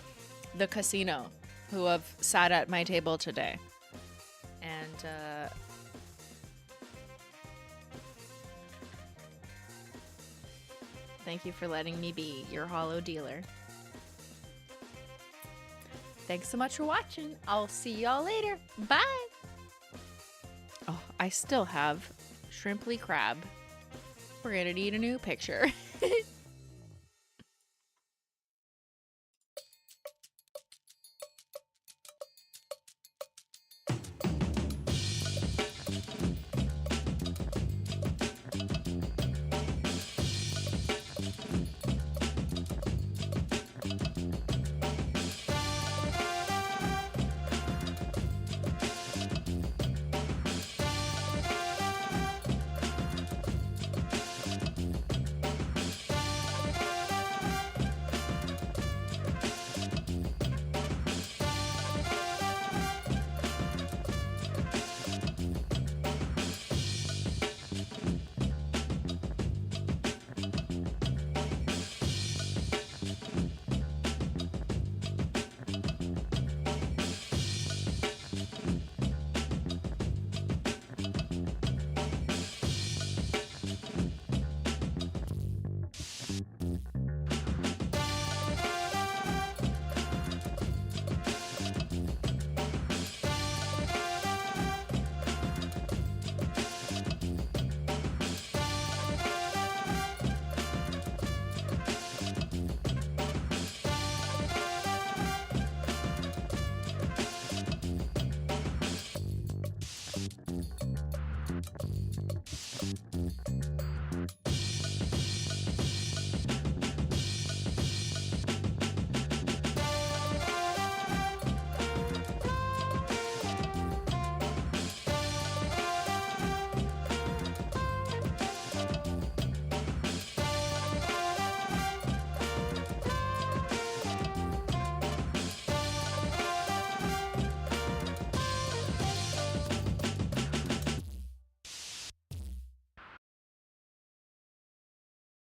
Speaker 1: the casino who have sat at my table today. And thank you for letting me be your holo dealer. Thanks so much for watching. I'll see y'all later. Bye. Oh, I still have Shrimply Crab. We're gonna need a new picture.